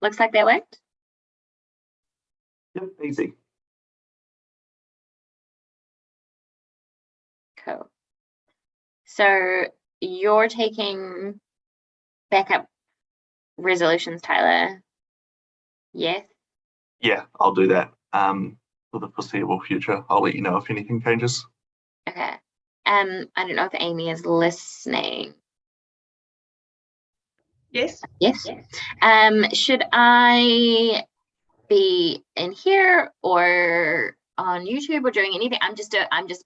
Looks like that worked. Yep, easy. Cool. So you're taking backup resolutions, Tyler? Yes? Yeah, I'll do that for the foreseeable future. I'll let you know if anything changes. Okay. I don't know if Amy is listening. Yes. Yes. Should I be in here or on YouTube or doing anything? I'm just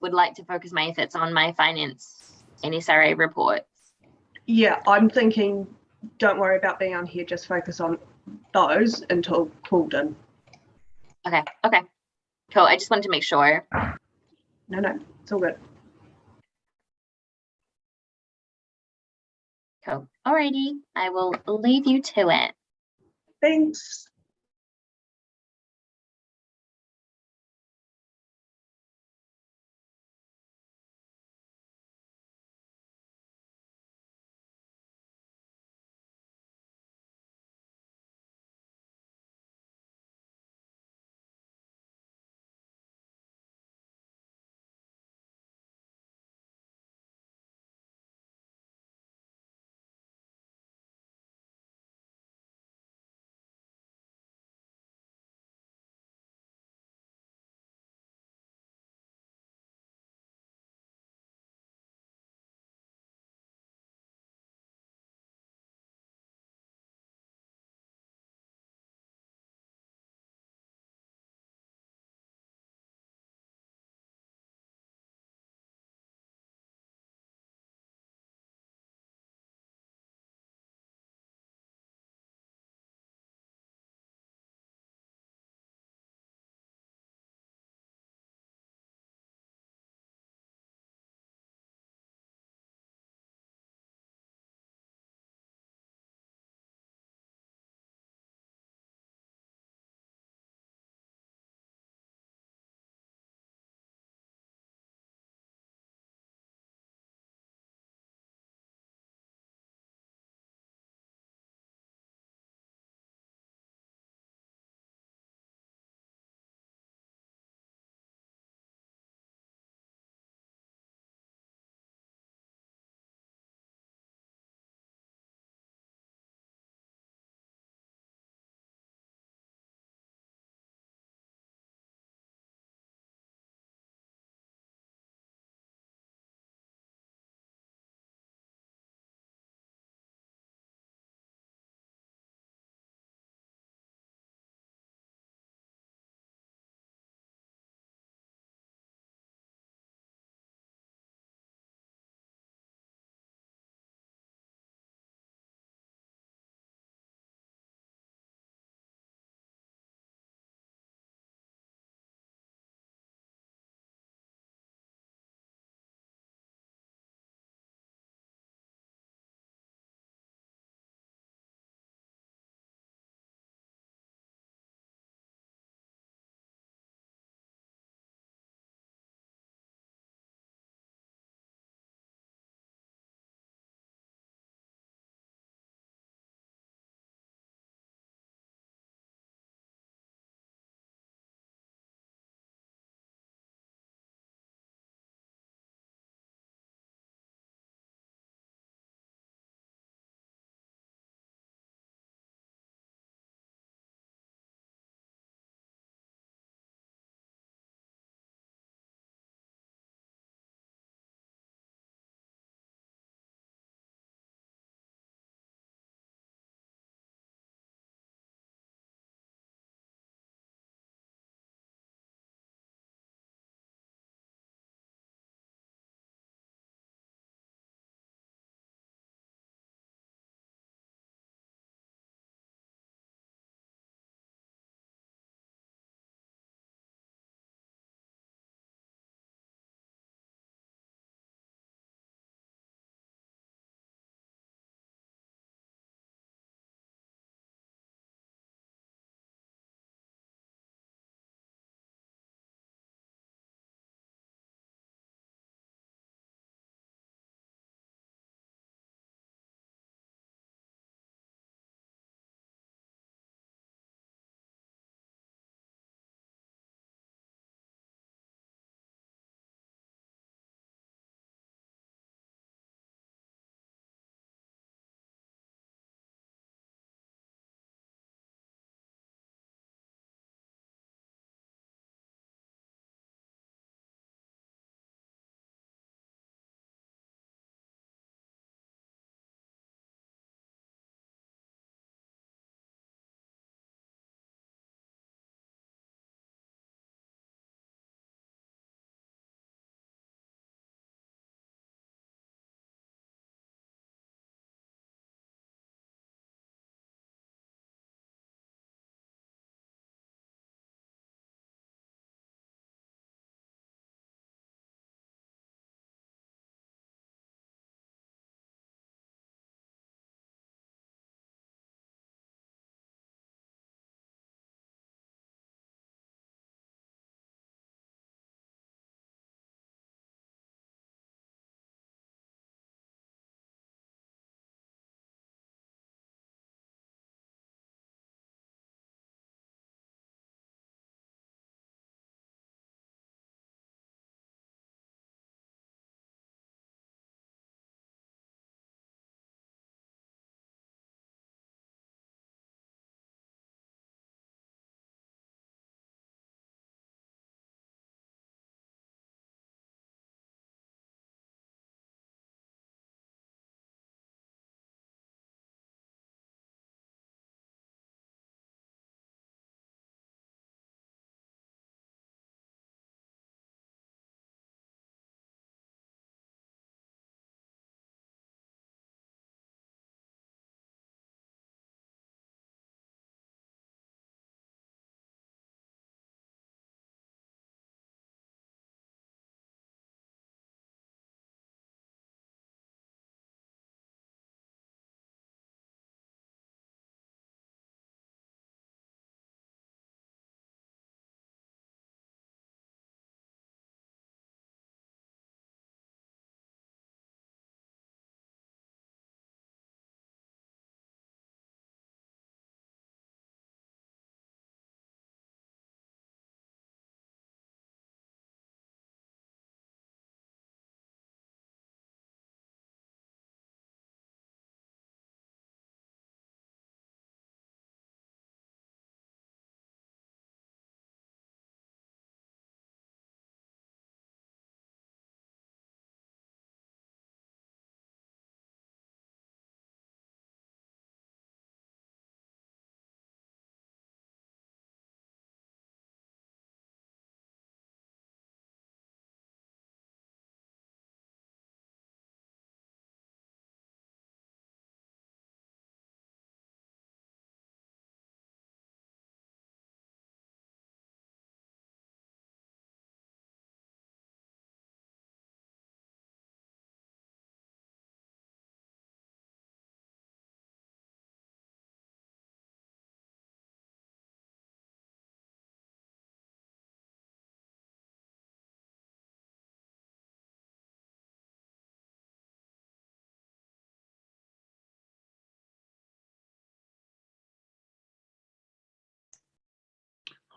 would like to focus my efforts on my finance NSRA reports. Yeah, I'm thinking don't worry about being on here, just focus on those until called in. Okay. Cool. I just wanted to make sure. No, it's all good. Cool. Alrighty. I will leave you to it. Thanks.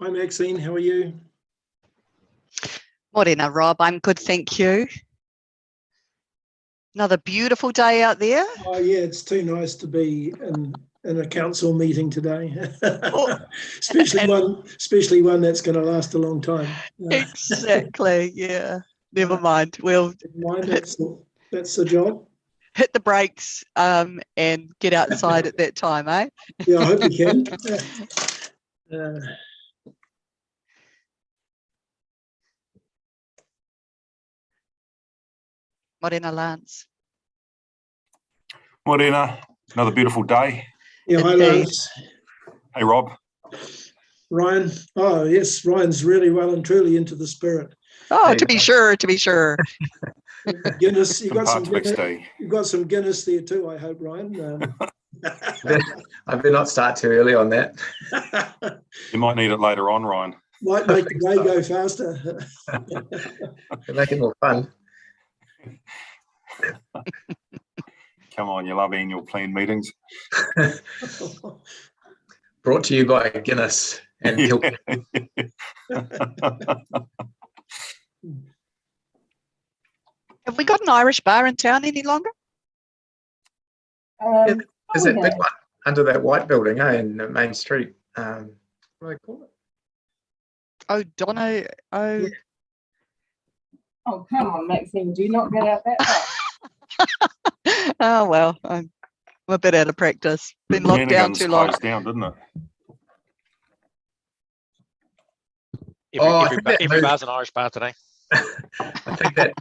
Hi, Maxine. How are you? Morena, Rob. I'm good, thank you. Another beautiful day out there. Oh, yeah, it's too nice to be in a council meeting today, especially one that's going to last a long time. Exactly. Yeah. Never mind. We'll that's the job. hit the brakes and get outside at that time, eh? Yeah, I hope you can. Morena, Lance. Morena, another beautiful day. Yeah, hi, Indeed. Lance. Hey, Rob. Ryan. Oh, yes, Ryan's really well and truly into the spirit. Oh, Hey, to be sure. Guinness, Some parts of XD. you've got some Guinness there too, I hope, Ryan. I better not start too early on that. You might need it later on, Ryan. Might make the day go faster. Make it more fun. Come on, you love annual plan meetings. Brought to you by Guinness and Kilkenny. Have we got an Irish bar in town any longer? Is that big one under that white building, in the main street? What do they call it? Oh, Dono. Oh, Yeah. Oh, come on, Maxine, do not get out that far. oh well. I'm a bit out of practice. Been locked down Hannigan's too long. closed down, didn't it? Every bar's an Irish bar today. I think that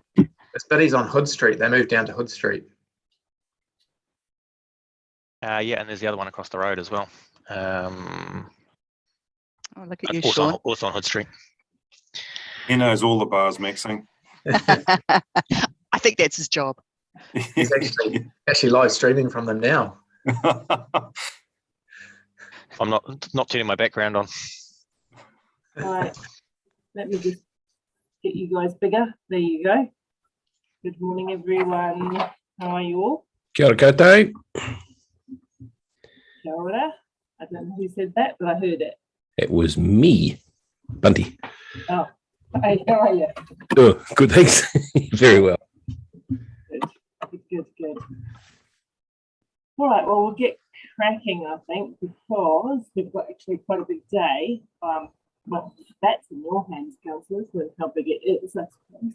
it's Biddy's on Hood Street. They moved down to Hood Street. Yeah, and there's the other one across the road as well. Oh, look at you, also, Sean. also on Hood Street. He knows all the bars, Maxine. I think that's his job. He's actually live streaming from them now. I'm not turning my background on. Right, let me just get you guys bigger. There you go. Good morning, everyone. How are you all? Kia ora koutou. Kia ora. I don't know who said that, but I heard it. It was me, Bunty. Oh, hey, how are you? Oh, good, thanks. Very well. Good. All right, well, we'll get cracking, I think, because we've got actually quite a big day. Well, that's in your hands, councillors, with how big it is, I suppose.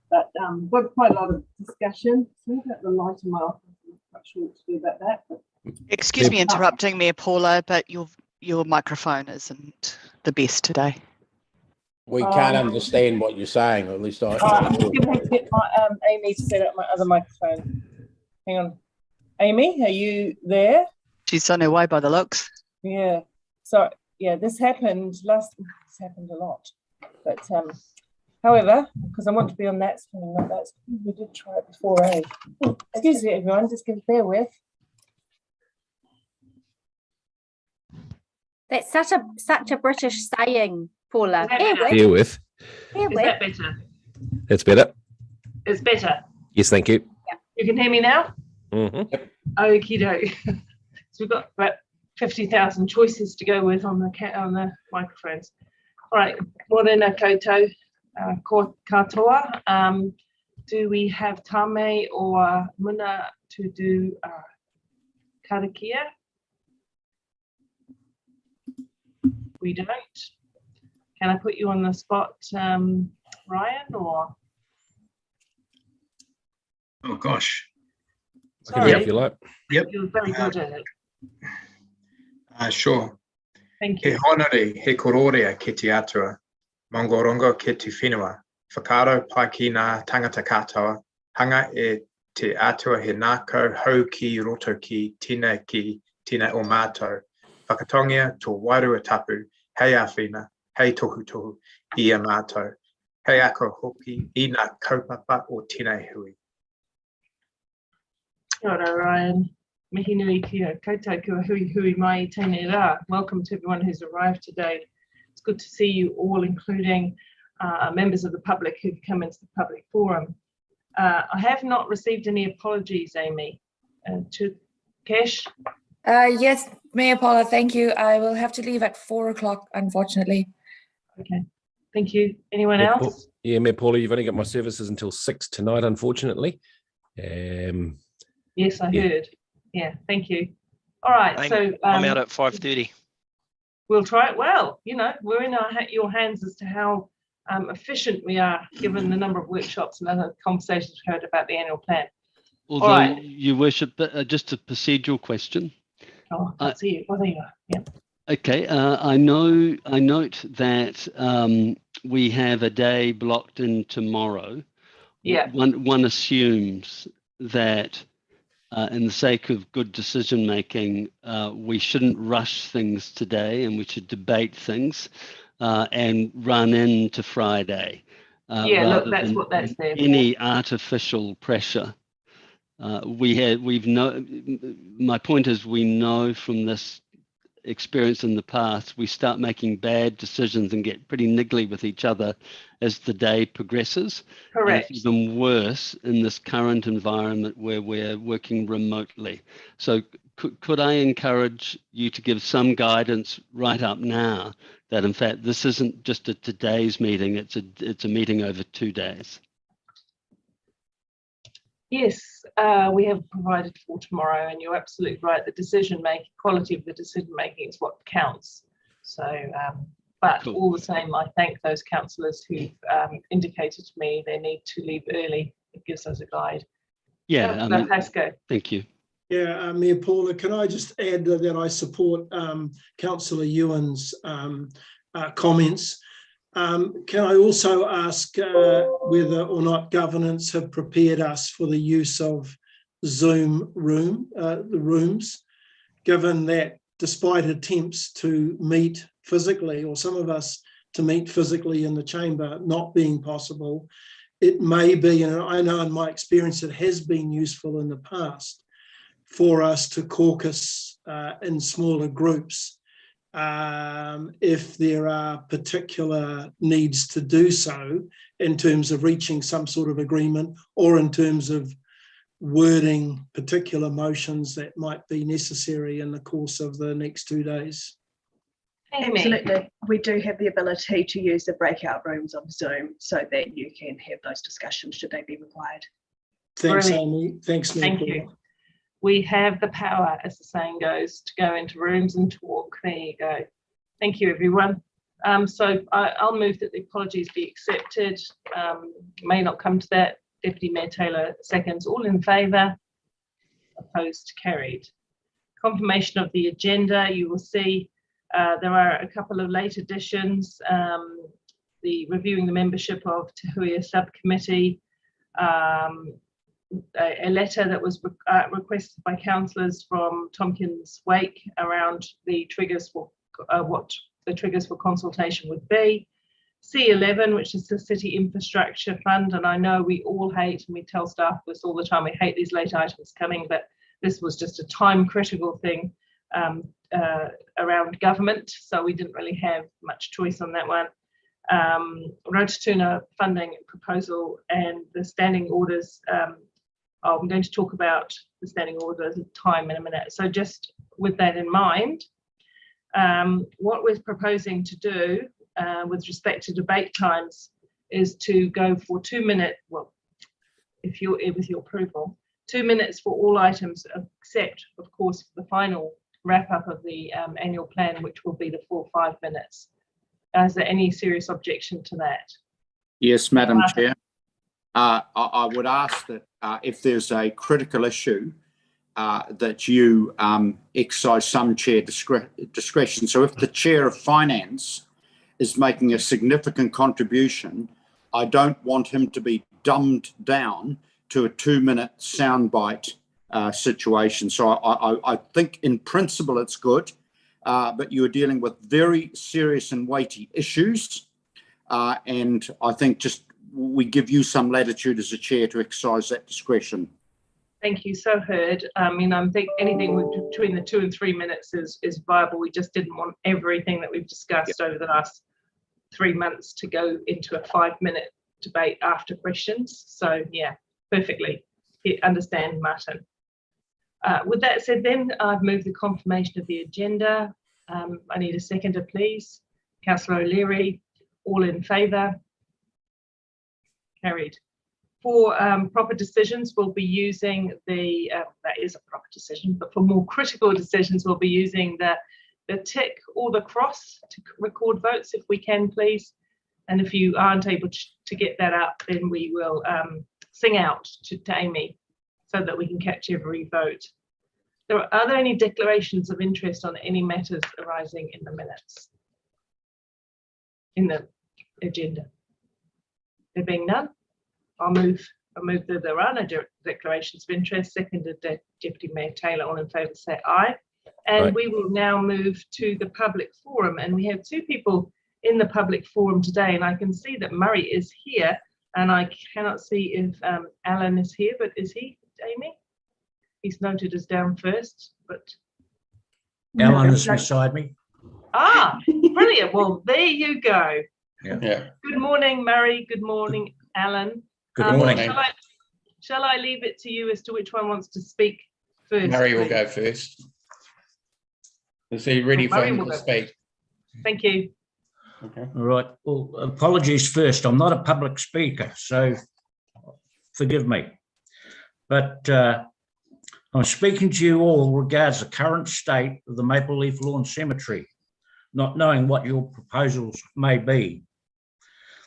But we've got quite a lot of discussion. So about the light in my office, I'm not quite sure what to do about that. But Excuse me interrupting, Mayor Paula, but your microphone isn't the best today. We can't understand what you're saying, or at least I. I'm just going to have to get my Amy to set up my other microphone. Hang on. Amy, are you there? She's on her way by the looks. Yeah. So, yeah, this happened a lot. But, however, because I want to be on that screen, not that screen, we did try it before, eh? Excuse me, everyone, just give bear with. That's such a British saying, Paula. Bear with. Is that better? That's better. It's better. Yes, thank you. Yeah. You can hear me now? Mm-hmm. Okie doke. So we've got about 50,000 choices to go with on the microphones. All right, morena koutou, katoa. Do we have Tame or Muna to do karakia? We don't. Can I put you on the spot, Ryan, or? Oh gosh. Sorry. If you like. Yep. You're very good at it. Sure. Thank you. He honore, he kororea ki te atua, mongorongo ki te whenua, whakaro pai ki ngā tangata katoa, hanga e te atua he nākau hau ki roto ki tina o mātou, whakatongia tō wairua tapu, hei āwhina, hei tohu tohu, i a mātou, hei ako hoki, i ngā kaupapa o tina hui. Kia ora, Ryan. Mihi nui kia koutou kua hui mai tēnei rā. Welcome to everyone who's arrived today. It's good to see you all, including members of the public who've come into the public forum. I have not received any apologies, Amy. To Kesh? Yes, Mayor Paula, thank you. I will have to leave at 4 o'clock, unfortunately. Okay, thank you. Anyone Yeah, else? Yeah, Mayor Paula, you've only got my services until 6 tonight, unfortunately. Yes, I heard. Yeah, thank you. All right, so I'm out at 5:30. We'll try it. Well, you know, we're in your hands as to how efficient we are, given the number of workshops and other conversations we've heard about the annual plan. Although, all right. Your Worship, just a procedural question. Oh, I can't see it. Well, there you are. Yeah. Okay, I note that we have a day blocked in tomorrow. Yeah. One assumes that, in the sake of good decision making, we shouldn't rush things today, and we should debate things and run into Friday. Yeah, look, that's what that's there for. Any artificial pressure. My point is, we know from this experience in the past, we start making bad decisions and get pretty niggly with each other as the day progresses. Correct. And it's even worse in this current environment where we're working remotely. So could I encourage you to give some guidance right up now that in fact this isn't just a today's meeting, it's a meeting over 2 days? Yes, we have provided for tomorrow, and you're absolutely right. The quality of the decision making is what counts. So, but cool. All the same, I thank those councillors who've indicated to me they need to leave early. It gives us a guide. Yeah, Pasco. Thank you. Yeah, Mayor Paula, can I just add that I support Councillor Ewan's comments. Can I also ask whether or not governance have prepared us for the use of Zoom the rooms, given that despite attempts to meet physically, or some of us to meet physically in the chamber not being possible, it may be, and I know in my experience it has been useful in the past, for us to caucus in smaller groups if there are particular needs to do so in terms of reaching some sort of agreement, or in terms of wording particular motions that might be necessary in the course of the next 2 days. Absolutely. We do have the ability to use the breakout rooms on Zoom so that you can have those discussions should they be required. Thanks, Brilliant. Amy. Thanks, Mayor Thank Paula. you. We have the power, as the saying goes, to go into rooms and talk. There you go. Thank you, everyone. So I'll move that the apologies be accepted. May not come to that. Deputy Mayor Taylor seconds. All in favour? Opposed? Carried. Confirmation of the agenda. You will see there are a couple of late additions. The reviewing the membership of Te Huia Subcommittee. A letter that was requested by councillors from Tompkins Wake around the triggers for what the triggers for consultation would be. C11, which is the City Infrastructure Fund, and I know we all hate, and we tell staff this all the time, we hate these late items coming, but this was just a time critical thing around government, so we didn't really have much choice on that one. Rotatuna funding proposal and the standing orders. I'm going to talk about the standing orders time in a minute. So just with that in mind, what we're proposing to do with respect to debate times is to go for 2 minutes, well, if you're with your approval, 2 minutes for all items except, of course, the final wrap up of the annual plan, which will be the full 5 minutes. Is there any serious objection to that? Yes, Madam Chair. I would ask that if there's a critical issue, that you exercise some chair discretion. So if the Chair of Finance is making a significant contribution, I don't want him to be dumbed down to a 2-minute soundbite situation. So I think in principle it's good, but you are dealing with very serious and weighty issues. And I think just we give you some latitude as a chair to exercise that discretion. Thank you, so heard. I mean, I think anything between the 2 and 3 minutes is viable. We just didn't want everything that we've discussed over the last 3 months to go into a 5-minute debate after questions. So yeah, perfectly. Understand, Martin. With that said, then I've moved the confirmation of the agenda. I need a seconder, please. Councillor O'Leary. All in favour? Carried. For proper decisions, we'll be using the, that is a proper decision, but for more critical decisions, we'll be using the tick or the cross to record votes, if we can, please. And if you aren't able to get that up, then we will sing out to Amy so that we can catch every vote. Are there any declarations of interest on any matters arising in the minutes? In the agenda? There being none, I'll move that there are no declarations of interest. Seconded, Deputy Mayor Taylor. All in favour say aye. And Aye. we will now move to the public forum. And we have two people in the public forum today. And I can see that Murray is here. And I cannot see if Alan is here, but is he, Amy? He's noted as down first, but. Alan is beside me. Ah, brilliant. Well, there you go. Yeah. Good morning, Murray. Good morning, Alan. Good morning. Shall I leave it to you as to which one wants to speak first? Murray will please? go first. Is he ready for Murray him will to go speak? Thank you. Okay. All right. Well, apologies first. I'm not a public speaker, so forgive me. But I'm speaking to you all regards the current state of the Maple Leaf Lawn Cemetery, not knowing what your proposals may be.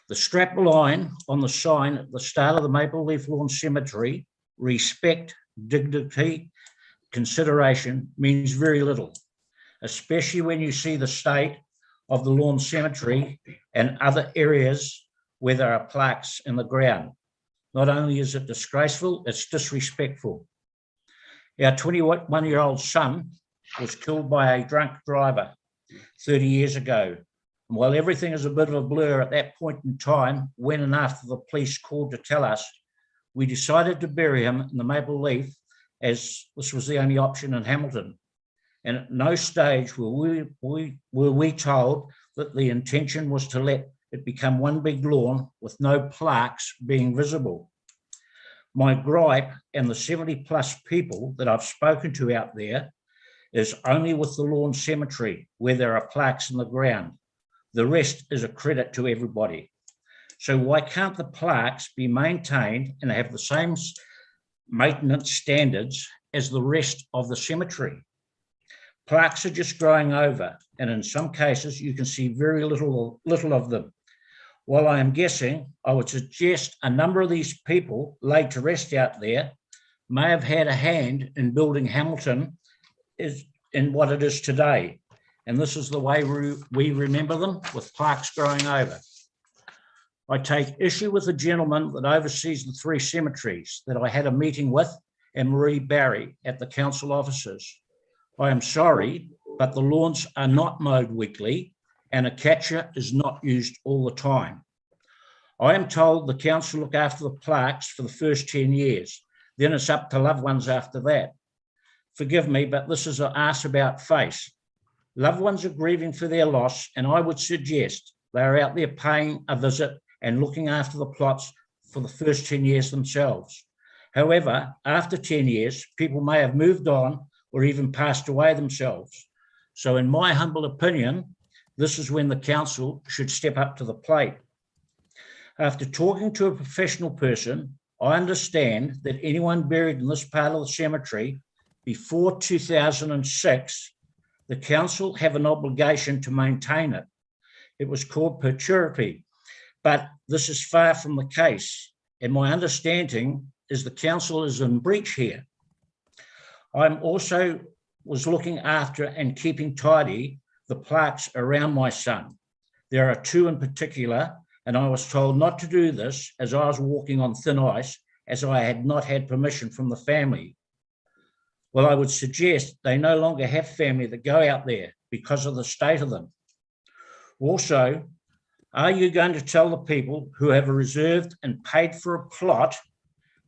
The strap line on the sign at the start of the Maple Leaf Lawn Cemetery, respect, dignity, consideration, means very little, especially when you see the state of the lawn cemetery and other areas where there are plaques in the ground. Not only is it disgraceful, it's disrespectful. Our 21-year-old son was killed by a drunk driver 30 years ago. And while everything is a bit of a blur at that point in time, when and after the police called to tell us, we decided to bury him in the Maple Leaf, as this was the only option in Hamilton. And at no stage were we told that the intention was to let it become one big lawn with no plaques being visible. My gripe, and the 70+ people that I've spoken to out there, is only with the lawn cemetery where there are plaques in the ground. The rest is a credit to everybody. So why can't the plaques be maintained and have the same maintenance standards as the rest of the cemetery? Plaques are just growing over, and in some cases you can see very little of them. While I am guessing, I would suggest a number of these people laid to rest out there may have had a hand in building Hamilton in what it is today. And this is the way we remember them, with plaques growing over. I take issue with the gentleman that oversees the 3 cemeteries that I had a meeting with, and Marie Barry at the council offices. I am sorry, but the lawns are not mowed weekly and a catcher is not used all the time. I am told the council look after the plaques for the first 10 years. Then it's up to loved ones after that. Forgive me, but this is an ask about face. Loved ones are grieving for their loss, and I would suggest they're out there paying a visit and looking after the plots for the first 10 years themselves. However, after 10 years, people may have moved on or even passed away themselves. So in my humble opinion, this is when the council should step up to the plate. After talking to a professional person, I understand that anyone buried in this part of the cemetery before 2006, the council have an obligation to maintain it. It was called perpetuity, but this is far from the case. And my understanding is the council is in breach here. I'm also was looking after and keeping tidy the plaques around my son. There are 2 in particular, and I was told not to do this as I was walking on thin ice, as I had not had permission from the family. Well, I would suggest they no longer have family that go out there because of the state of them. Also, are you going to tell the people who have reserved and paid for a plot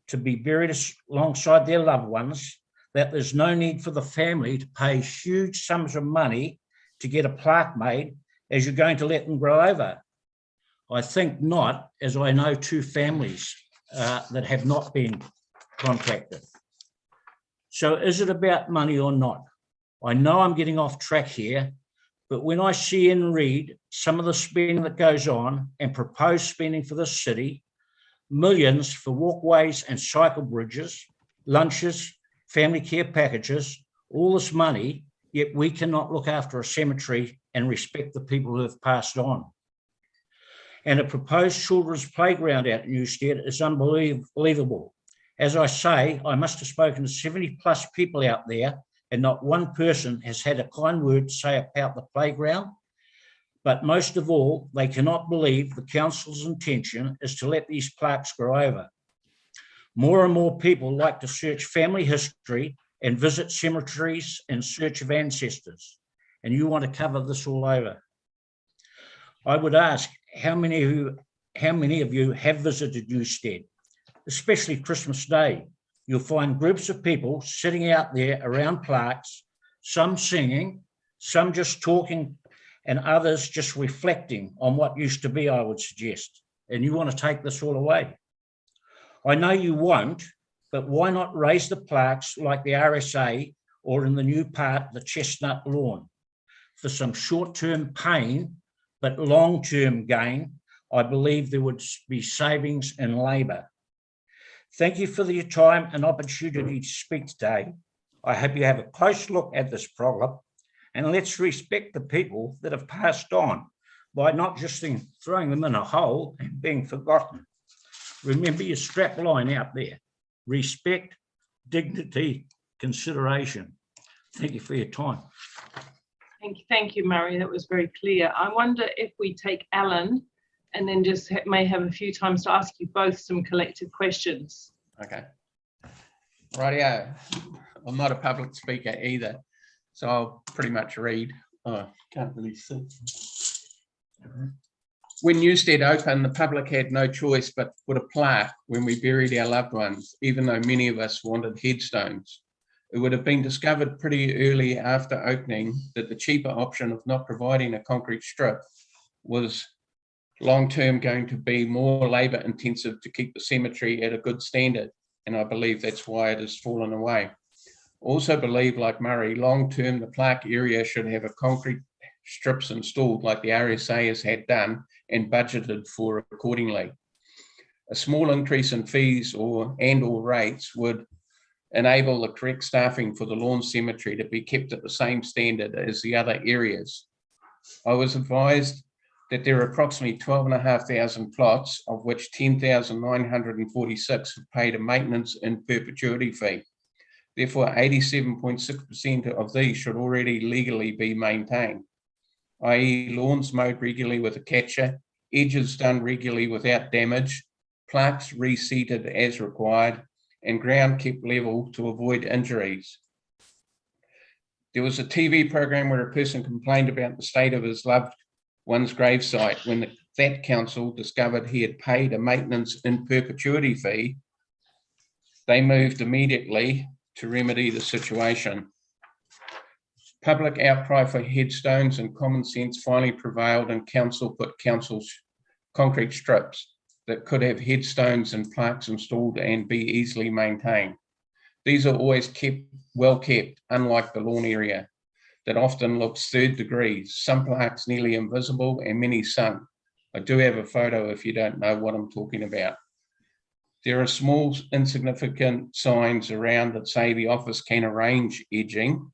to be buried alongside their loved ones that there's no need for the family to pay huge sums of money to get a plaque made, as you're going to let them grow over? I think not, as I know 2 families that have not been contacted. So is it about money or not? I know I'm getting off track here, But when I see and read some of the spending that goes on and proposed spending for this city, millions for walkways and cycle bridges, lunches, family care packages, all this money, yet we cannot look after a cemetery and respect the people who have passed on. And a proposed children's playground out in Newstead is unbelievable. As I say, I must have spoken to 70 plus people out there, and not one person has had a kind word to say about the playground. But most of all, they cannot believe the council's intention is to let these plaques grow over. More and more people like to search family history and visit cemeteries in search of ancestors, and you want to cover this all over. I would ask, how many of you have visited Newstead, especially Christmas Day? You'll find groups of people sitting out there around plaques, some singing, some just talking, and others just reflecting on what used to be, I would suggest. And you want to take this all away. I know you won't, but why not raise the plaques like the RSA or in the new part, the Chestnut Lawn? For some short-term pain, but long-term gain, I believe there would be savings in labour. Thank you for your time and opportunity to speak today. I hope you have a close look at this problem, and let's respect the people that have passed on by not just throwing them in a hole and being forgotten. Remember your strap line out there: respect, dignity, consideration. Thank you for your time. Thank you, Murray. That was very clear. I wonder if we take Alan and then just may have a few times to ask you both some collective questions. Okay. Rightio. I'm not a public speaker either, so I'll pretty much read. Oh, can't really see. When Newstead opened, the public had no choice but to put a plaque when we buried our loved ones, even though many of us wanted headstones. It would have been discovered pretty early after opening that the cheaper option of not providing a concrete strip was long-term going to be more labour intensive to keep the cemetery at a good standard, and I believe that's why it has fallen away. Also believe, like Murray, long-term the plaque area should have a concrete strips installed like the RSA has had done and budgeted for accordingly. A small increase in fees or rates would enable the correct staffing for the lawn cemetery to be kept at the same standard as the other areas. I was advised that there are approximately 12,500 plots, of which 10,946 have paid a maintenance in perpetuity fee. Therefore, 87.6% of these should already legally be maintained, i.e. lawns mowed regularly with a catcher, edges done regularly without damage, plaques reseated as required, and ground kept level to avoid injuries. There was a TV program where a person complained about the state of his loved one's gravesite. When that council discovered he had paid a maintenance in perpetuity fee, they moved immediately to remedy the situation. Public outcry for headstones and common sense finally prevailed, and council put council's concrete strips that could have headstones and plaques installed and be easily maintained. These are always well kept, unlike the lawn area that often looks third degree, some plaques nearly invisible and many sunk. I do have a photo if you don't know what I'm talking about. There are small insignificant signs around that say the office can arrange edging.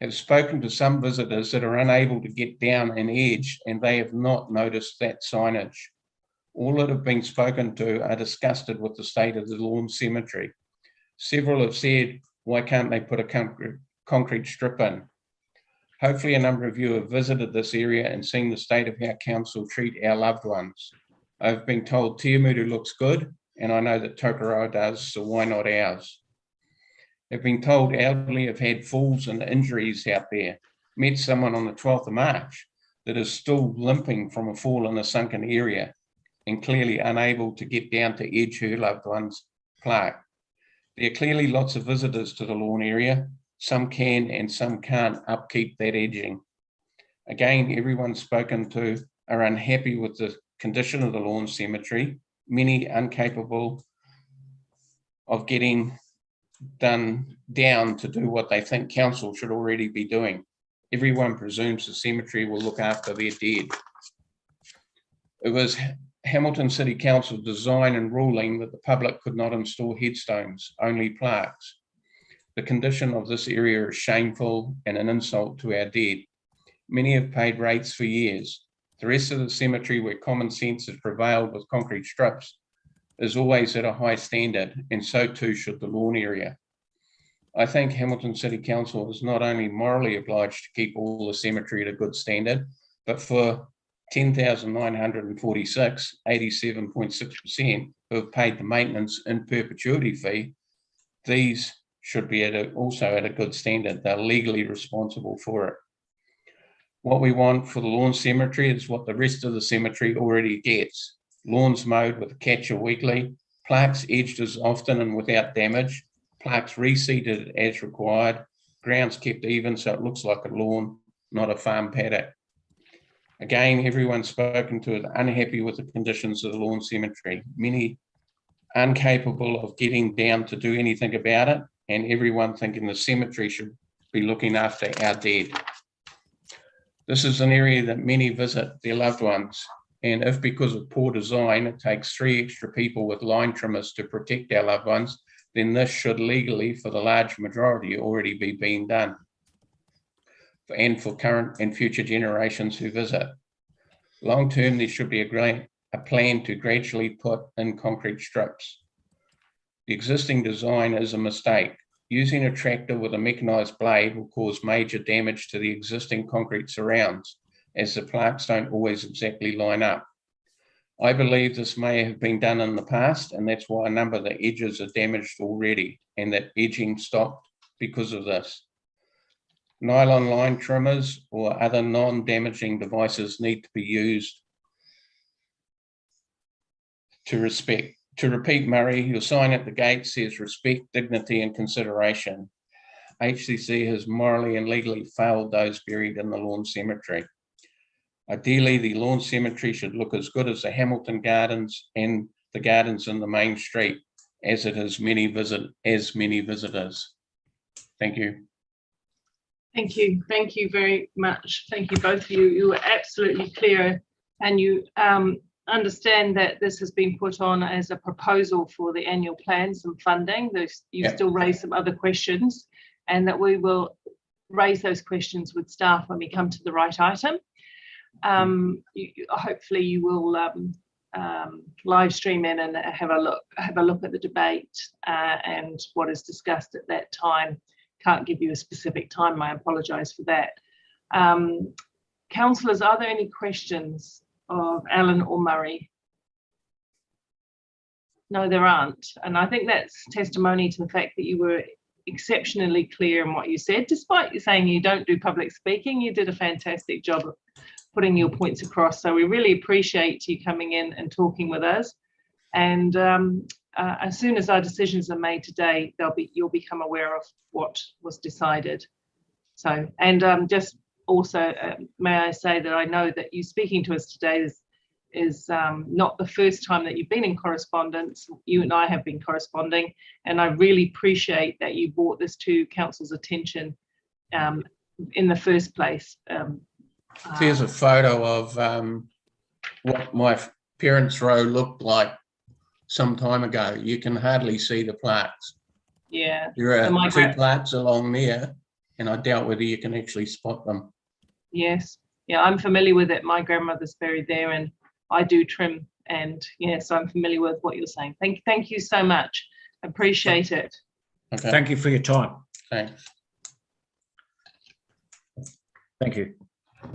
I've spoken to some visitors that are unable to get down an edge, and they have not noticed that signage. All that have been spoken to are disgusted with the state of the lawn cemetery. Several have said, why can't they put a concrete strip in? Hopefully a number of you have visited this area and seen the state of how council treat our loved ones. I've been told Tiamutu looks good, and I know that Tokoroa does, so why not ours? I've been told elderly have had falls and injuries out there. Met someone on the 12th of March that is still limping from a fall in a sunken area and clearly unable to get down to edge her loved one's plaque. There are clearly lots of visitors to the lawn area. Some can and some can't upkeep that edging. Again, everyone spoken to are unhappy with the condition of the lawn cemetery, many incapable of getting done down to do what they think council should already be doing. Everyone presumes the cemetery will look after their dead. It was Hamilton City Council design and ruling that the public could not install headstones, only plaques. The condition of this area is shameful and an insult to our dead. Many have paid rates for years. The rest of the cemetery, where common sense has prevailed with concrete strips, is always at a high standard, and so too should the lawn area. I think Hamilton City Council is not only morally obliged to keep all the cemetery at a good standard, but for 10,946, 87.6%, who have paid the maintenance in perpetuity fee, these should be also at a good standard. They're legally responsible for it. What we want for the lawn cemetery is what the rest of the cemetery already gets. Lawns mowed with a catcher weekly, plaques edged as often and without damage, plaques reseeded as required, grounds kept even so it looks like a lawn, not a farm paddock. Again, everyone spoken to is unhappy with the conditions of the lawn cemetery, many incapable of getting down to do anything about it, and everyone thinking the cemetery should be looking after our dead. This is an area that many visit their loved ones, and if because of poor design, it takes 3 extra people with line trimmers to protect our loved ones, then this should legally, for the large majority, already be being done, and for current and future generations who visit. Long term, there should be a plan to gradually put in concrete strips. The existing design is a mistake. Using a tractor with a mechanised blade will cause major damage to the existing concrete surrounds, as the plaques don't always exactly line up. I believe this may have been done in the past, and that's why a number of the edges are damaged already, and that edging stopped because of this. Nylon line trimmers or other non-damaging devices need to be used to repeat, Murray, your sign at the gate says respect, dignity and consideration. HCC has morally and legally failed those buried in the lawn cemetery. Ideally, the lawn cemetery should look as good as the Hamilton Gardens and the gardens in the main street, as it has many visitors. Thank you. Thank you. Thank you very much. Thank you both of you. You were absolutely clear, and you understand that this has been put on as a proposal for the annual plan, some funding. You still raise some other questions, and that we will raise those questions with staff when we come to the right item. Hopefully you will live stream in and have a look at the debate and what is discussed at that time. Can't give you a specific time, I apologise for that. Councillors, are there any questions of Alan or Murray? No, there aren't. And I think that's testimony to the fact that you were exceptionally clear in what you said. Despite you saying you don't do public speaking, you did a fantastic job of putting your points across. So we really appreciate you coming in and talking with us. And as soon as our decisions are made today, you'll become aware of what was decided. So, and just also, may I say that I know that you speaking to us today is not the first time that you've been in correspondence. You and I have been corresponding, and I really appreciate that you brought this to Council's attention in the first place. Here's a photo of what my parents' row looked like some time ago. You can hardly see the plaques. Yeah. There are two plaques along there, and I doubt whether you can actually spot them. Yes. Yeah, I'm familiar with it. My grandmother's buried there, and I do trim, and yes, I'm familiar with what you're saying. Thank you so much. Appreciate it. Okay. Thank you for your time. Thanks. Thank you.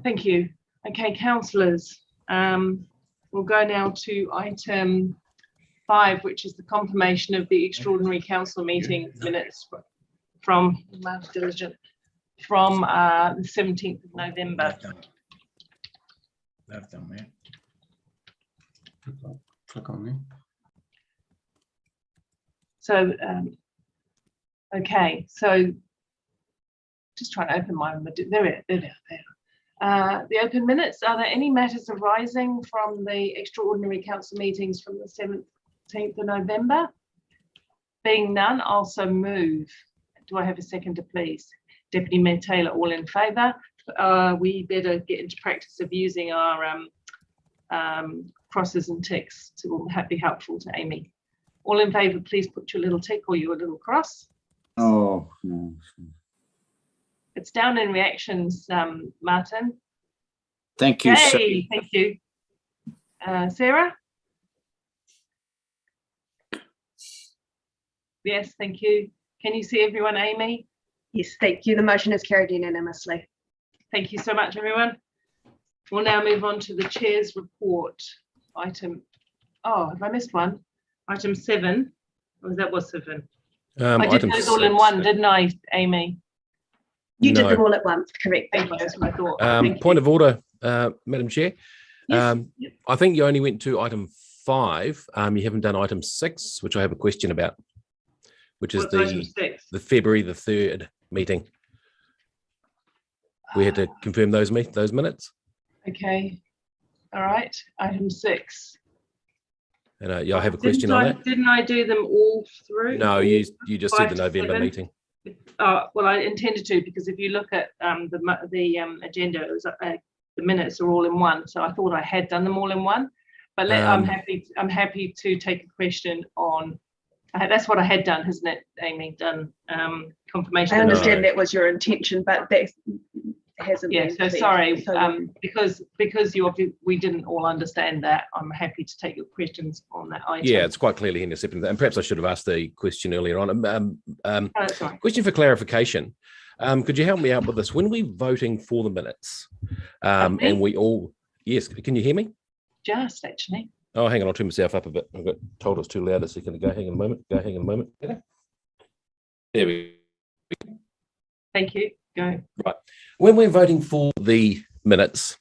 Thank you. Okay, councillors, we'll go now to item 5, which is the confirmation of the extraordinary council meeting minutes from the 17th of November. They've done that. Click on there. So, okay, so just trying to open my, there. The open minutes, are there any matters arising from the extraordinary council meetings from the 17th of November? Being none, I'll so move. Do I have a seconder, please? Deputy Mayor Taylor, all in favour. we better get into practice of using our crosses and ticks to be helpful to Amy. All in favour, please put your little tick or your little cross. Oh, It's down in reactions, Martin. thank you. Yay, thank you. Sarah? Yes, thank you. Can you see everyone, Amy? Yes, thank you. The motion is carried unanimously. Thank you so much, everyone. We'll now move on to the chair's report. Item, oh, have I missed one? Item 7. Oh, that was 7. I did those all in one, didn't I, Amy? You did them all at once, correct? Thank you, that's what I thought. Point of order, Madam Chair. Yes. I think you only went to item 5. You haven't done item 6, which I have a question about, which is What's item 6? the February the 3rd meeting. We had to confirm those minutes. Okay. All right. Item 6. And yeah, I have a question on that. Didn't I do them all through? No, you just did 5 the to November 7? meeting. Well, I intended to, because if you look at the agenda, it was the minutes are all in one. So I thought I had done them all in one. But I'm happy to take a question on. That's what I had done, hasn't it, Amy? Done confirmation. I understand that was your intention, but that hasn't been. So sorry, because we didn't all understand that. I'm happy to take your questions on that item. Yeah, it's quite clearly intercepted, and perhaps I should have asked the question earlier on. That's right. Question for clarification. Could you help me out with this? When we're voting for the minutes, and we all, yes, can you hear me? Just actually. Oh, hang on, I'll turn myself up a bit. I got told it was too loud a second ago. Hang on a moment. Hang on a moment. There we go. Thank you. Go. Right. When we're voting for the minutes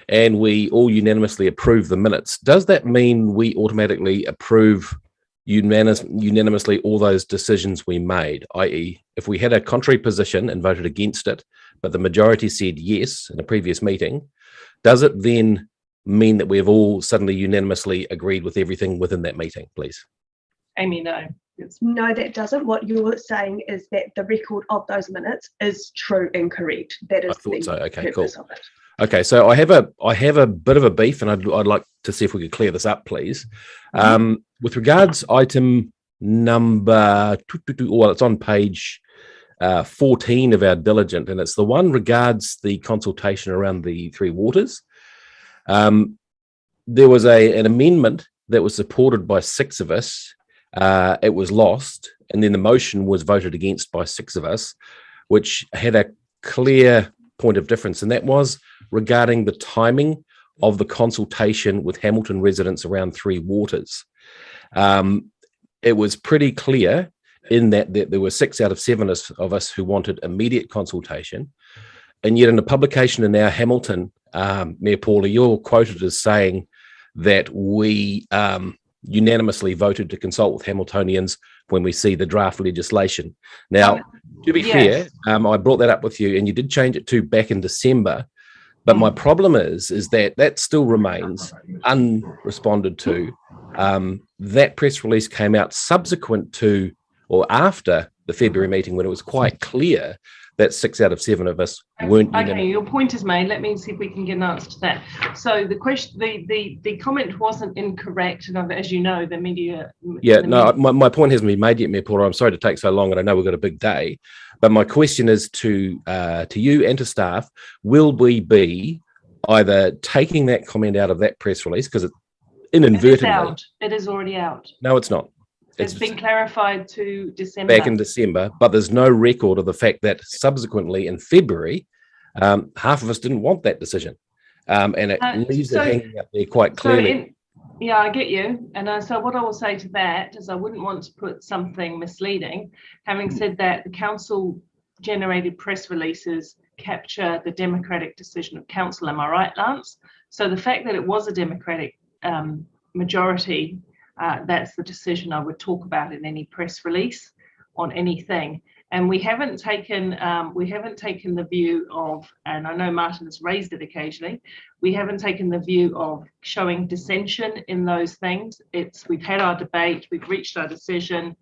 and we all unanimously approve the minutes, does that mean we automatically approve unanimously all those decisions we made? I.e., if we had a contrary position and voted against it, but the majority said yes in a previous meeting, does it then mean that we've all suddenly unanimously agreed with everything within that meeting, please? Amy, no. No, that doesn't. What you're saying is that the record of those minutes is true and correct. That is I thought so. Okay, cool. purpose of it. Okay, so I have a bit of a beef, and I'd like to see if we could clear this up, please. With regards item number, well, it's on page 14 of our diligent, and it's the one regards the consultation around the Three Waters. There was an amendment that was supported by 6 of us. It was lost, and then the motion was voted against by 6 of us, which had a clear point of difference, and that was regarding the timing of the consultation with Hamilton residents around Three Waters. It was pretty clear in that there were 6 out of 7 of us who wanted immediate consultation, and yet in a publication in our Hamilton, Mayor Paula, you're quoted as saying that we unanimously voted to consult with Hamiltonians when we see the draft legislation. Now, to be fair, I brought that up with you, and you did change it to back in December. But my problem is that still remains unresponded to. That press release came out subsequent to or after the February meeting, when it was quite clear that 6 out of 7 of us weren't unanimous. Okay, your point is made. Let me see if we can get an answer to that. So the question, the comment wasn't incorrect, and as you know, the media. Yeah, my point hasn't been made yet, Mayor Porter. I'm sorry to take so long, and I know we've got a big day. But my question is to you and to staff: will we be either taking that comment out of that press release because it's inadvertently? It is out. It is already out. No, it's not. It's been clarified to December. Back in December, but there's no record of the fact that subsequently in February, half of us didn't want that decision, and it leaves it hanging out there quite clearly. Yeah, I get you. And so what I will say to that is I wouldn't want to put something misleading. Having said that, the council generated press releases capture the democratic decision of council. Am I right, Lance? So the fact that it was a democratic majority, that's the decision I would talk about in any press release on anything. And we haven't taken the view of, and I know Martin has raised it occasionally, we haven't taken the view of showing dissension in those things. We've had our debate, we've reached our decision,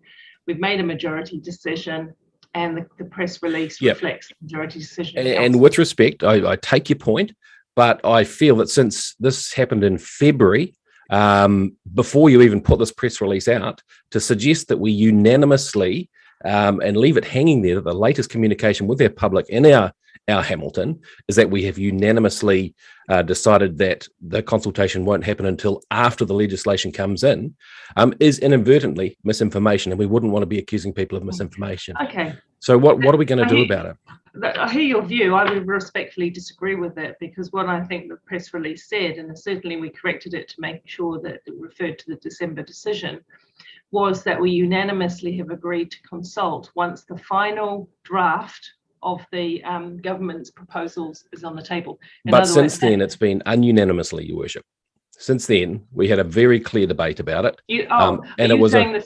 we've made a majority decision. and the press release Yep. reflects the majority decision. of And council. with respect, I take your point, but I feel that since this happened in February, before you even put this press release out, to suggest that we unanimously and leave it hanging there, that the latest communication with our public in our Hamilton is that we have unanimously decided that the consultation won't happen until after the legislation comes in, is inadvertently misinformation, and we wouldn't want to be accusing people of misinformation. Okay. So what are we going to do about it? I hear your view. I would respectfully disagree with it, because what I think the press release said, and certainly we corrected it to make sure that it referred to the December decision, was that we unanimously have agreed to consult once the final draft of the government's proposals is on the table. But since then, it's been ununanimously, Your Worship. Since then, we had a very clear debate about it. And it was saying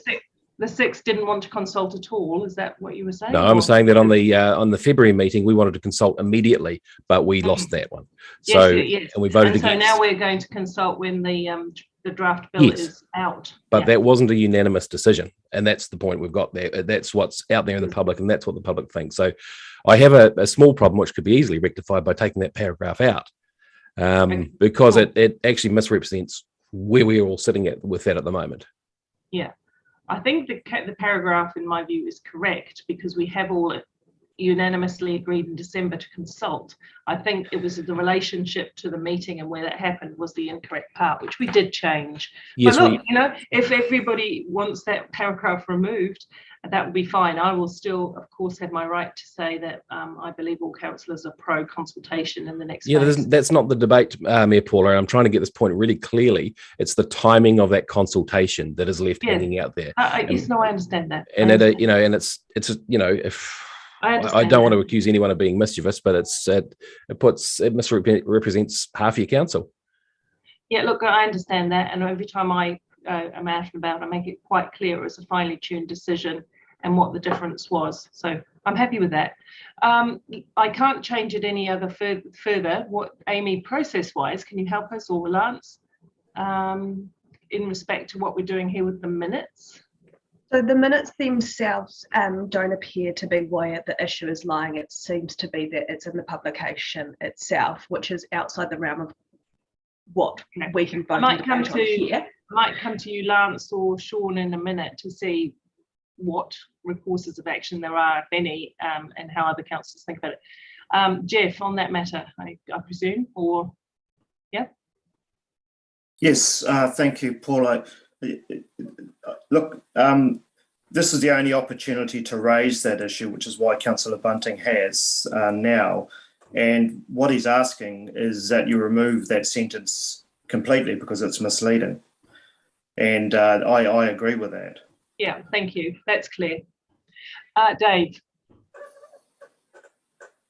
the six didn't want to consult at all. Is that what you were saying? No, I'm saying that on the February meeting, we wanted to consult immediately, but we lost that one. So yes. And we voted and so against. now we're going to consult when the draft bill is out. But that wasn't a unanimous decision, and that's the point we've got there. That's what's out there in the public, and that's what the public thinks. So I have a small problem which could be easily rectified by taking that paragraph out, because it actually misrepresents where we're all sitting with that at the moment. Yeah, I think the paragraph, in my view, is correct, because we have all unanimously agreed in December to consult. I think it was the relationship to the meeting and where that happened was the incorrect part, which we did change. Yes, but look, if everybody wants that paragraph removed, that would be fine. I will still, of course, have my right to say that I believe all councillors are pro consultation in the next phase. That's not the debate, Mayor Paula, and I'm trying to get this point really clearly. It's the timing of that consultation that is left hanging out there. Yes, no, I understand that. And if I don't want to accuse anyone of being mischievous, but it misrepresents half your council. Yeah, look, I understand that, and every time I am out and about, I make it quite clear it was a finely tuned decision and what the difference was. So I'm happy with that. I can't change it any other further. What, Amy, process-wise, can you help us, or Lance, in respect to what we're doing here with the minutes? So the minutes themselves don't appear to be where the issue is lying. It seems to be that it's in the publication itself, which is outside the realm of what we can vote on here. Might come to you, Lance or Sean, in a minute to see what courses of action there are, if any, and how other councillors think about it. Jeff, on that matter, I presume, or yeah? Yes, thank you, Paula. Look, this is the only opportunity to raise that issue, which is why Councillor Bunting has now. And what he's asking is that you remove that sentence completely because it's misleading. And I agree with that. Yeah, thank you. That's clear. Dave.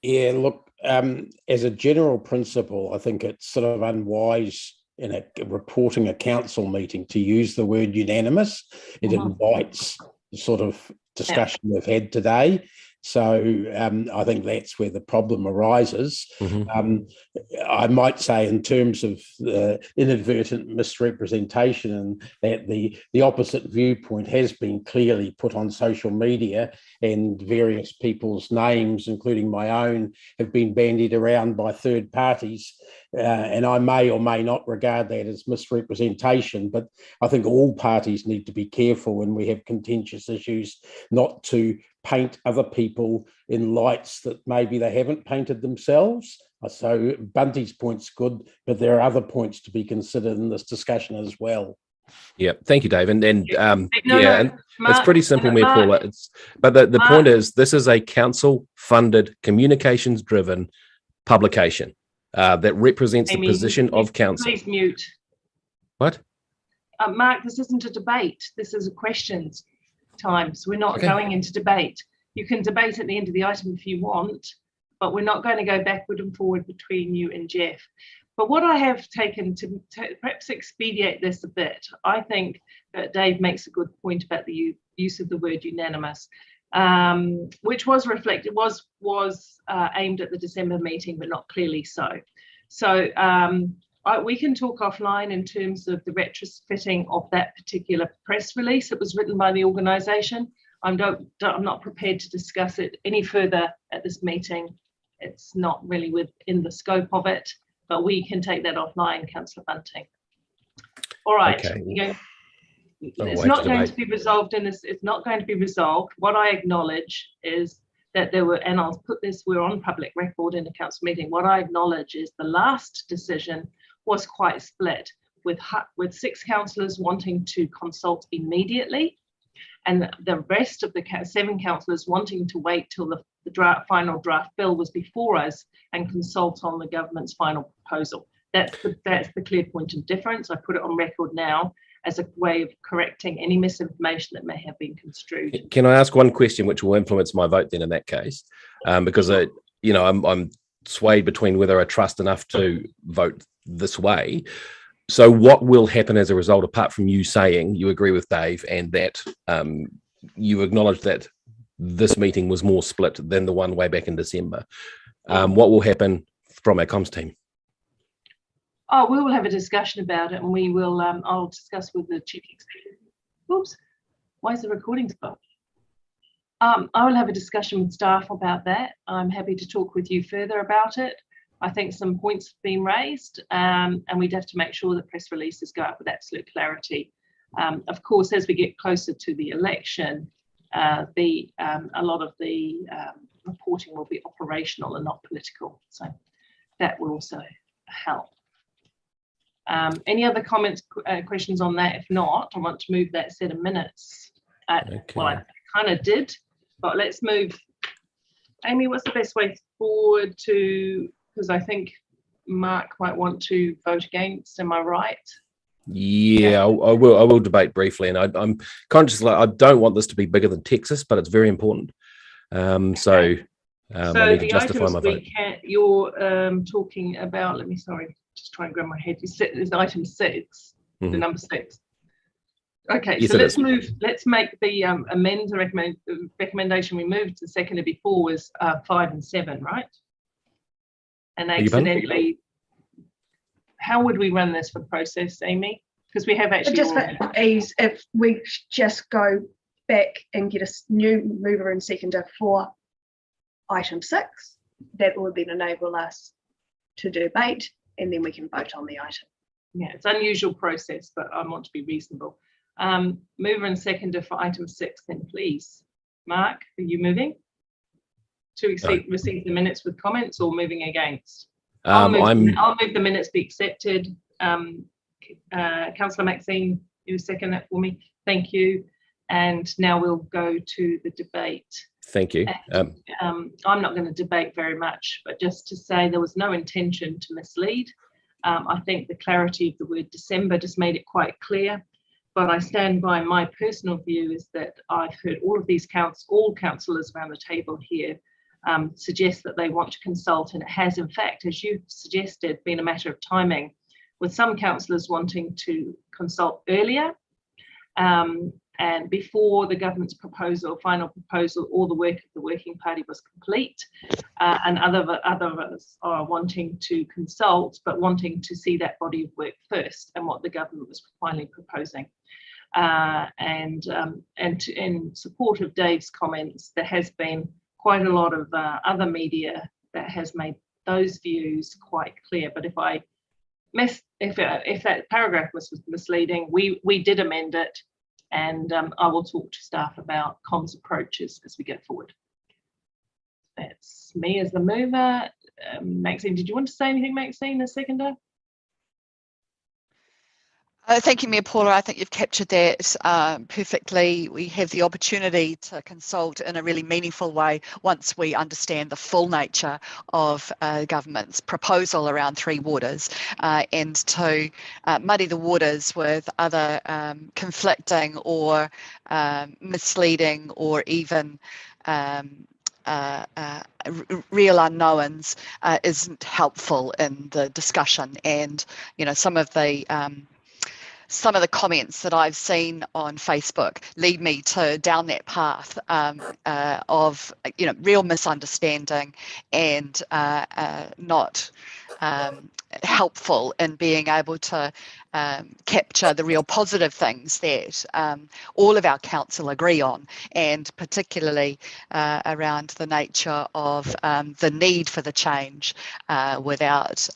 Yeah, look, as a general principle, I think it's sort of unwise in reporting a council meeting to use the word unanimous. It invites the sort of discussion we've had today. So I think that's where the problem arises. I might say, in terms of inadvertent misrepresentation, and that the opposite viewpoint has been clearly put on social media, and various people's names, including my own, have been bandied around by third parties. And I may or may not regard that as misrepresentation, but I think all parties need to be careful when we have contentious issues not to paint other people in lights that maybe they haven't painted themselves. So Bunty's point's good, but there are other points to be considered in this discussion as well. Yeah, thank you, Dave. And it's pretty simple, Mayor Paula. But the point is, this is a council-funded, communications-driven publication that represents the position of council. Please mute. What? Mark, this isn't a debate. This is a questions time. So we're not going into debate. You can debate at the end of the item if you want, but we're not going to go backward and forward between you and Jeff. But what I have taken to perhaps expedite this a bit, I think that Dave makes a good point about the use of the word unanimous, which was reflected, was aimed at the December meeting, but not clearly so. So we can talk offline in terms of the retrofitting of that particular press release that was written by the organisation. I'm not prepared to discuss it any further at this meeting. It's not really within the scope of it, but we can take that offline, Councillor Bunting. All right. Okay. It's not going to be resolved in this. It's not going to be resolved. What I acknowledge is that there were, and I'll put this, we're on public record in the council meeting. What I acknowledge is the last decision was quite split, with 6 councillors wanting to consult immediately, and the rest of the 7 councillors wanting to wait till the final draft bill was before us and consult on the government's final proposal. That's the clear point of difference. I put it on record now as a way of correcting any misinformation that may have been construed. Can I ask one question which will influence my vote then in that case? Because I'm swayed between whether I trust enough to vote this way. So what will happen as a result, apart from you saying you agree with Dave and that you acknowledge that this meeting was more split than the one way back in December? What will happen from our comms team? Oh, we will have a discussion about it, and we will. I'll discuss with the chief executive. Oops, why is the recording stopped? I will have a discussion with staff about that. I'm happy to talk with you further about it. I think some points have been raised, and we'd have to make sure that press releases go out with absolute clarity. Of course, as we get closer to the election, a lot of the reporting will be operational and not political. So that will also help. Any other comments, questions on that? If not, I want to move that set of minutes. Well, I kind of did, but let's move. Amy, what's the best way forward to, because I think Mark might want to vote against, am I right? Yeah, I will debate briefly, and I'm conscious, like, I don't want this to be bigger than Texas, but it's very important. I need to justify my vote. You're talking about, just try and grab my head. It's item 6, the number 6. Okay, yes, so let's make the recommendation we moved to second before was 5 and 7, right? And accidentally, how would we run this for process, Amy? Because we have actually just for ease, if we just go back and get a new mover and seconder for item 6, that would then enable us to debate, and then we can vote on the item. Yeah, it's unusual process, but I want to be reasonable. Mover and seconder for item 6, then please. Mark, are you moving to receive the minutes with comments or moving against? I'll move the minutes be accepted. Councillor Maxine, you second that for me. Thank you. And now we'll go to the debate. Thank you. And, I'm not going to debate very much, but just to say there was no intention to mislead. I think the clarity of the word December just made it quite clear. But I stand by my personal view is that I've heard all of these all councillors around the table here suggest that they want to consult, and it has in fact, as you've suggested, been a matter of timing, with some councillors wanting to consult earlier and before the government's final proposal, all the work of the working party was complete, and others are wanting to consult, but wanting to see that body of work first and what the government was finally proposing. And in support of Dave's comments, there has been quite a lot of other media that has made those views quite clear. But if that paragraph was misleading, we did amend it, and I will talk to staff about comms approaches as we go forward. That's me as the mover. Maxine, did you want to say anything, Maxine, as seconder? Thank you, Mayor Paula. I think you've captured that perfectly. We have the opportunity to consult in a really meaningful way once we understand the full nature of government's proposal around Three Waters, and to muddy the waters with other conflicting or misleading or even real unknowns isn't helpful in the discussion. And some of the some of the comments that I've seen on Facebook lead me down that path of real misunderstanding and not helpful in being able to capture the real positive things that all of our council agree on, and particularly around the nature of the need for the change without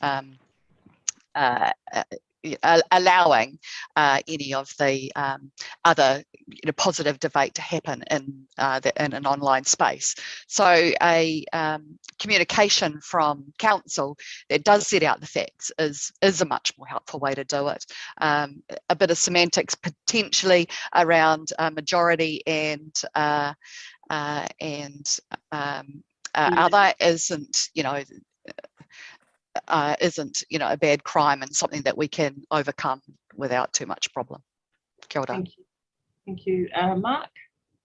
allowing any of the other positive debate to happen in an online space. So a communication from council that does set out the facts is a much more helpful way to do it. A bit of semantics potentially around majority and other isn't a bad crime, and something that we can overcome without too much problem. Kia ora. Thank you. Mark?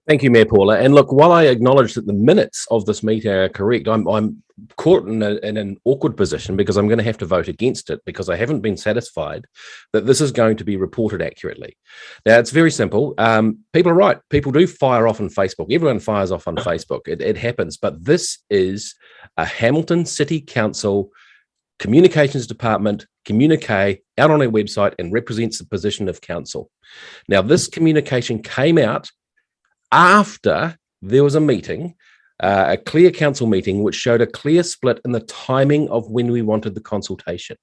Thank you, Mayor Paula. And look, while I acknowledge that the minutes of this meeting are correct, I'm caught in an awkward position because I'm going to have to vote against it because I haven't been satisfied that this is going to be reported accurately. Now, it's very simple. People are right. People do fire off on Facebook. Everyone fires off on Facebook. It happens. But this is a Hamilton City Council Communications Department communique out on our website and represents the position of council. Now, this communication came out after there was a meeting, a clear council meeting, which showed a clear split in the timing of when we wanted the consultation.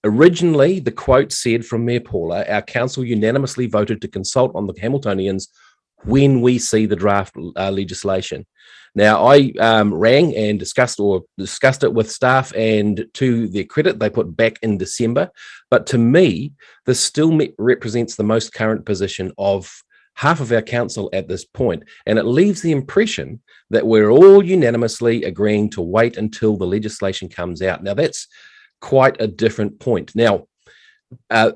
Originally, the quote said from Mayor Paula, our council unanimously voted to consult on the Hamiltonians when we see the draft legislation. Now, I rang and discussed it with staff, and to their credit, they put back in December. But to me, this still represents the most current position of half of our council at this point, and it leaves the impression that we're all unanimously agreeing to wait until the legislation comes out. Now, that's quite a different point. Now, I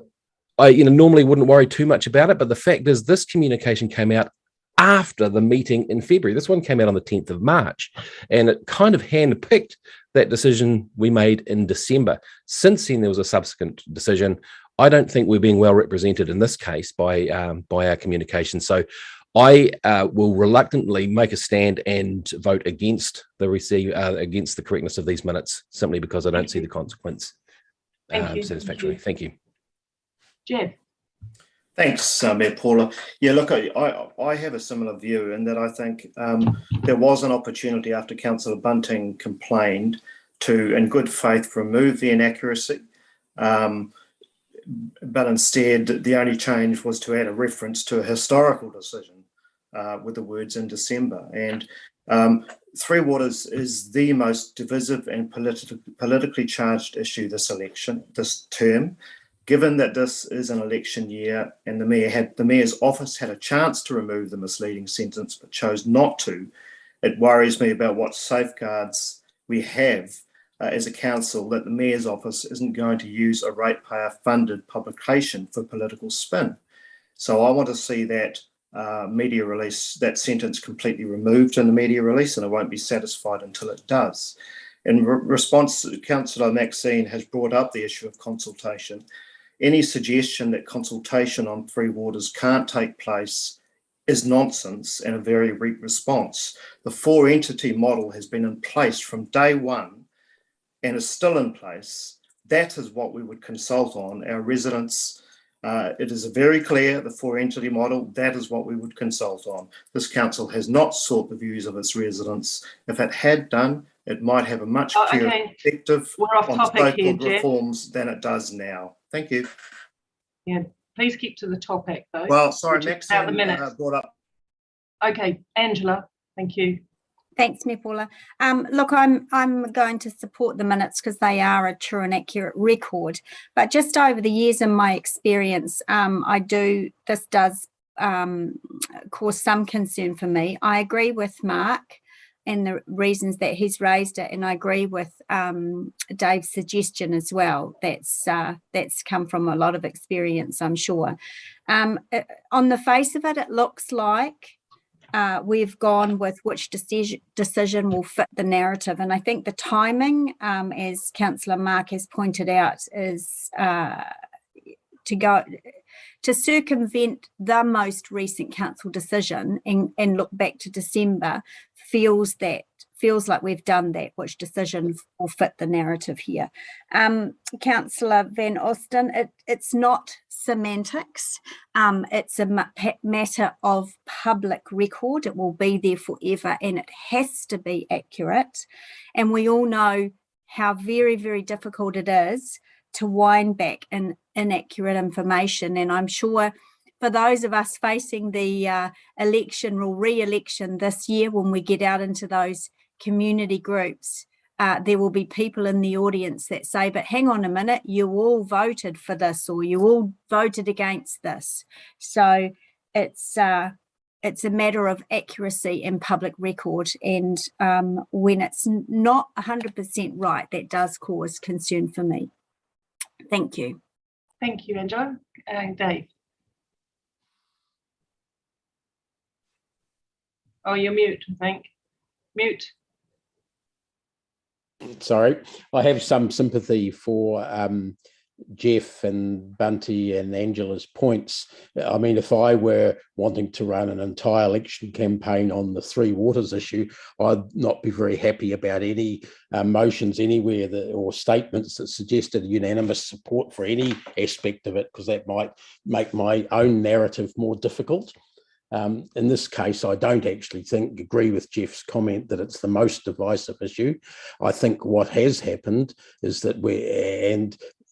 normally wouldn't worry too much about it, but the fact is this communication came out after the meeting in February. This one came out on the 10th of March, and it kind of handpicked that decision we made in December. Since then, there was a subsequent decision. I don't think we're being well represented in this case by our communication. So I will reluctantly make a stand and vote against against the correctness of these minutes, simply because I don't see the consequence satisfactorily. Thank you. Jeb. Thanks, Mayor Paula. Yeah, look, I have a similar view in that I think there was an opportunity after Councillor Bunting complained to, in good faith, remove the inaccuracy. But instead, the only change was to add a reference to a historical decision with the words in December. And Three Waters is the most divisive and politically charged issue this term. Given that this is an election year and the mayor's office had a chance to remove the misleading sentence but chose not to, it worries me about what safeguards we have as a council that the mayor's office isn't going to use a ratepayer-funded publication for political spin. So I want to see that media release, that sentence completely removed in the media release, and I won't be satisfied until it does. In response, Councillor Maxine has brought up the issue of consultation. Any suggestion that consultation on Three Waters can't take place is nonsense and a very weak response. The four-entity model has been in place from day one and is still in place. That is what we would consult on. Our residents, it is very clear, the four-entity model, that is what we would consult on. This council has not sought the views of its residents. If it had done, it might have a much clearer perspective on so-called reforms than it does now. Thank you. Yeah, please keep to the topic, though. Well, sorry, Maxine brought up. Okay, Angela, thank you. Thanks, Mayor Paula. Look, I'm going to support the minutes because they are a true and accurate record. But just over the years, in my experience, this does cause some concern for me. I agree with Mark and the reasons that he's raised it, and I agree with Dave's suggestion as well. That's come from a lot of experience, I'm sure. On the face of it, it looks like we've gone with which decision will fit the narrative, and I think the timing, as Councillor Mark has pointed out, is to go. to circumvent the most recent council decision and look back to December feels like we've done that, which decision will fit the narrative here. Councillor Van Osten, it's not semantics. It's a matter of public record. It will be there forever and it has to be accurate. And we all know how very, very difficult it is to wind back inaccurate information. And I'm sure for those of us facing the election or re-election this year, when we get out into those community groups, there will be people in the audience that say, but hang on a minute, you all voted for this or you all voted against this. So it's a matter of accuracy and public record. And when it's not 100% right, that does cause concern for me. Thank you. Thank you, Angela. Dave. Oh, you're mute, I think. Mute. Sorry, I have some sympathy for Jeff and Bunty and Angela's points. I mean, if I were wanting to run an entire election campaign on the Three Waters issue, I'd not be very happy about any motions anywhere or statements that suggested unanimous support for any aspect of it, because that might make my own narrative more difficult. In this case, I don't actually agree with Jeff's comment that it's the most divisive issue. I think what has happened is that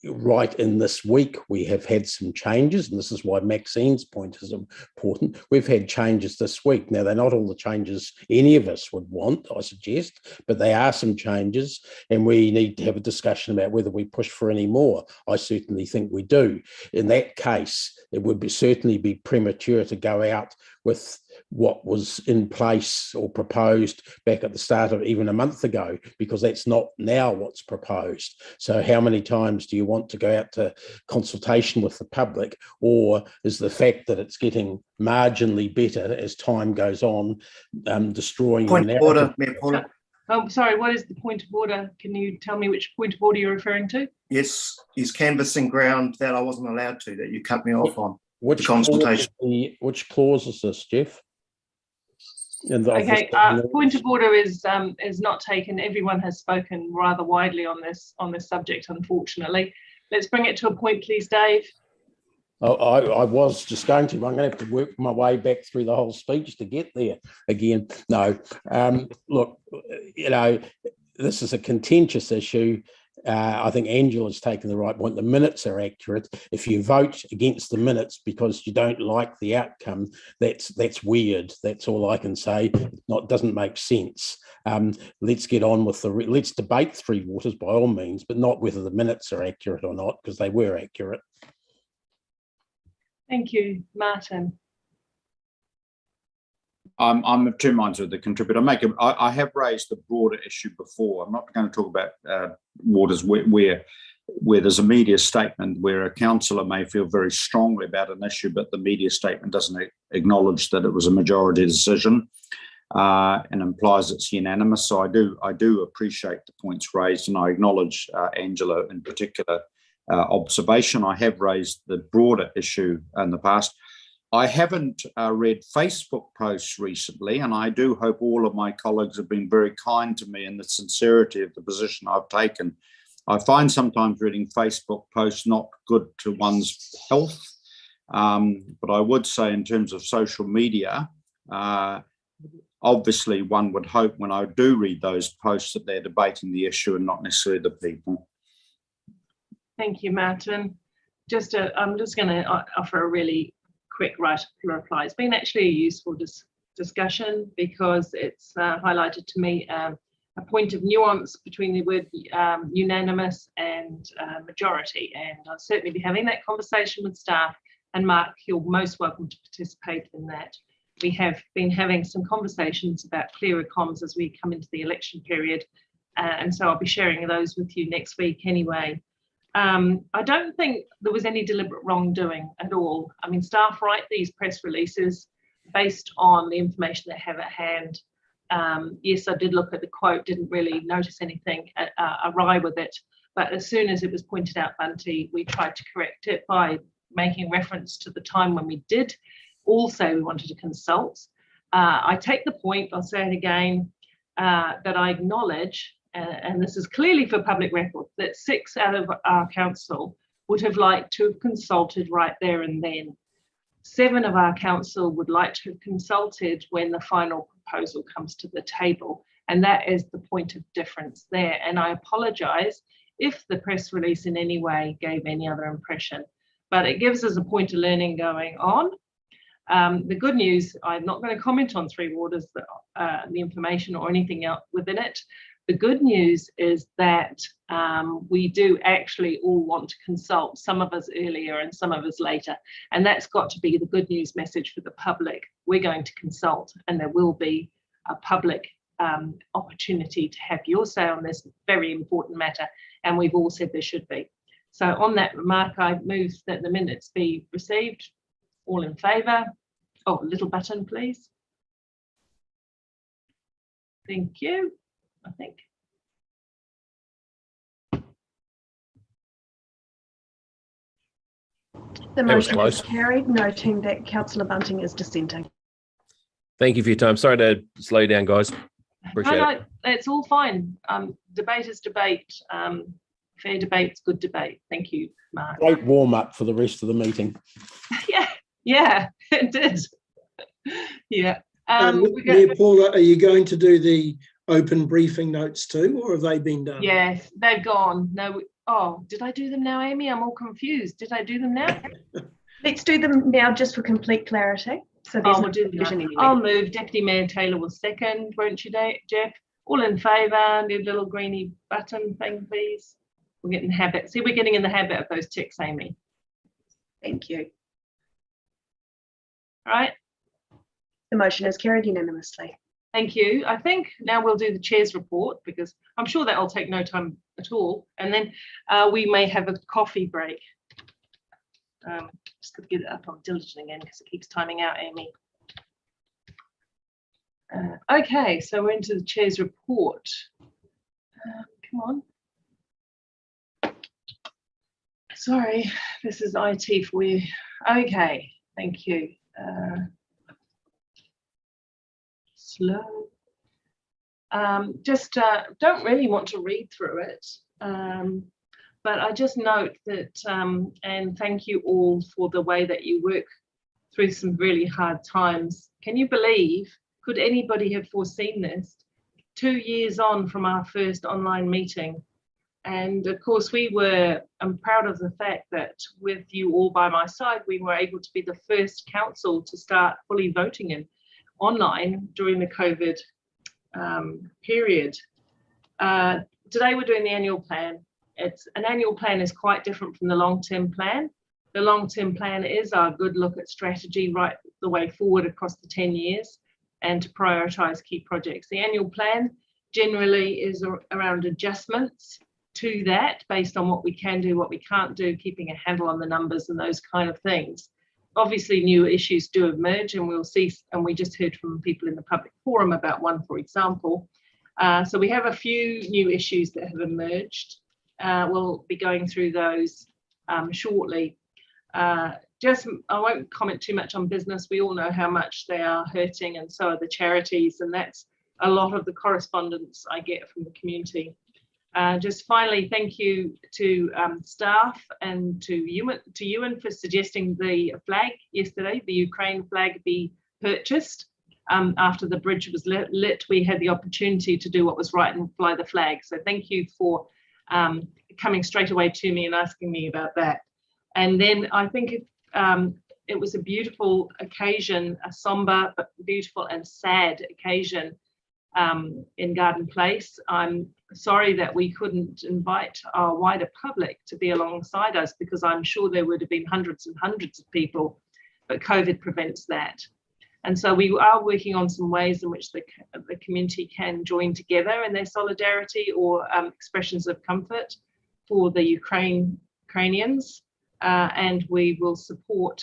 right in this week, we have had some changes, and this is why Maxine's point is important. We've had changes this week. Now, they're not all the changes any of us would want, I suggest, but they are some changes, and we need to have a discussion about whether we push for any more. I certainly think we do. In that case, it would certainly be premature to go out with what was in place or proposed back at the start of even a month ago, because that's not now what's proposed. So how many times do you want to go out to consultation with the public, or is the fact that it's getting marginally better as time goes on destroying Point your of order, narrative? Mayor Paula. Oh, sorry, what is the point of order? Can you tell me which point of order you're referring to? Yes, he's canvassing ground that I wasn't allowed to, that you cut me off on. Which consultation. Clause is this, Jeff? Okay, point of order is not taken. Everyone has spoken rather widely on this subject, unfortunately. Let's bring it to a point, please, Dave. I was just going to. I'm going to have to work my way back through the whole speech to get there again. No, look, this is a contentious issue. I think Angela's taken the right point. The minutes are accurate. If you vote against the minutes because you don't like the outcome, that's weird. That's all I can say. Doesn't make sense. Let's get on with let's debate Three Waters by all means, but not whether the minutes are accurate or not, because they were accurate. Thank you, Martin. I'm of two minds with the contributor. I have raised the broader issue before. I'm not going to talk about waters where there's a media statement where a councillor may feel very strongly about an issue, but the media statement doesn't acknowledge that it was a majority decision and implies it's unanimous. So I do appreciate the points raised, and I acknowledge Angela in particular observation. I have raised the broader issue in the past. I haven't read Facebook posts recently, and I do hope all of my colleagues have been very kind to me in the sincerity of the position I've taken. I find sometimes reading Facebook posts not good to one's health, but I would say in terms of social media, obviously one would hope when I do read those posts that they're debating the issue and not necessarily the people. Thank you, Martin. I'm just going to offer a really quick reply. It's been actually a useful discussion because it's highlighted to me a point of nuance between the word unanimous and majority, and I'll certainly be having that conversation with staff, and Mark, you're most welcome to participate in that. We have been having some conversations about clearer comms as we come into the election period, and so I'll be sharing those with you next week anyway. I don't think there was any deliberate wrongdoing at all. I mean, staff write these press releases based on the information they have at hand. Yes, I did look at the quote, didn't really notice anything awry with it. But as soon as it was pointed out, Bunty, we tried to correct it by making reference to the time when we did all say we wanted to consult. I take the point, I'll say it again, that I acknowledge, and this is clearly for public record, that 6 out of our council would have liked to have consulted right there and then. 7 of our council would like to have consulted when the final proposal comes to the table. And that is the point of difference there. And I apologise if the press release in any way gave any other impression, but it gives us a point of learning going on. The good news, I'm not going to comment on Three Waters, the information or anything else within it. The good news is that we do actually all want to consult, some of us earlier and some of us later. And that's got to be the good news message for the public. We're going to consult, and there will be a public opportunity to have your say on this very important matter. And we've all said there should be. So on that remark, I move that the minutes be received. All in favour? Oh, a little button, please. Thank you. I think. The motion is carried, noting that Councillor Bunting is dissenting. Thank you for your time. Sorry to slow you down, guys. Appreciate it. It's all fine. Debate is debate. Fair debate's good debate. Thank you, Mark. Great warm up for the rest of the meeting. Yeah, it did. Yeah. Paula, are you going to do the open briefing notes too, or have they been done? Yes, they've gone. No. Oh, did I do them now, Amy? I'm all confused. Did I do them now? Let's do them now just for complete clarity. So there's we'll do them. I'll move. Deputy Mayor Taylor will second, won't you, Jeff? All in favour? Need a little greeny button thing, please. We're getting habit. See, we're getting in the habit of those ticks, Amy. Thank you. All right. The motion is carried unanimously. Thank you. I think now we'll do the chair's report, because I'm sure that'll take no time at all. And then we may have a coffee break. Just got to get it up on diligent again because it keeps timing out, Amy. Okay, so we're into the chair's report. Come on. Sorry, this is IT for you. Okay, thank you. Slow. Don't really want to read through it, but I just note that, and thank you all for the way that you work through some really hard times. Can you believe, could anybody have foreseen this? 2 years on from our first online meeting. And of course, I'm proud of the fact that with you all by my side, we were able to be the first council to start fully voting in online during the COVID period. Today we're doing the annual plan. An annual plan is quite different from the long-term plan. The long-term plan is our good look at strategy right the way forward across the 10 years and to prioritise key projects. The annual plan generally is around adjustments to that based on what we can do, what we can't do, keeping a handle on the numbers and those kind of things. Obviously, new issues do emerge, and we'll see, and we just heard from people in the public forum about one, for example. So we have a few new issues that have emerged. We'll be going through those shortly. I won't comment too much on business. We all know how much they are hurting, and so are the charities, and that's a lot of the correspondence I get from the community. Just finally, thank you to staff and to Ewan for suggesting the flag yesterday, the Ukraine flag be purchased. After the bridge was lit, we had the opportunity to do what was right and fly the flag. So thank you for coming straight away to me and asking me about that. And then I think it was a beautiful occasion, a somber but beautiful and sad occasion in Garden Place. I'm sorry that we couldn't invite our wider public to be alongside us, because I'm sure there would have been hundreds and hundreds of people, but COVID prevents that. And so we are working on some ways in which the community can join together in their solidarity or expressions of comfort for the Ukrainians. And we will support,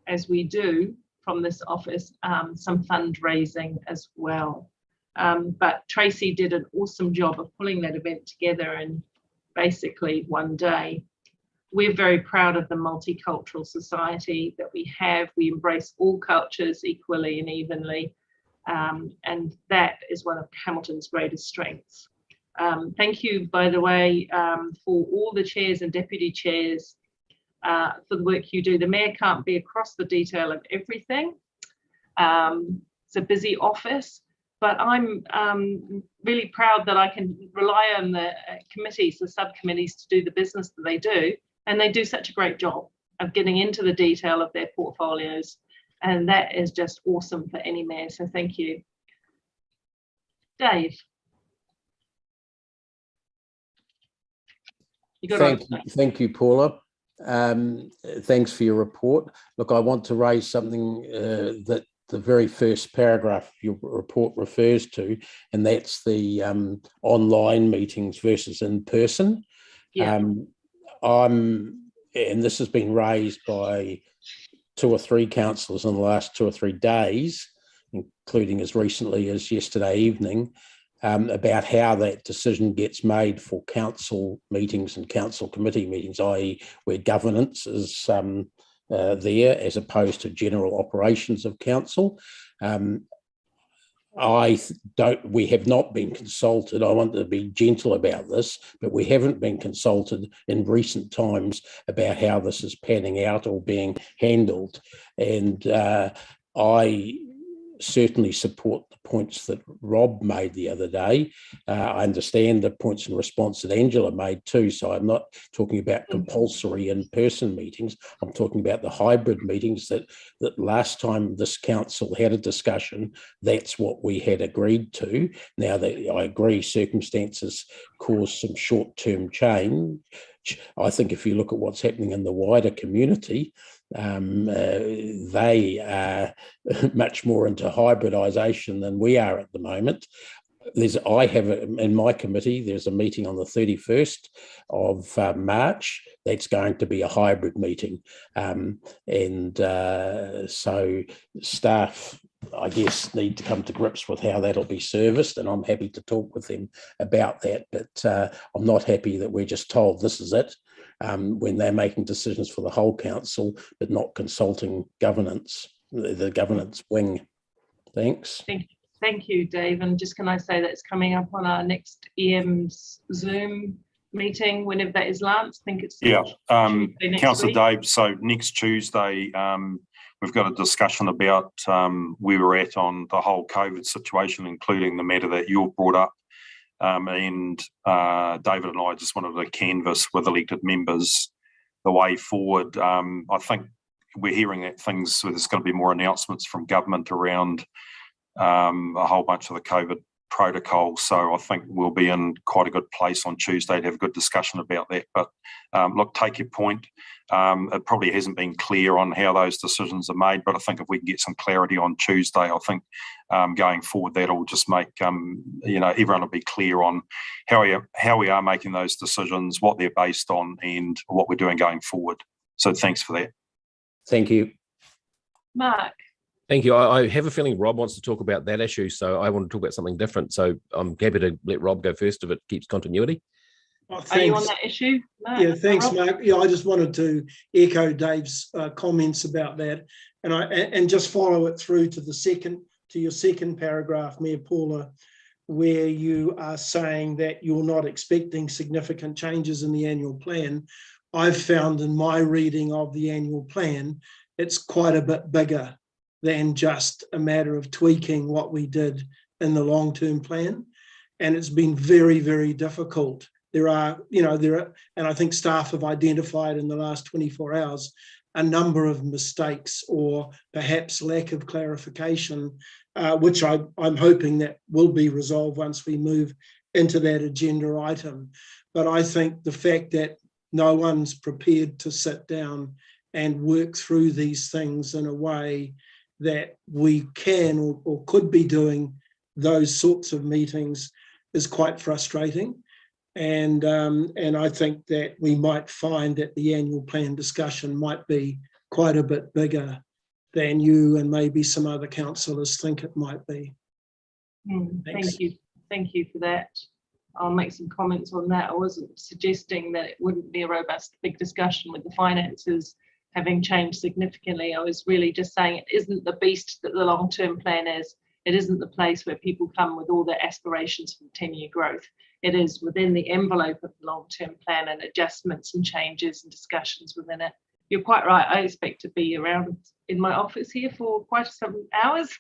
as we do from this office, some fundraising as well. But Tracy did an awesome job of pulling that event together in basically one day. we're very proud of the multicultural society that we have. We embrace all cultures equally and evenly, and that is one of Hamilton's greatest strengths. Thank you, by the way, for all the chairs and deputy chairs for the work you do. The mayor can't be across the detail of everything. It's a busy office, but I'm really proud that I can rely on the committees, the subcommittees, to do the business that they do. And they do such a great job of getting into the detail of their portfolios. And that is just awesome for any mayor. So thank you. Dave. Thank you, Paula. Thanks for your report. Look, I want to raise something that the very first paragraph of your report refers to, and that's the online meetings versus in person. Yeah. And this has been raised by 2 or 3 councillors in the last 2 or 3 days, including as recently as yesterday evening, about how that decision gets made for council meetings and council committee meetings, i.e. where governance is there as opposed to general operations of council. We have not been consulted. I want to be gentle about this, but we haven't been consulted in recent times about how this is panning out or being handled. And I certainly support the points that Rob made the other day. I understand the points in response that Angela made too, so I'm not talking about compulsory in-person meetings. I'm talking about the hybrid meetings that last time this council had a discussion, that's what we had agreed to. Now that I agree circumstances cause some short-term change, I think if you look at what's happening in the wider community, they are much more into hybridisation than we are at the moment. I have in my committee, there's a meeting on the 31st of March. That's going to be a hybrid meeting. So staff, I guess, need to come to grips with how that'll be serviced, and I'm happy to talk with them about that. But I'm not happy that we're just told this is it when they're making decisions for the whole council, but not consulting governance, the governance wing. Thanks. Thank you, Dave. And just can I say that it's coming up on our next EM's Zoom meeting, whenever that is, Lance? I think it's Councillor Dave. So next Tuesday, we've got a discussion about where we're at on the whole COVID situation, including the matter that you brought up. And David and I just wanted to canvass with elected members the way forward. I think we're hearing that there's going to be more announcements from government around a whole bunch of the COVID protocol. So I think we'll be in quite a good place on Tuesday to have a good discussion about that. But look, take your point. It probably hasn't been clear on how those decisions are made, but I think if we can get some clarity on Tuesday, I think going forward, that'll just make, everyone will be clear on how we are making those decisions, what they're based on, and what we're doing going forward. So thanks for that. Thank you. Mark. Thank you. I have a feeling Rob wants to talk about that issue, so I want to talk about something different. So I'm happy to let Rob go first if it keeps continuity. Are you on that issue, Mark? Yeah, thanks, Mark. Yeah, I just wanted to echo Dave's comments about that, and just follow it through to your second paragraph, Mayor Paula, where you are saying that you're not expecting significant changes in the annual plan. I've found in my reading of the annual plan, it's quite a bit bigger than just a matter of tweaking what we did in the long-term plan. And it's been very, very difficult. There are, and I think staff have identified in the last 24 hours, a number of mistakes or perhaps lack of clarification, which I'm hoping that will be resolved once we move into that agenda item. But I think the fact that no one's prepared to sit down and work through these things in a way that we can or could be doing those sorts of meetings is quite frustrating. And I think that we might find that the annual plan discussion might be quite a bit bigger than you and maybe some other councillors think it might be. Thank you for that. I'll make some comments on that. I wasn't suggesting that it wouldn't be a robust big discussion with the finances having changed significantly. I was really just saying it isn't the beast that the long-term plan is. It isn't the place where people come with all their aspirations for 10-year growth. It is within the envelope of the long-term plan and adjustments and changes and discussions within it. You're quite right. I expect to be around in my office here for quite some hours.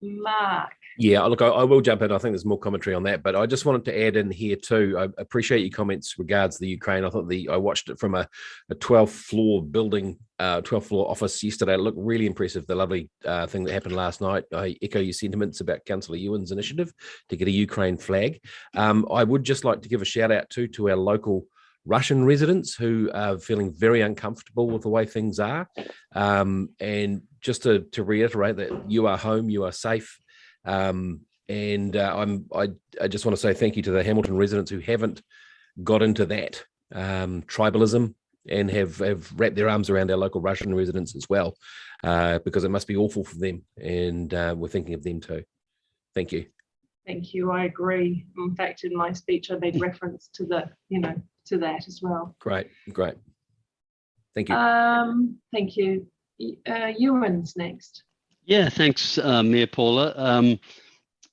Mark. Yeah, look, I will jump in. I think there's more commentary on that, but I just wanted to add in here too. I appreciate your comments regards the Ukraine. I thought I watched it from a 12th floor building, 12th floor office yesterday. It looked really impressive. The lovely thing that happened last night. I echo your sentiments about Councillor Ewan's initiative to get a Ukraine flag. I would just like to give a shout out to our local Russian residents who are feeling very uncomfortable with the way things are. And just to reiterate that you are home, you are safe. I just want to say thank you to the Hamilton residents who haven't got into that tribalism and have wrapped their arms around our local Russian residents as well, because it must be awful for them, and we're thinking of them too. Thank you. Thank you. I agree. In fact, in my speech, I made reference to to that as well. Great. Thank you. Thank you. Ewan's next. Yeah, thanks, Mayor Paula.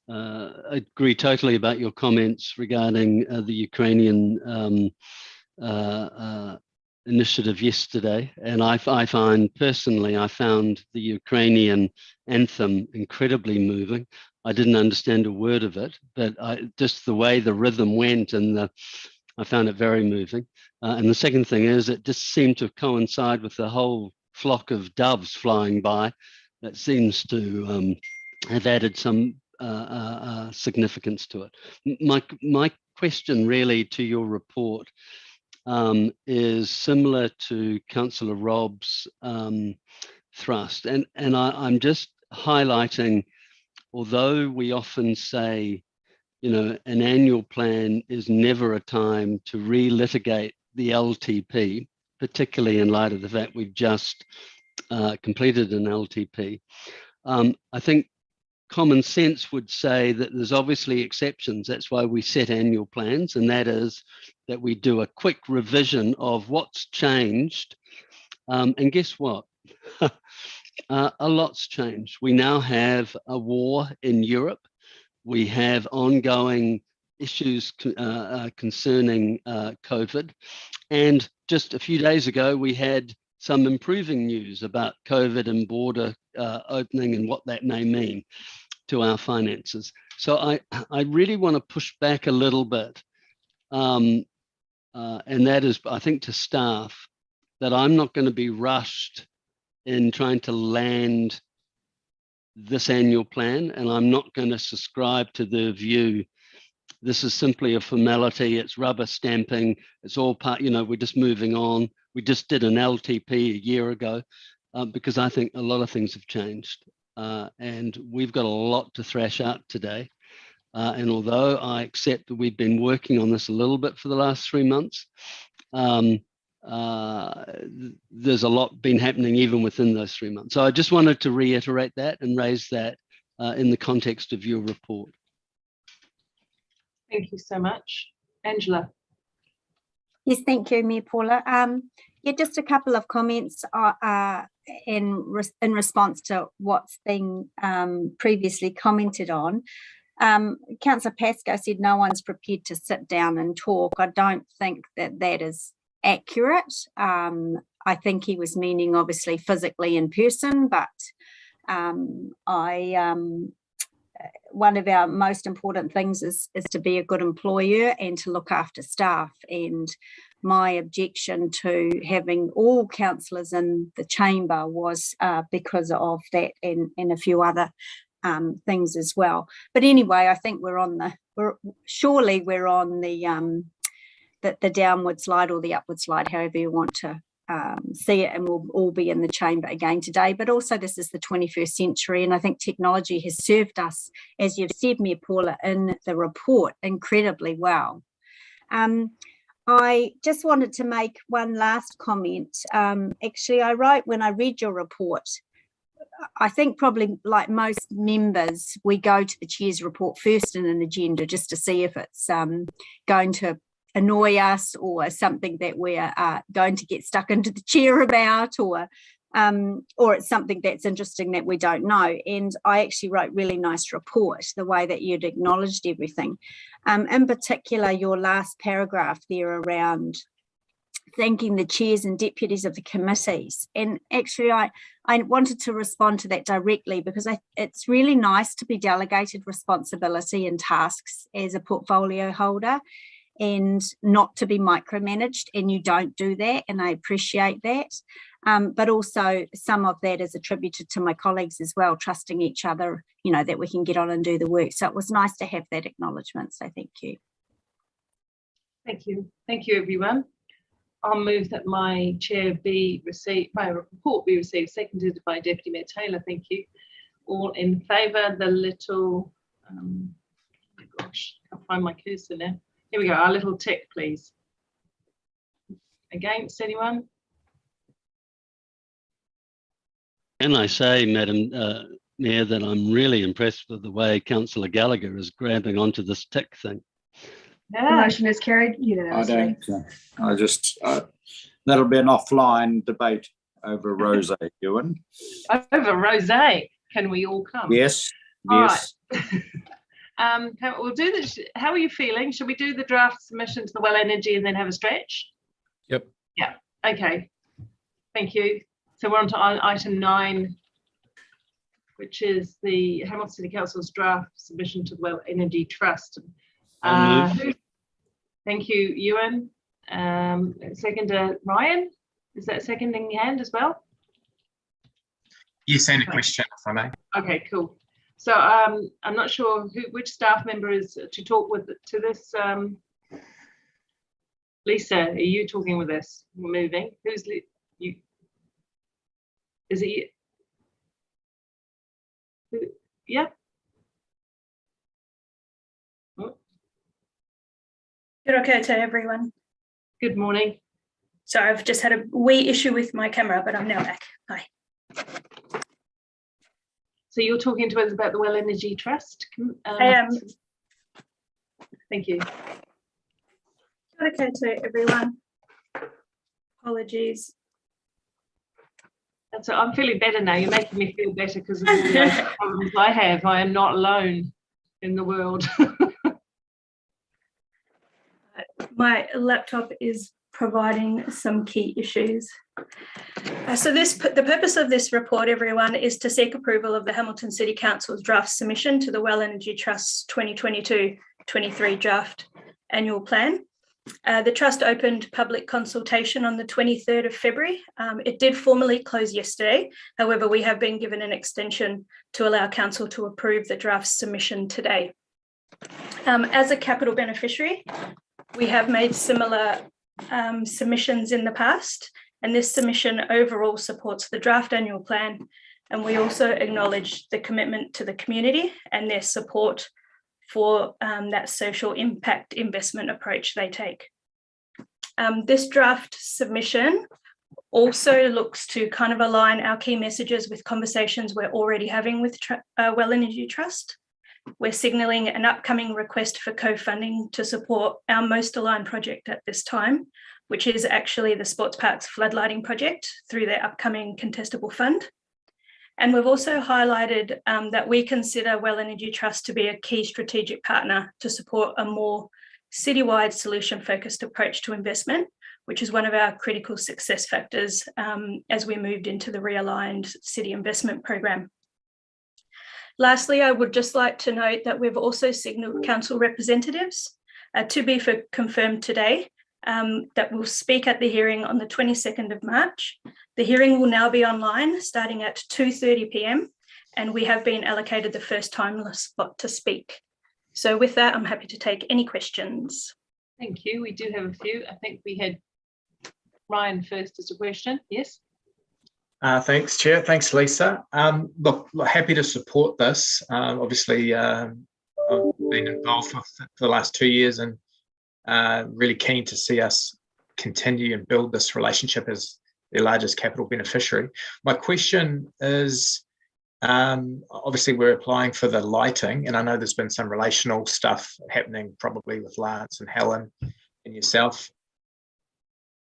I agree totally about your comments regarding the Ukrainian initiative yesterday. And I found the Ukrainian anthem incredibly moving. I didn't understand a word of it, but just the way the rhythm went I found it very moving. And the second thing is it just seemed to coincide with the whole flock of doves flying by. That seems to have added some significance to it. My question really to your report is similar to Councillor Rob's thrust, and I'm just highlighting, although we often say, an annual plan is never a time to relitigate the LTP, particularly in light of the fact we've just completed an LTP. I think common sense would say that there's obviously exceptions. That's why we set annual plans, and that is that we do a quick revision of what's changed. And guess what? A lot's changed. We now have a war in Europe. We have ongoing issues concerning COVID. And just a few days ago, we had some improving news about COVID and border opening and what that may mean to our finances. So I really want to push back a little bit. And that is, I think, to staff, that I'm not going to be rushed in trying to land this annual plan, and I'm not going to subscribe to the view this is simply a formality, it's rubber stamping, it's all part, we're just moving on. We just did an LTP a year ago, because I think a lot of things have changed, and we've got a lot to thrash out today. And although I accept that we've been working on this a little bit for the last 3 months, there's a lot been happening even within those 3 months. So I just wanted to reiterate that and raise that in the context of your report. Thank you so much. Angela. Yes, thank you, Mayor Paula. Yeah, just a couple of comments in response to what's been previously commented on. Councillor Pascoe said no one's prepared to sit down and talk. I don't think that is accurate. I think he was meaning obviously physically in person, but one of our most important things is to be a good employer and to look after staff. And my objection to having all councillors in the chamber was because of that and a few other things as well. But anyway, I think we're on the downward slide or the upward slide, however you want to see it, and we'll all be in the chamber again today. But also this is the 21st century, and I think technology has served us, as you've said, Mayor Paula, in the report incredibly well. I just wanted to make one last comment. Actually, when I read your report, I think probably like most members, we go to the chair's report first in an agenda just to see if it's going to annoy us or something that we're going to get stuck into the chair about, or it's something that's interesting that we don't know. And I actually wrote really nice report, the way that you'd acknowledged everything. In particular, your last paragraph there around thanking the chairs and deputies of the committees. And actually, I wanted to respond to that directly, because it's really nice to be delegated responsibility and tasks as a portfolio holder and not to be micromanaged, and you don't do that, and I appreciate that. But also some of that is attributed to my colleagues as well, trusting each other, you know, that we can get on and do the work. So it was nice to have that acknowledgement, so thank you. Thank you. Thank you, everyone. I'll move that my report be received, seconded by Deputy Mayor Taylor. Thank you. All in favour, the little, oh my gosh, I can't find my cursor now. Here we go, our little tick, please. Against anyone? Can I say, Madam Mayor, that I'm really impressed with the way Councillor Gallagher is grabbing onto this tick thing. The motion is carried unanimously. I just, that'll be an offline debate over rosé, Ewan. Over rosé, can we all come? Yes, all yes. Right. We'll do this. How are you feeling? Should we do the draft submission to the Well Energy and then have a stretch? Yep. Yeah, okay. Thank you. So we're on to item 9, which is the Hamilton City Council's draft submission to the Well Energy Trust. Thank you, Ewan. Second, Ryan, is that seconding hand as well? Yes, and a question, if I may. Okay, cool. So I'm not sure which staff member is to talk with to this. Lisa, are you talking with us? Moving. Who's you? Is it you? Yeah. Good okay to everyone. Good morning. So I've just had a wee issue with my camera, but I'm now back. Hi. So you're talking to us about the Well Energy Trust? I am. Thank you. Good okay to everyone. Apologies. So I'm feeling better now. You're making me feel better because of all the problems I have. I am not alone in the world. My laptop is providing some key issues. So the purpose of this report, everyone, is to seek approval of the Hamilton City Council's draft submission to the Well Energy Trust's 2022-23 draft annual plan. The Trust opened public consultation on the 23rd of February. It did formally close yesterday. However, we have been given an extension to allow Council to approve the draft submission today. As a capital beneficiary, we have made similar submissions in the past, and this submission overall supports the draft annual plan. And we also acknowledge the commitment to the community and their support for that social impact investment approach they take. This draft submission also looks to kind of align our key messages with conversations we're already having with Well Energy Trust. We're signalling an upcoming request for co-funding to support our most aligned project at this time, which is actually the Sports Parks floodlighting project through their upcoming contestable fund. And we've also highlighted that we consider Well Energy Trust to be a key strategic partner to support a more citywide solution-focused approach to investment, which is one of our critical success factors as we moved into the realigned city investment program. Lastly, I would just like to note that we've also signalled council representatives to be confirmed today that will speak at the hearing on the 22nd of March. The hearing will now be online starting at 2:30 p.m. and we have been allocated the first time spot to speak. So with that, I'm happy to take any questions. Thank you. We do have a few. I think we had Ryan first as a question. Yes. Thanks, Chair. Thanks, Lisa. Look, happy to support this. Obviously, I've been involved for the last 2 years and really keen to see us continue and build this relationship as the largest capital beneficiary. My question is, Obviously, we're applying for the lighting, and I know there's been some relational stuff happening probably with Lance and Helen and yourself.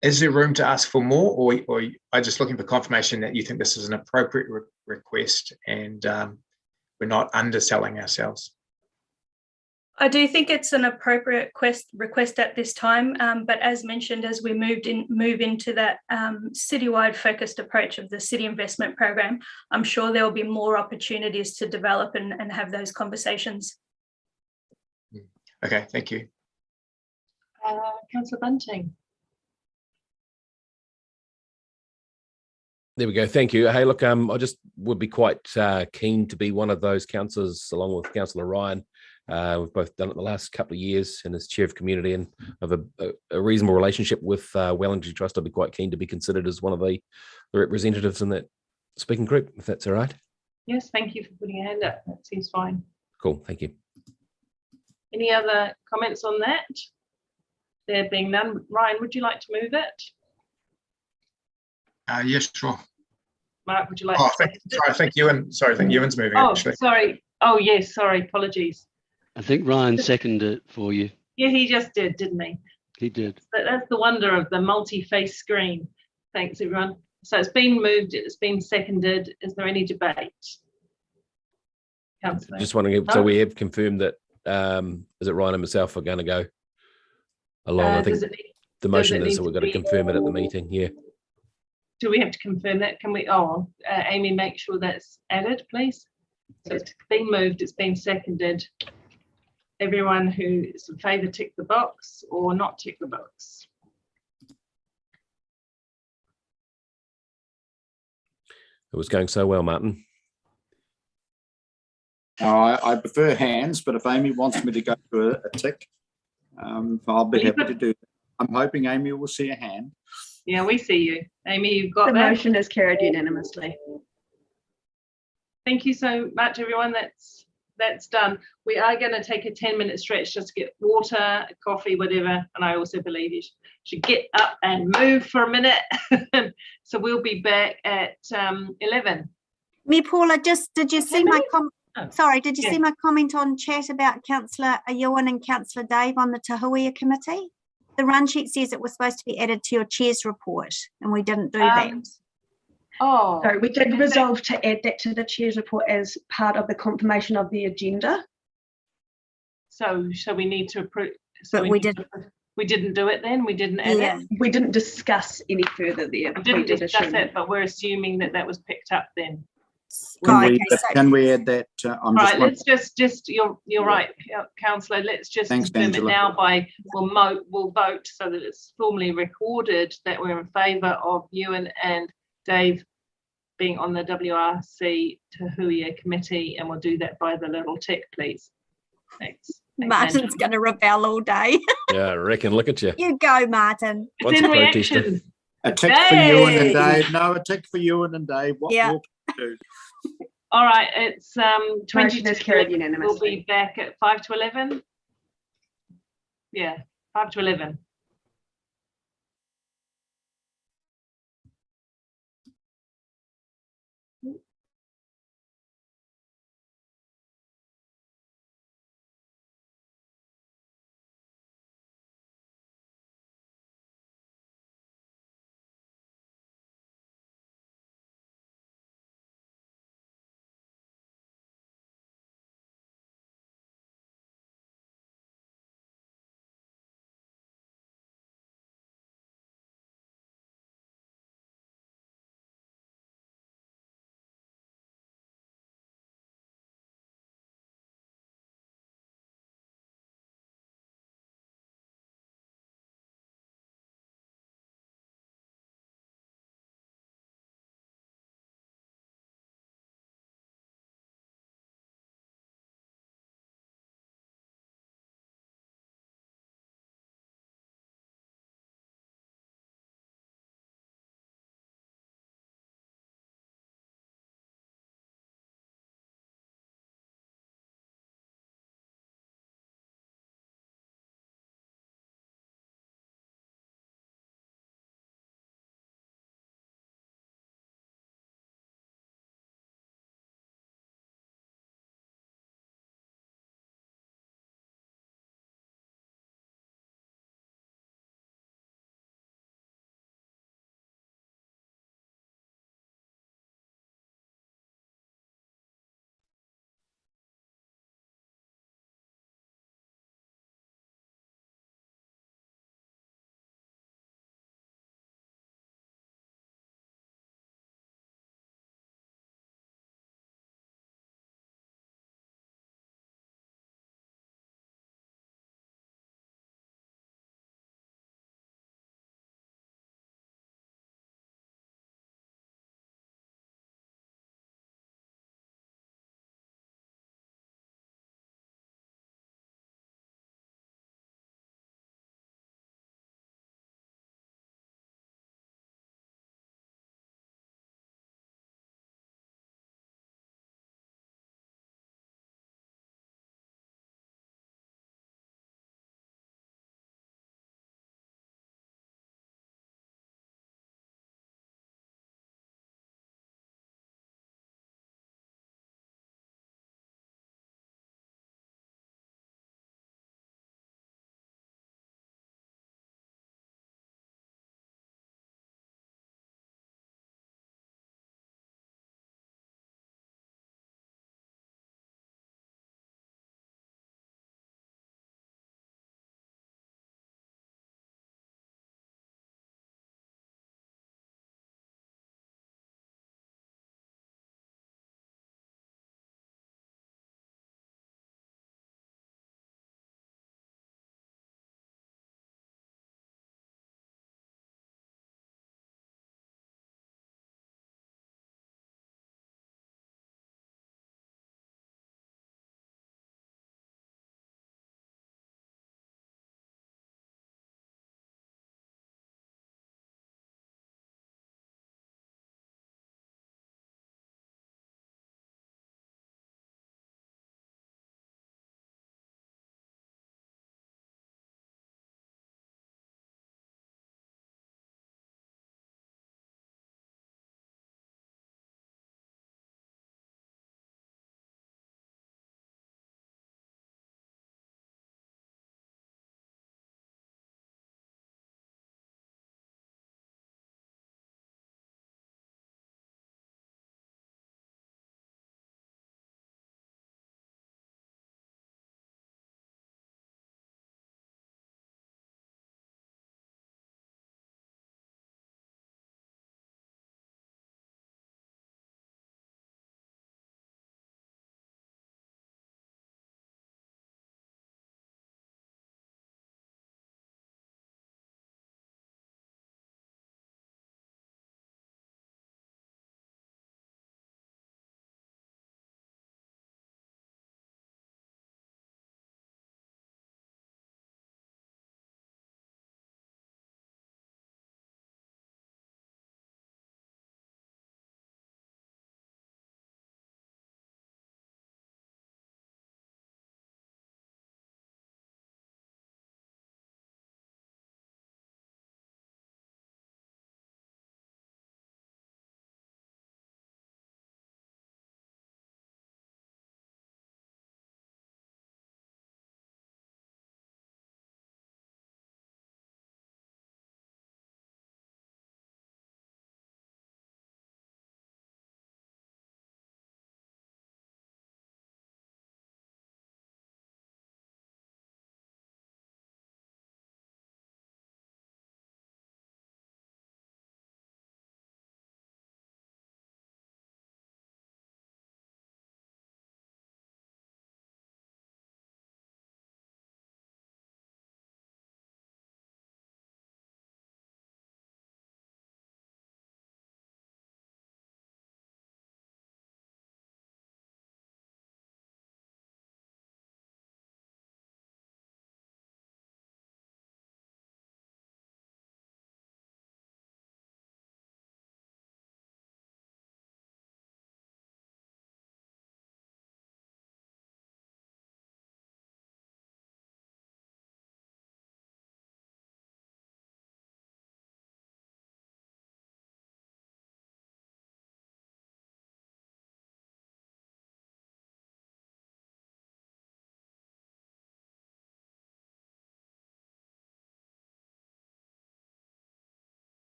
Is there room to ask for more, or are you just looking for confirmation that you think this is an appropriate request and we're not underselling ourselves? I do think it's an appropriate request at this time, but as mentioned, as we move into that citywide focused approach of the city investment program, I'm sure there will be more opportunities to develop and have those conversations. Okay, thank you. Councillor Bunting. There we go. Thank you. Hey, look, I just would be quite keen to be one of those councillors, along with Councillor Ryan. We've both done it the last couple of years, and as chair of community and of a reasonable relationship with Wellington Trust, I'd be quite keen to be considered as one of the representatives in that speaking group, if that's all right. Yes, thank you for putting your hand up. That seems fine. Cool, thank you. Any other comments on that? There being none, Ryan, would you like to move it? Yes, sure. Mark, would you like to second it? I think Ewan's moving, actually. Sorry. Oh, yes, sorry, apologies. I think Ryan seconded it for you. Yeah, he just did, didn't he? He did. But that's the wonder of the multi-face screen. Thanks, everyone. So it's been moved, it's been seconded. Is there any debate? Councillor. Just wondering, so we have confirmed that, is it Ryan and myself are going to go along? I think the motion is that we've got to confirm it at the meeting, yeah. Do we have to confirm that? Can we, Amy, make sure that's added, please? So it's been moved, it's been seconded. Everyone who is in favour, tick the box or not tick the box. It was going so well, Martin. I prefer hands, but if Amy wants me to go to a tick, I'll be happy to do that. I'm hoping Amy will see a hand. Yeah, we see you. Amy, you've got the that. motion is carried unanimously. Thank you so much, everyone. That's done. We are going to take a 10-minute stretch just to get water, coffee, whatever. And I also believe you should get up and move for a minute. So we'll be back at 11. Me, Paula, did you see my see my comment on chat about Councillor Ewan and Councillor Dave on the Tahuia committee? The run sheet says it was supposed to be added to your chair's report, and we didn't do that. So we did resolve to add that to the chair's report as part of the confirmation of the agenda. So we need to approve. So but we didn't. We didn't do it then. We didn't add it. We didn't discuss any further there. We didn't discuss it, but we're assuming that was picked up then. Can we add that? Right, let's just you're right, Councillor. Let's just confirm it now by we'll vote so that it's formally recorded that we're in favour of Ewan and Dave being on the WRC Tahuia committee, and we'll do that by the little tick, please. Thanks. Martin's going to rebel all day. Yeah, I reckon. Look at you. You go, Martin. Once a protester. A tick for Ewan and Dave. No, a tick for Ewan and Dave. What more can we do? All right, it's 20 is carried unanimously. We'll be back at 5 to 11. Yeah, 5 to 11.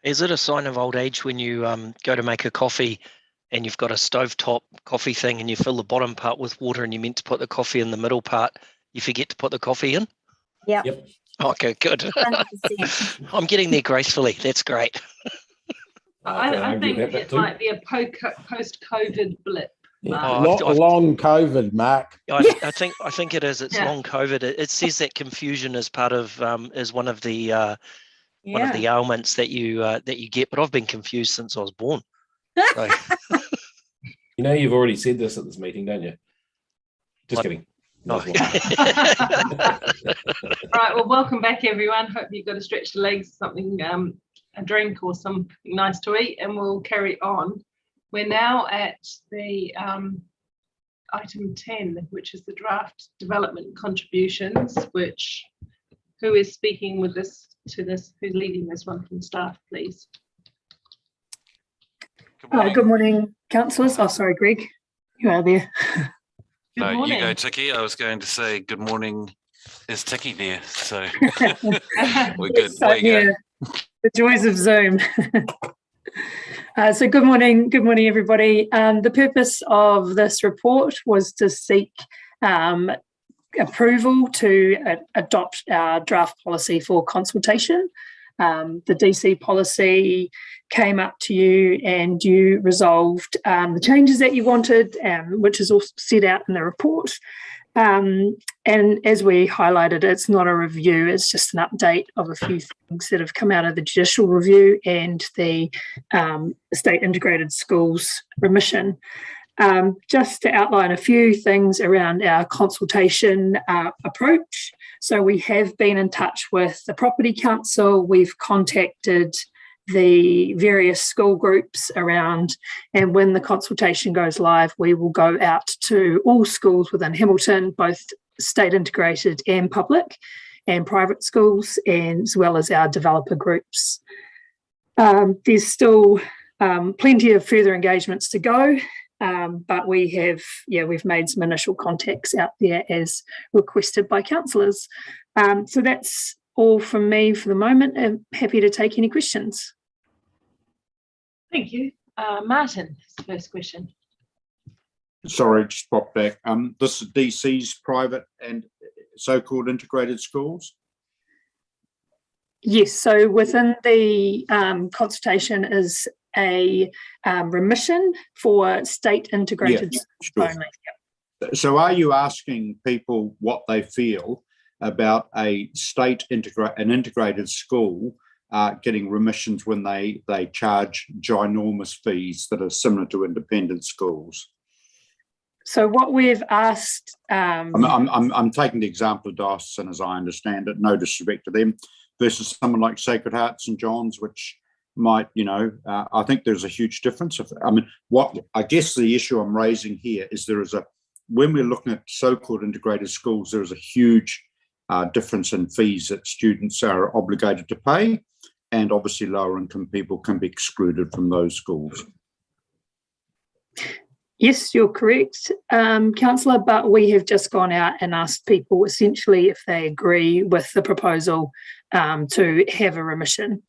Is it a sign of old age when you go to make a coffee and you've got a stovetop coffee thing and you fill the bottom part with water and you meant to put the coffee in the middle part, you forget to put the coffee in? Yep. Okay, good. 100%. I'm getting there gracefully. That's great. I think it might be a post-COVID blip. Long COVID, Mark. I think it is. It's Yeah. long COVID. It says that confusion is part of is one of the ailments that you get. But I've been confused since I was born. So. You know, you've already said this at this meeting, don't you? Just kidding. All right. Well, welcome back, everyone. Hope you've got to stretch your legs, something, a drink or something nice to eat, and we'll carry on. We're now at the item 10, which is the draft development contributions. Who is speaking with this? Who's leading this one from staff, please? Good morning, councillors. Oh, sorry, Greg, you are there. Good morning. You go, Tiki. I was going to say good morning. Is Tiki there? So we're good. So, yeah, the joys of Zoom. So good morning, everybody. The purpose of this report was to seek approval to adopt our draft policy for consultation. The DC policy came up to you and you resolved the changes that you wanted, which is all set out in the report. And as we highlighted, it's not a review, it's just an update of a few things that have come out of the judicial review and the State Integrated Schools remission. Just to outline a few things around our consultation approach. So we have been in touch with the Property Council, we've contacted the various school groups around, and when the consultation goes live, we will go out to all schools within Hamilton, both state integrated and public and private schools, and as well as our developer groups. There's still plenty of further engagements to go, but we've made some initial contacts out there as requested by councillors. So that's all from me for the moment. I'm happy to take any questions. Thank you. Martin, the first question. Sorry, just pop back. This is DC's private and so-called integrated schools? Yes, so within the consultation is a remission for state integrated schools only. So are you asking people what they feel about an integrated school getting remissions when they charge ginormous fees that are similar to independent schools? So what we've asked, I'm taking the example of Dawson as I understand it, no disrespect to them, versus someone like Sacred Heart St John's, which might, I think there's a huge difference. I guess the issue I'm raising here is when we're looking at so-called integrated schools, there is a huge difference in fees that students are obligated to pay, and obviously lower income people can be excluded from those schools. Yes, you're correct, councillor, but we have just gone out and asked people essentially if they agree with the proposal to have a remission.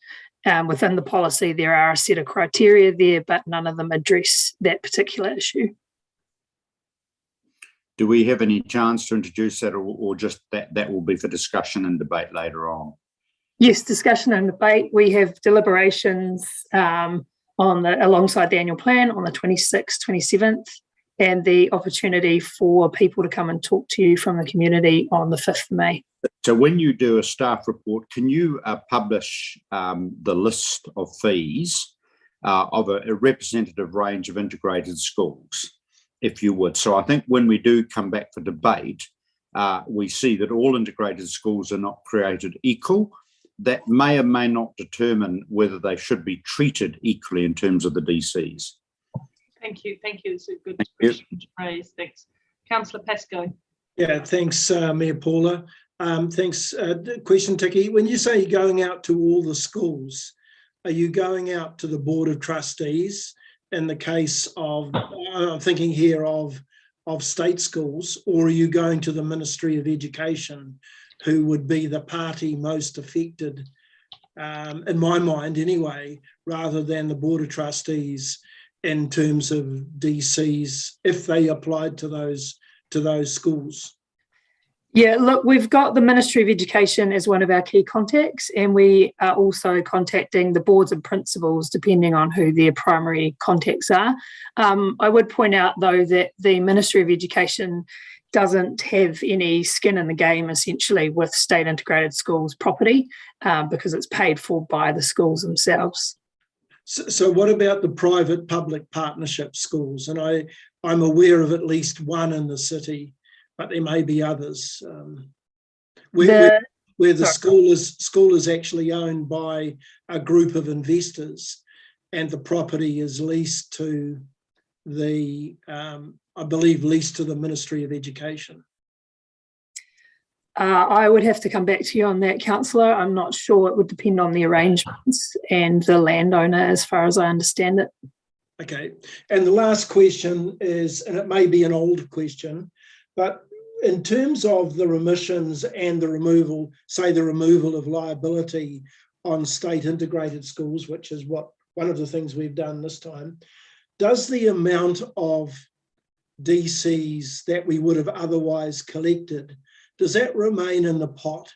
Within the policy, there are a set of criteria there, but none of them address that particular issue. Do we have any chance to introduce that, or just that will be for discussion and debate later on? Yes, discussion and debate. We have deliberations alongside the annual plan on the 26th, 27th, and the opportunity for people to come and talk to you from the community on the 5th of May. So when you do a staff report, can you publish the list of fees of a representative range of integrated schools, if you would? So I think when we do come back for debate, we see that all integrated schools are not created equal. That may or may not determine whether they should be treated equally in terms of the DCs. Thank you. It's a good question to raise. Thanks. Councillor Pascoe. Yeah, thanks, Mayor Paula. Thanks. Question, Tiki. When you say you're going out to all the schools, are you going out to the Board of Trustees in the case of, I'm thinking here of state schools, or are you going to the Ministry of Education, who would be the party most affected in my mind anyway, rather than the Board of Trustees in terms of DCs if they applied to those schools? Yeah, look, we've got the Ministry of Education as one of our key contacts, and we are also contacting the boards and principals depending on who their primary contacts are. I would point out, though, that the Ministry of Education doesn't have any skin in the game, essentially, with state integrated schools property because it's paid for by the schools themselves. So what about the private-public partnership schools? And I'm aware of at least one in the city, but there may be others where the school is actually owned by a group of investors, and the property is leased to the, I believe, leased to the Ministry of Education. I would have to come back to you on that, Councillor. I'm not sure. It would depend on the arrangements and the landowner, as far as I understand it. Okay, and the last question is, and it may be an old question, but in terms of the remissions and the removal, say the removal of liability on state integrated schools, which is one of the things we've done this time, does the amount of DCs that we would have otherwise collected, does that remain in the pot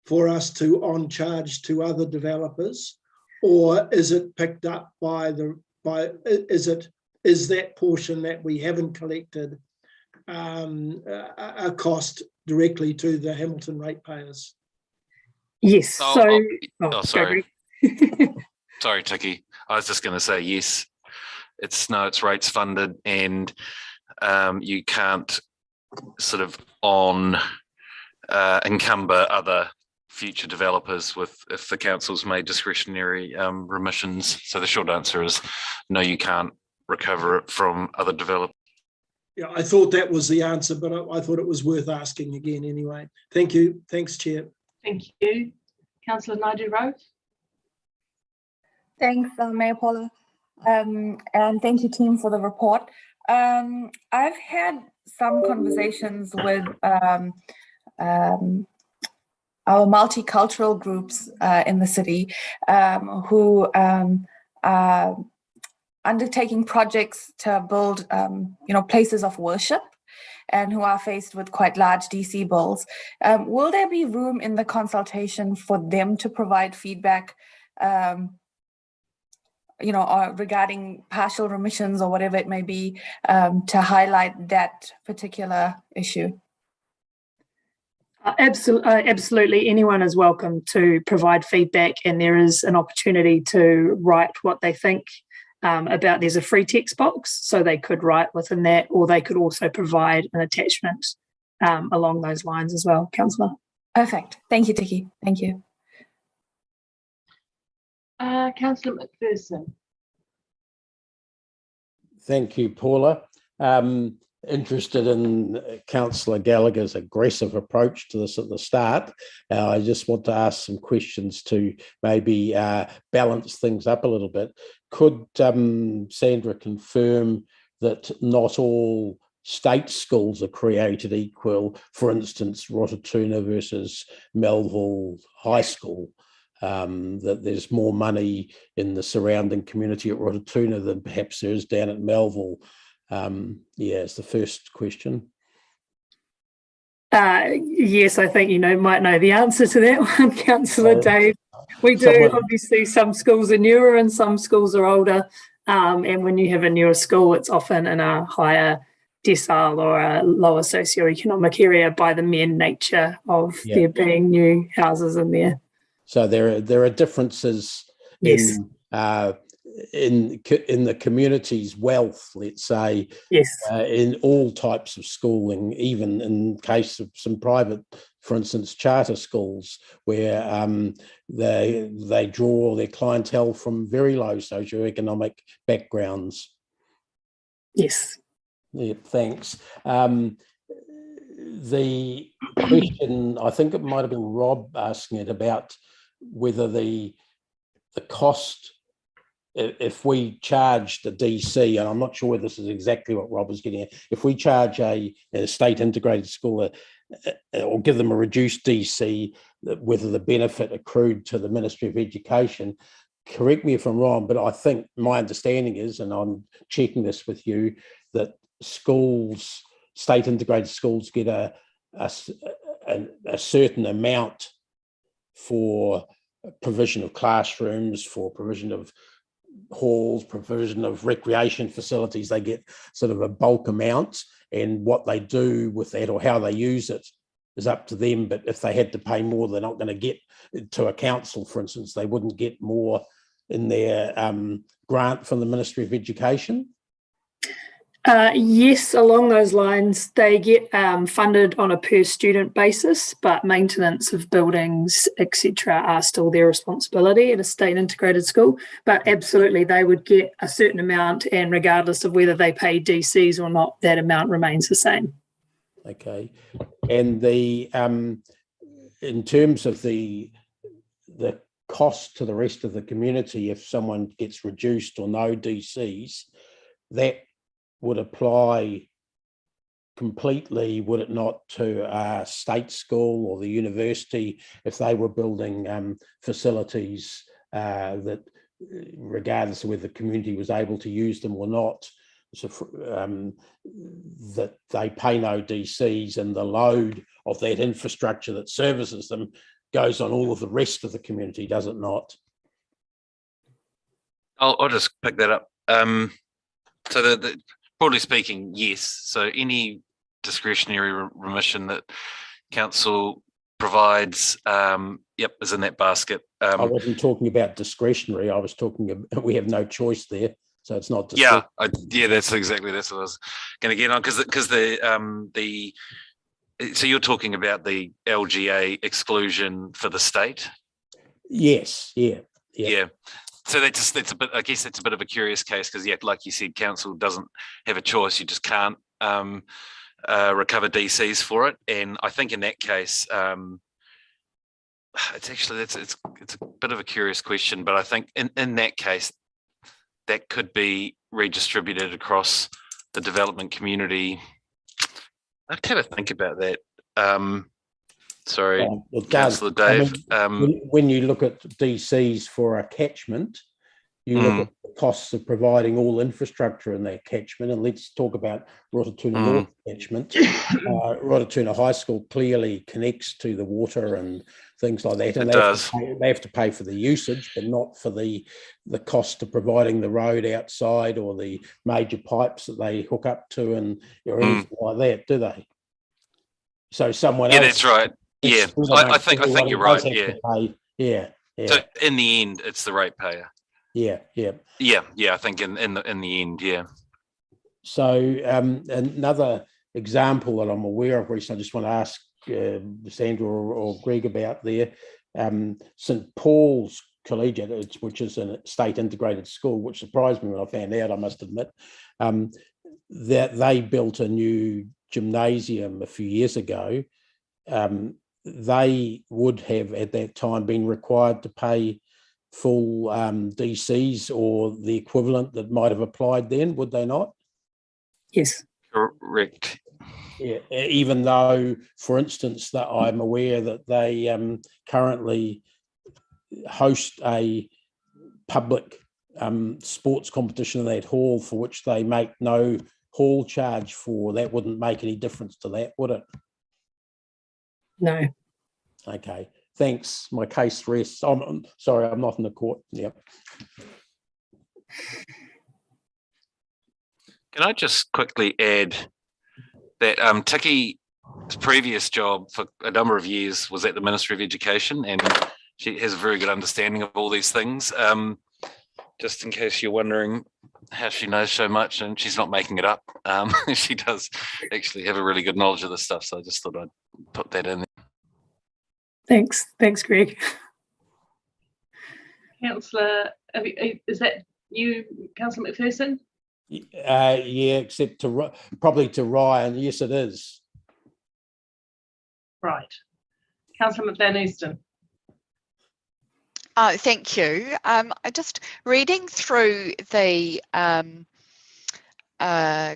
for us to on charge to other developers, or is it picked up is that portion that we haven't collected a cost directly to the Hamilton ratepayers? Yes. Sorry. Sorry, Tiki. I was just going to say yes. It's rates funded, and you can't sort of encumber other future developers if the council's made discretionary remissions. So the short answer is no, you can't recover it from other developers. Yeah, I thought that was the answer, but I thought it was worth asking again anyway. Thank you. Thanks, Chair. Thank you. Councillor Naidu-Rose. Thanks, Mayor Paula. And thank you, team, for the report. I've had some conversations with our multicultural groups in the city who are undertaking projects to build, places of worship, and who are faced with quite large DC bills. Will there be room in the consultation for them to provide feedback, or regarding partial remissions or whatever it may be, to highlight that particular issue? Absolutely. Anyone is welcome to provide feedback, and there is an opportunity to write what they think about. There's a free text box, so they could write within that, or they could also provide an attachment along those lines as well, Councillor. Perfect. Thank you, Tiki. Thank you. Councillor McPherson. Thank you, Paula. Interested in Councillor Gallagher's aggressive approach to this at the start. I just want to ask some questions to maybe balance things up a little bit. Could Sandra confirm that not all state schools are created equal? For instance, Rotorua versus Melville High School, that there's more money in the surrounding community at Rotorua than perhaps there is down at Melville. It's the first question. Yes, I think might know the answer to that one, Councillor Dave. We do. Obviously, some schools are newer and some schools are older. And when you have a newer school, it's often in a higher decile or a lower socioeconomic area by the mere nature of there being new houses in there. So there are differences in the community's wealth, let's say, in all types of schooling, even in case of some private, for instance, charter schools, where they draw their clientele from very low socioeconomic backgrounds. Yes. Yeah, thanks. The question, I think it might have been Rob asking it, about whether the cost, if we charged a DC, and I'm not sure whether this is exactly what Rob was getting at, if we charge a state integrated school or give them a reduced DC, whether the benefit accrued to the Ministry of Education. Correct me if I'm wrong, but I think my understanding is, and I'm checking this with you, that schools, state integrated schools, get a certain amount for provision of classrooms, for provision of halls, provision of recreation facilities. They get sort of a bulk amount, and what they do with that or how they use it is up to them. But if they had to pay more, they're not going to get to a council, for instance, they wouldn't get more in their grant from the Ministry of Education. Yes, along those lines, they get funded on a per student basis, but maintenance of buildings, etc., are still their responsibility at a state integrated school. But absolutely, they would get a certain amount, and regardless of whether they pay DCs or not, that amount remains the same. Okay, and the in terms of the cost to the rest of the community, if someone gets reduced or no DCs, that would apply completely, would it not, to a state school or the university if they were building facilities that, regardless of whether the community was able to use them or not, so that they pay no DCs, and the load of that infrastructure that services them goes on all of the rest of the community, does it not? I'll just pick that up. So broadly speaking, yes. So any discretionary remission that council provides, is in that basket. I wasn't talking about discretionary. I was talking about, we have no choice there, so it's not discretionary. That's what I was going to get on, because so you're talking about the LGA exclusion for the state. Yes. Yeah. So that's a bit. I guess that's a bit of a curious case, because like you said, council doesn't have a choice. You just can't recover DCs for it. And I think in that case, it's a bit of a curious question. But I think in that case, that could be redistributed across the development community. I'd have to think about that. Sorry, Councillor Dave. When you look at DCs for a catchment, you look at the costs of providing all infrastructure in that catchment. And let's talk about Rotorua North catchment. Rotorua High School clearly connects to the water and things like that. And they have to pay for the usage, but not for the cost of providing the road outside or the major pipes that they hook up to or anything like that, do they? So someone else. Yeah, that's right. Yeah, I think you're right. Yeah. So in the end, it's the ratepayer. Yeah. I think in the end, yeah. So another example that I'm aware of, Reece, I just want to ask Sandra or Greg about there. St Paul's Collegiate, which is a state integrated school, which surprised me when I found out, I must admit, that they built a new gymnasium a few years ago. They would have at that time been required to pay full DCs or the equivalent that might have applied then, would they not? Yes. Correct. Yeah, even though, for instance, that I'm aware that they currently host a public sports competition in that hall, for which they make no hall charge for. That wouldn't make any difference to that, would it? No. Okay, thanks. My case rests. I'm sorry, I'm not in the court. Yep. Can I just quickly add that Tiki's previous job for a number of years was at the Ministry of Education, and she has a very good understanding of all these things. Just in case you're wondering how she knows so much, and she's not making it up. She does actually have a really good knowledge of this stuff, so I just thought I'd put that in there. Thanks, Greg. Councillor, is that you, Councillor McPherson? Yeah, except probably to Ryan. Yes, it is. Right. Councillor Van Easton. Thank you. I'm just reading through the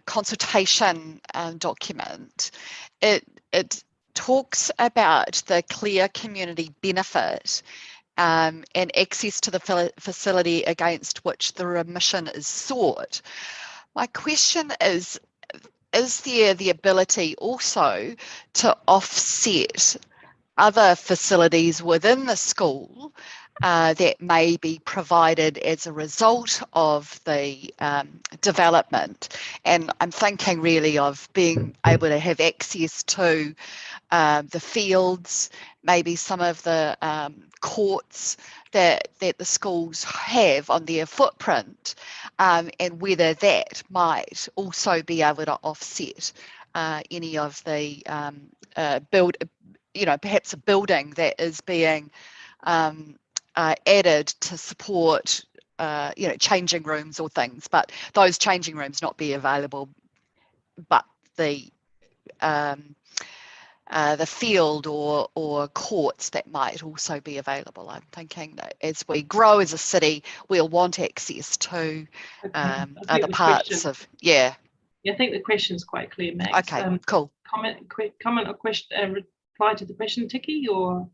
consultation document. It talks about the clear community benefit and access to the facility against which the remission is sought. My question is there the ability also to offset other facilities within the school that may be provided as a result of the development? And I'm thinking really of being able to have access to the fields, maybe some of the courts that the schools have on their footprint, and whether that might also be able to offset any of the perhaps a building that is being added to support changing rooms or things, but those changing rooms not be available, but the field or courts that might also be available. I'm thinking that as we grow as a city, we'll want access to other parts of, Yeah, I think the question's quite clear, Max. Okay, cool. Comment or question, reply to the question, Tiki, or?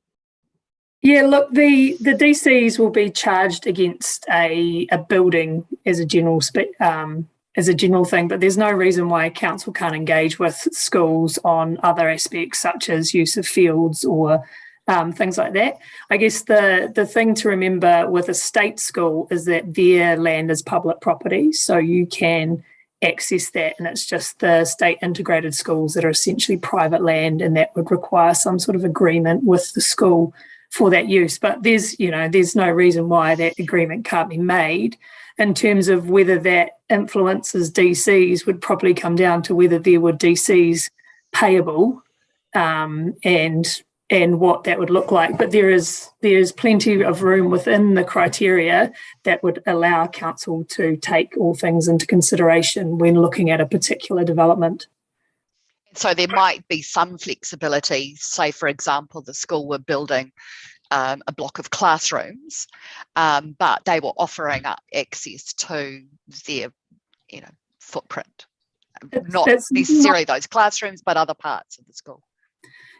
Yeah, look, the DCs will be charged against a building as a general thing, but there's no reason why council can't engage with schools on other aspects such as use of fields or things like that. I guess the thing to remember with a state school is that their land is public property, so you can access that, and it's just the state integrated schools that are essentially private land, and that would require some sort of agreement with the school for that use. But there's no reason why that agreement can't be made. In terms of whether that influences DCs, would probably come down to whether there were DCs payable, and what that would look like. But there's plenty of room within the criteria that would allow council to take all things into consideration when looking at a particular development. So there might be some flexibility. Say, for example, the school were building a block of classrooms, but they were offering up access to their, footprint. Not necessarily those classrooms, but other parts of the school.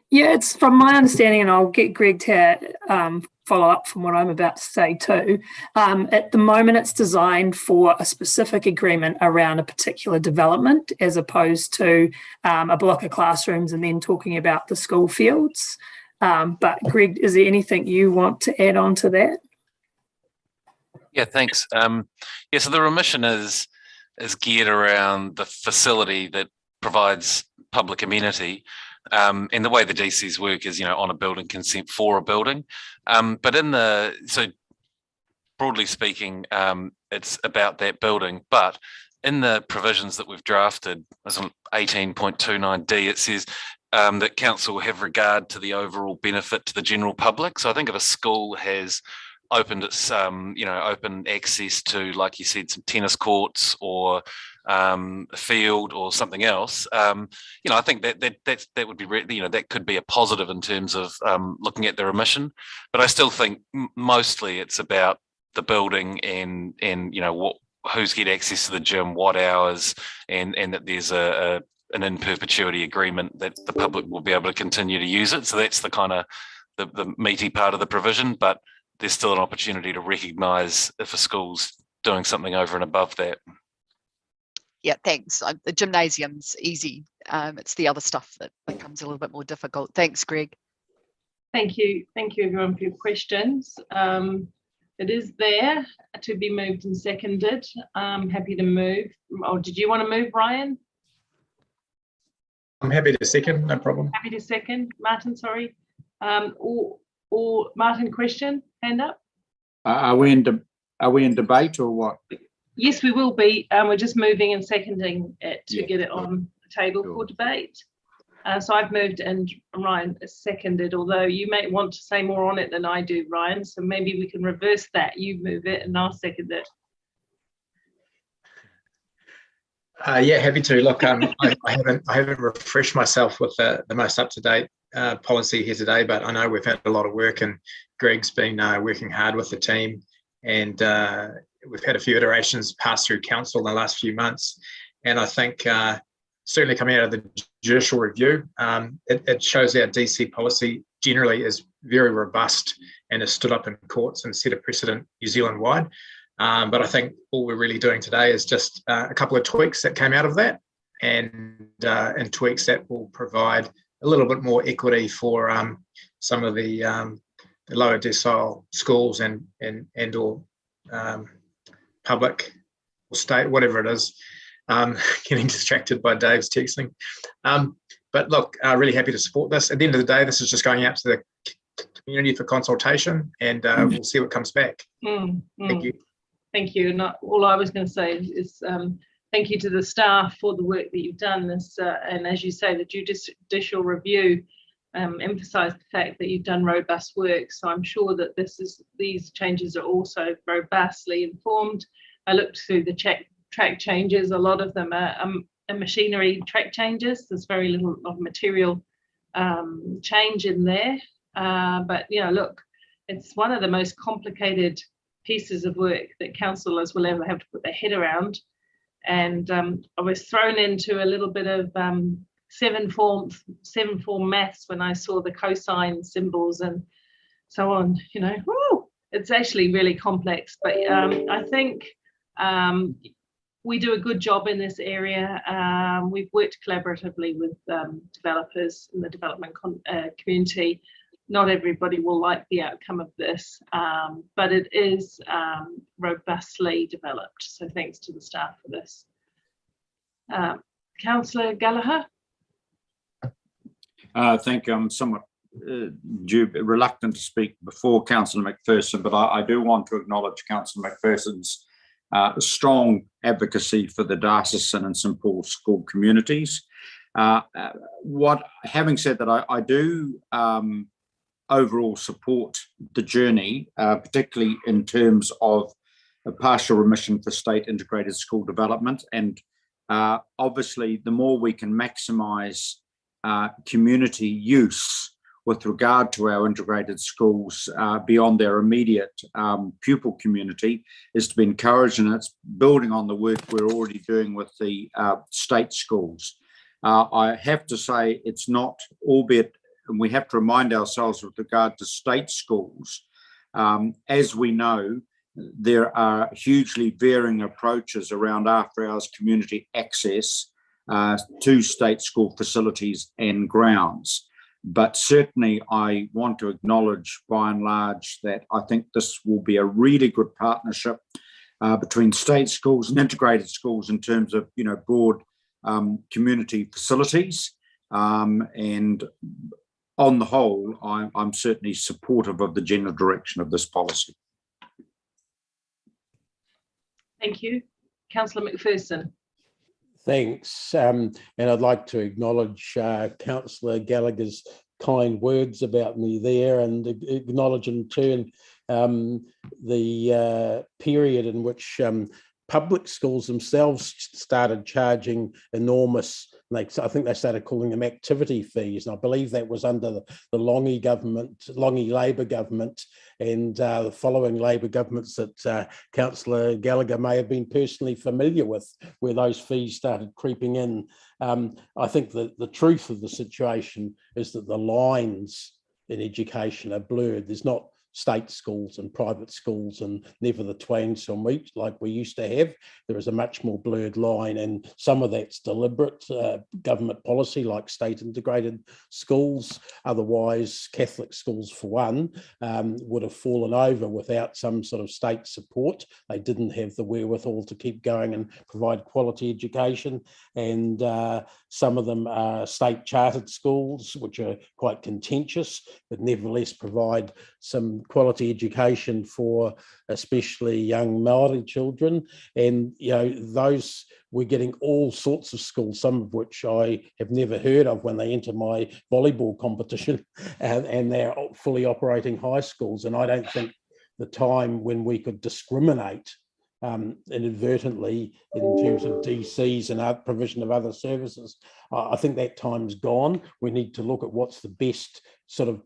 Yeah, it's from my understanding, and I'll get Greg to follow up from what I'm about to say too. At the moment, it's designed for a specific agreement around a particular development, as opposed to a block of classrooms and then talking about the school fields. But Greg, is there anything you want to add on to that? Yeah, thanks. So the remission is geared around the facility that provides public amenity. And the way the DCs work is, on a building consent for a building. But so broadly speaking, it's about that building. But in the provisions that we've drafted, as on 18.29D, it says that council will have regard to the overall benefit to the general public. So I think if a school has opened its, open access to, like you said, some tennis courts or a field or something else, I think that would be, that could be a positive in terms of looking at the remission. But I still think mostly it's about the building and who's get access to the gym, what hours, and that there's an in perpetuity agreement that the public will be able to continue to use it. So that's the kind of the meaty part of the provision, but there's still an opportunity to recognise if a school's doing something over and above that. Yeah, thanks. The gymnasium's easy. It's the other stuff that becomes a little bit more difficult. Thanks, Greg. Thank you everyone for your questions. It is there to be moved and seconded. I'm happy to move. Oh, did you want to move, Ryan? I'm happy to second, no problem. Happy to second. Martin, sorry. Or Martin, question, hand up. Are we in debate or what? Yes, we will be. We're just moving and seconding it to get it on the table for debate. So I've moved and Ryan has seconded, although you may want to say more on it than I do, Ryan. So maybe we can reverse that. You move it and I'll second it. Yeah, happy to. Look, I haven't refreshed myself with the most up-to-date policy here today, but I know we've had a lot of work and Greg's been working hard with the team, and we've had a few iterations pass through council in the last few months. And I think certainly coming out of the judicial review, it shows our DC policy generally is very robust and has stood up in courts and set a precedent New Zealand wide. But I think all we're really doing today is just a couple of tweaks that came out of that, and tweaks that will provide a little bit more equity for some of the lower decile schools and or public or state, whatever it is. Getting distracted by Dave's texting. But look, really happy to support this. At the end of the day, this is just going out to the community for consultation, and we'll see what comes back. Thank you. Thank you. And all I was going to say is thank you to the staff for the work that you've done. This, and as you say, the judicial review emphasised the fact that you've done robust work. So I'm sure that these changes are also robustly informed. I looked through the track changes. A lot of them are machinery track changes. There's very little of material change in there. But look, it's one of the most complicated pieces of work that councillors will ever have to put their head around. And I was thrown into a little bit of seven form maths when I saw the cosine symbols and so on. It's actually really complex. But I think we do a good job in this area. We've worked collaboratively with developers in the development community. Not everybody will like the outcome of this, but it is robustly developed. So thanks to the staff for this. Councillor Gallagher. Thank you. I'm somewhat reluctant to speak before Councillor McPherson, but I do want to acknowledge Councillor McPherson's strong advocacy for the diocesan and St Paul's school communities. Having said that, I do overall support the journey, particularly in terms of a partial remission for state integrated school development. And obviously, the more we can maximise community use with regard to our integrated schools beyond their immediate pupil community is to be encouraged, and it's building on the work we're already doing with the state schools. I have to say it's not, albeit, and we have to remind ourselves with regard to state schools, as we know, there are hugely varying approaches around after hours community access to state school facilities and grounds. But certainly I want to acknowledge by and large that I think this will be a really good partnership between state schools and integrated schools in terms of, broad community facilities. And on the whole, I'm certainly supportive of the general direction of this policy. Thank you. Councillor McPherson. Thanks. And I'd like to acknowledge Councillor Gallagher's kind words about me there, and acknowledge in turn the period in which public schools themselves started charging enormous, I think they started calling them activity fees. And I believe that was under the Longy Labor government, and the following Labor governments that Councillor Gallagher may have been personally familiar with, where those fees started creeping in. I think that the truth of the situation is that the lines in education are blurred. There's not state schools and private schools, and never the twain shall meet like we used to have. There is a much more blurred line, and some of that's deliberate government policy, like state integrated schools. Otherwise, Catholic schools, for one, would have fallen over without some sort of state support. They didn't have the wherewithal to keep going and provide quality education. And some of them are state chartered schools, which are quite contentious, but nevertheless provide some quality education for especially young Māori children. And those, we're getting all sorts of schools, some of which I have never heard of when they enter my volleyball competition, and they're fully operating high schools. And I don't think the time when we could discriminate inadvertently in terms of DCs and provision of other services. I think that time's gone. We need to look at what's the best sort of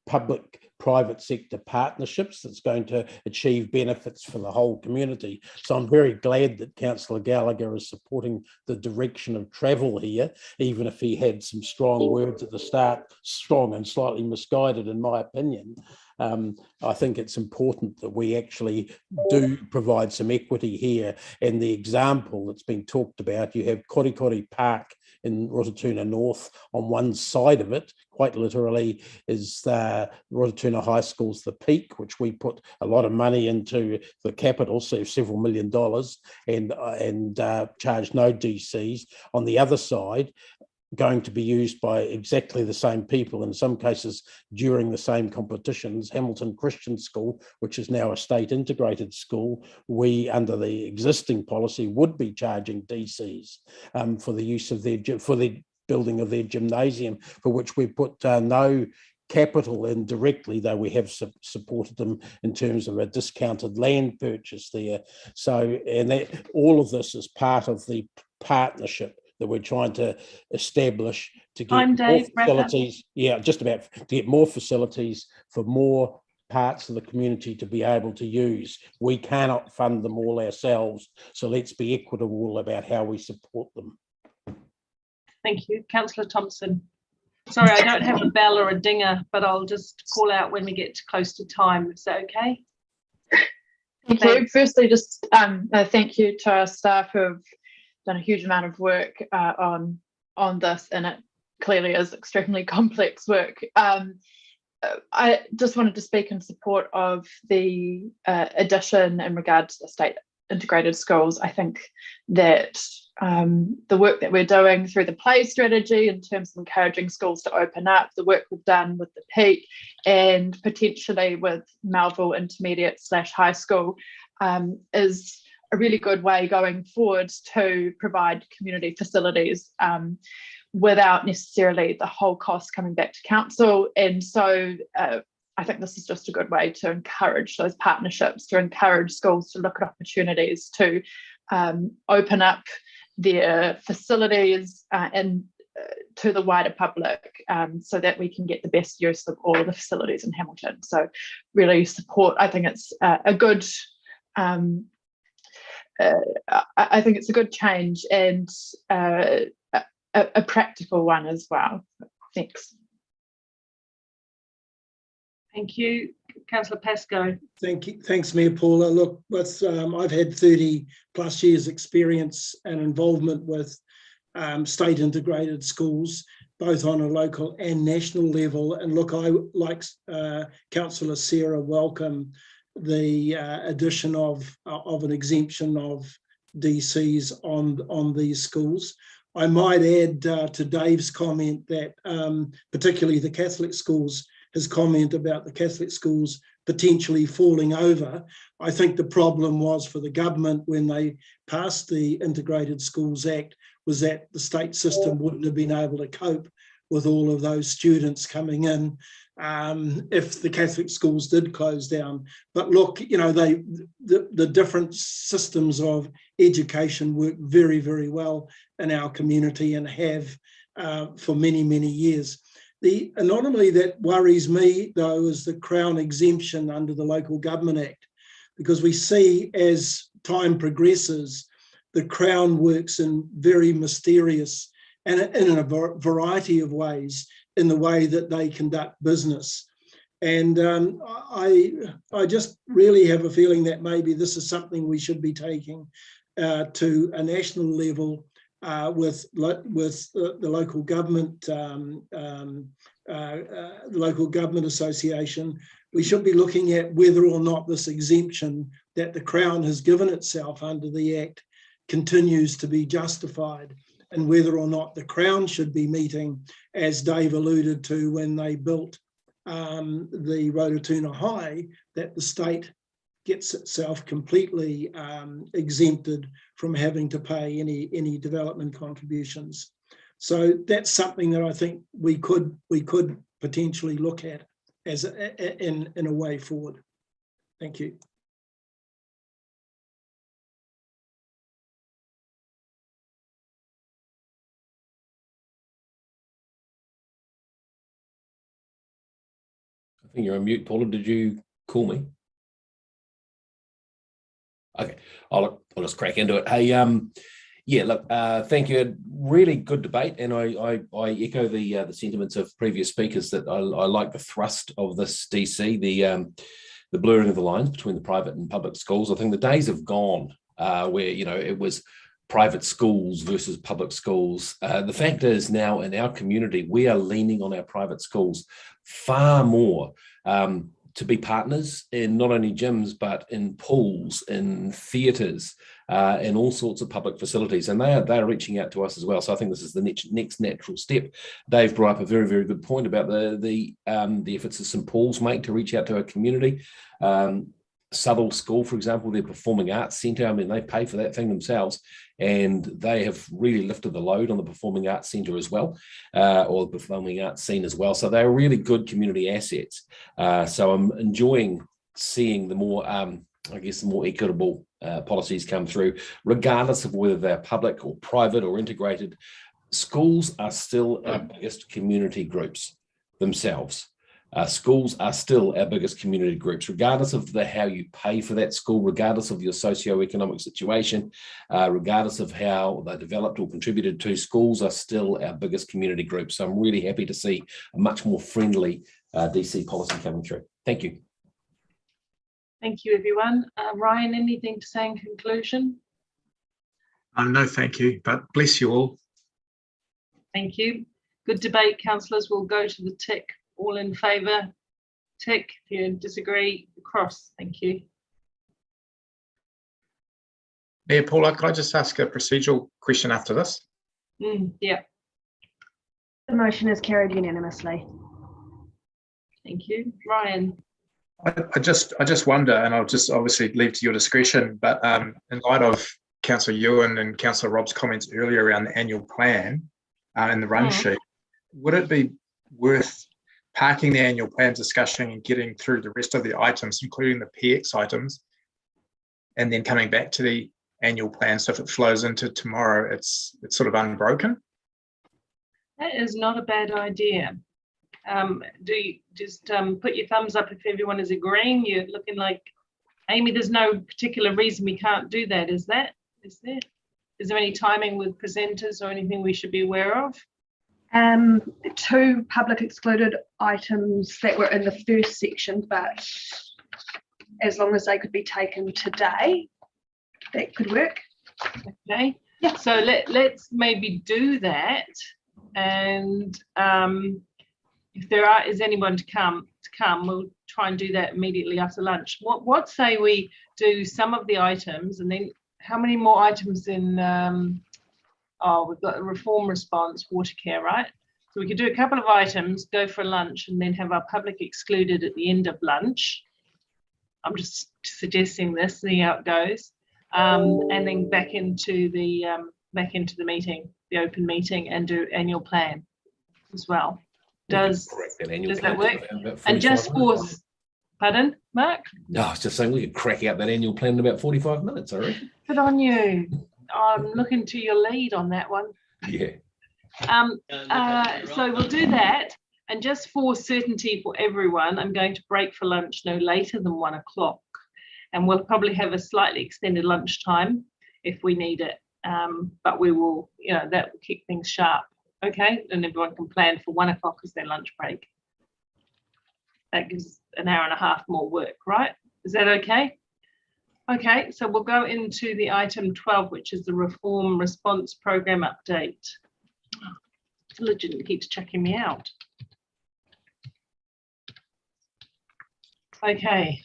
public-private sector partnerships that's going to achieve benefits for the whole community. So I'm very glad that Councillor Gallagher is supporting the direction of travel here, even if he had some strong words at the start, strong and slightly misguided in my opinion. I think it's important that we actually do provide some equity here. And the example that's been talked about, you have Korikori Park in Rotorua North. On one side of it, quite literally, is the Rotorua High School's The Peak, which we put a lot of money into the capital, so several $1 million, and charge no DCs. On the other side, going to be used by exactly the same people, in some cases during the same competitions. Hamilton Christian School, which is now a state integrated school, we under the existing policy would be charging DCs for the use of for the building of their gymnasium, for which we put no capital in directly, though we have supported them in terms of a discounted land purchase there. So, and that, all of this is part of the partnership that we're trying to establish to get more facilities. Yeah, just about to get more facilities for more parts of the community to be able to use. We cannot fund them all ourselves, so let's be equitable about how we support them. Thank you. Councillor Thompson. Sorry, I don't have a bell or a dinger, but I'll just call out when we get close to time. Is that okay? Thank you. Firstly, just thank you to our staff who have done a huge amount of work on this, and it clearly is extremely complex work. I just wanted to speak in support of the addition in regard to the state integrated schools. I think that the work that we're doing through the play strategy in terms of encouraging schools to open up, the work we've done with the Peak and potentially with Melville Intermediate / High School is a really good way going forward to provide community facilities without necessarily the whole cost coming back to council. And so I think this is just a good way to encourage those partnerships, to encourage schools to look at opportunities to open up their facilities and to the wider public so that we can get the best use of all of the facilities in Hamilton. So really support, I think it's a good I think it's a good change and a practical one as well. Thanks. Thank you. Councillor Pascoe. Thank you. Thanks, Mayor Paula. Look, with, I've had 30 plus years experience and involvement with state integrated schools, both on a local and national level. And look, I, like Councillor Sarah, welcome the addition of an exemption of DCs on these schools. I might add to Dave's comment that particularly the Catholic schools, his comment about the Catholic schools potentially falling over. I think the problem was for the government when they passed the Integrated Schools Act was that the state system wouldn't have been able to cope with all of those students coming in if the Catholic schools did close down. But look, you know, the different systems of education work very, very well in our community and have for many, many years. The anomaly that worries me, though, is the Crown exemption under the Local Government Act, because we see as time progresses, the Crown works in very mysterious and in a variety of ways in the way that they conduct business. And I just really have a feeling that maybe this is something we should be taking to a national level with the local government, the Local Government Association. We should be looking at whether or not this exemption that the Crown has given itself under the Act continues to be justified, and whether or not the Crown should be meeting, as Dave alluded to when they built the Rotorua High, that the state gets itself completely exempted from having to pay any development contributions. So that's something that I think we could potentially look at as in a way forward. Thank you. think you're on mute, Paula. Did you call me? Okay, I'll just crack into it. Hey, yeah, look, thank you. Really good debate, and I echo the sentiments of previous speakers that I like the thrust of this DC, the blurring of the lines between the private and public schools. I think the days have gone where it was private schools versus public schools. The fact is now in our community, we are leaning on our private schools far more to be partners in not only gyms, but in pools, in theatres, in all sorts of public facilities. And they are reaching out to us as well. So I think this is the next natural step. Dave brought up a very, very good point about the efforts that St. Paul's make to reach out to our community. Southall School, for example, their performing arts centre, I mean, they pay for that thing themselves, and they have really lifted the load on the performing arts centre as well, or the performing arts scene as well. So they're really good community assets. So I'm enjoying seeing the more, the more equitable policies come through, regardless of whether they're public or private or integrated. Schools are still our biggest community groups themselves. Schools are still our biggest community groups, regardless of how you pay for that school, regardless of your socio-economic situation, regardless of how they developed or contributed to. Schools are still our biggest community group. So I'm really happy to see a much more friendly DC policy coming through. Thank you. Thank you, everyone. Ryan, anything to say in conclusion? No, thank you, but bless you all. Thank you. Good debate, councillors. We'll go to the tick. All in favour, tick. If you disagree, cross. Thank you. Mayor Paula, could I just ask a procedural question after this? Yeah. The motion is carried unanimously. Thank you. Ryan. I just wonder, and I'll just obviously leave to your discretion, but in light of Councillor Ewan and Councillor Robb's comments earlier around the annual plan and the run sheet, would it be worth parking the annual plan discussion and getting through the rest of the items, including the PX items, and then coming back to the annual plan? So if it flows into tomorrow, it's sort of unbroken. That is not a bad idea. Do you just put your thumbs up if everyone is agreeing? You're looking like, Amy, there's no particular reason we can't do that, is there? Is there any timing with presenters or anything we should be aware of? Two public excluded items that were in the first section, but as long as they could be taken today, that could work. Okay. Yeah. So let's maybe do that, and if there is anyone to come, we'll try and do that immediately after lunch. What say we do some of the items, and then how many more items in? We've got a reform response, water care, right? So we could do a couple of items, go for lunch, and then have our public excluded at the end of lunch. I'm just suggesting this, see how it goes, and then back into the meeting, the open meeting, and do annual plan as well. Does that work? And just for, pardon, Mark? No, I was just saying we could crack out that annual plan in about 45 minutes, I reckon. Good on you. I'm looking to your lead on that one. Yeah. So we'll do that, and just for certainty for everyone, I'm going to break for lunch no later than 1 o'clock, and we'll probably have a slightly extended lunch time if we need it, but we will, that will keep things sharp. Okay, and everyone can plan for 1 o'clock as their lunch break. That gives an hour and a half more work, right? Is that okay? Okay, so we'll go into the item 12, which is the Reform Response Program update. Legend keeps checking me out. Okay.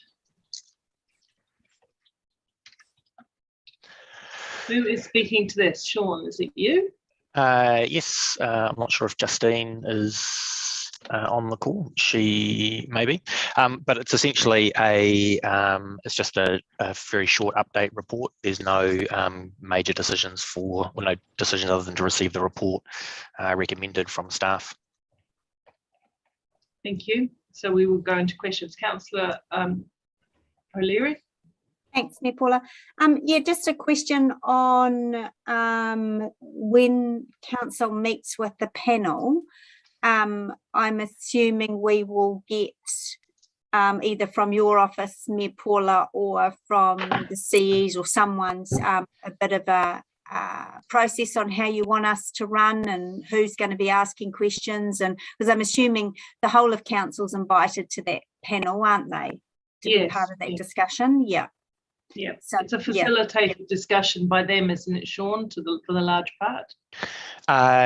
Who is speaking to this? Sean, is it you? Yes, I'm not sure if Justine is on the call. She may be, but it's essentially it's just a very short update report. There's no major decisions no decisions other than to receive the report recommended from staff. Thank you. So we will go into questions. Councillor O'Leary. Thanks, Mayor Paula. Yeah, just a question on when council meets with the panel. I'm assuming we will get either from your office, Mayor Paula, or from the CEs or someone's, a bit of a process on how you want us to run and who's going to be asking questions? And because I'm assuming the whole of council's invited to that panel, aren't they? To be part of that discussion. Yeah. Yeah, so it's a facilitated discussion by them, isn't it, Sean, for the large part?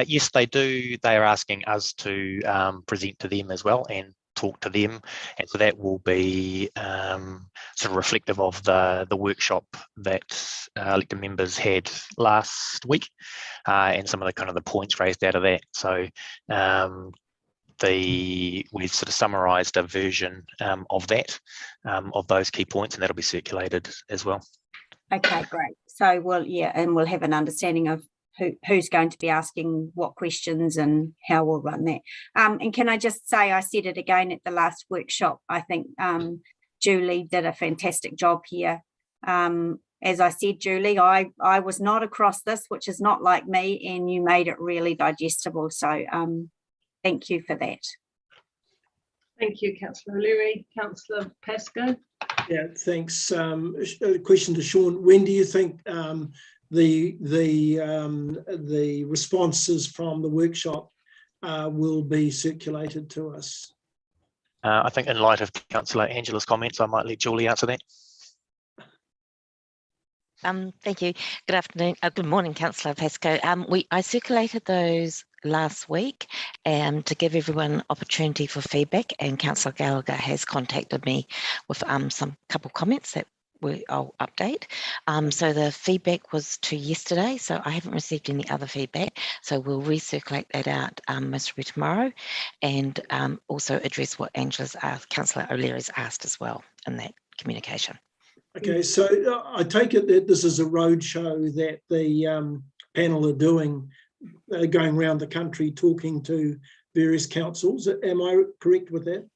Yes, they do. They are asking us to present to them as well and talk to them, and so that will be sort of reflective of the workshop that elected members had last week, and some of the kind of the points raised out of that. So we've sort of summarised a version of that, of those key points, and that'll be circulated as well. Okay, great. So we'll have an understanding of who's going to be asking what questions and how we'll run that. And can I just say, I said it again at the last workshop, I think Julie did a fantastic job here. As I said, Julie, I was not across this, which is not like me, and you made it really digestible. So thank you for that. Thank you, Councillor O'Leary. Councillor Pascoe. Yeah, thanks. A question to Sean. When do you think the responses from the workshop will be circulated to us? I think in light of Councillor Angela's comments, I might let Julie answer that. Thank you. Good afternoon. Good morning, Councillor Pascoe. I circulated those last week to give everyone opportunity for feedback, and Councillor Gallagher has contacted me with some couple comments that I'll update. So the feedback was to yesterday, so I haven't received any other feedback. So we'll recirculate that out most probably tomorrow, and also address what Councillor O'Leary's asked as well in that communication. Okay, so I take it that this is a roadshow that the panel are doing, going around the country talking to various councils. Am I correct with that?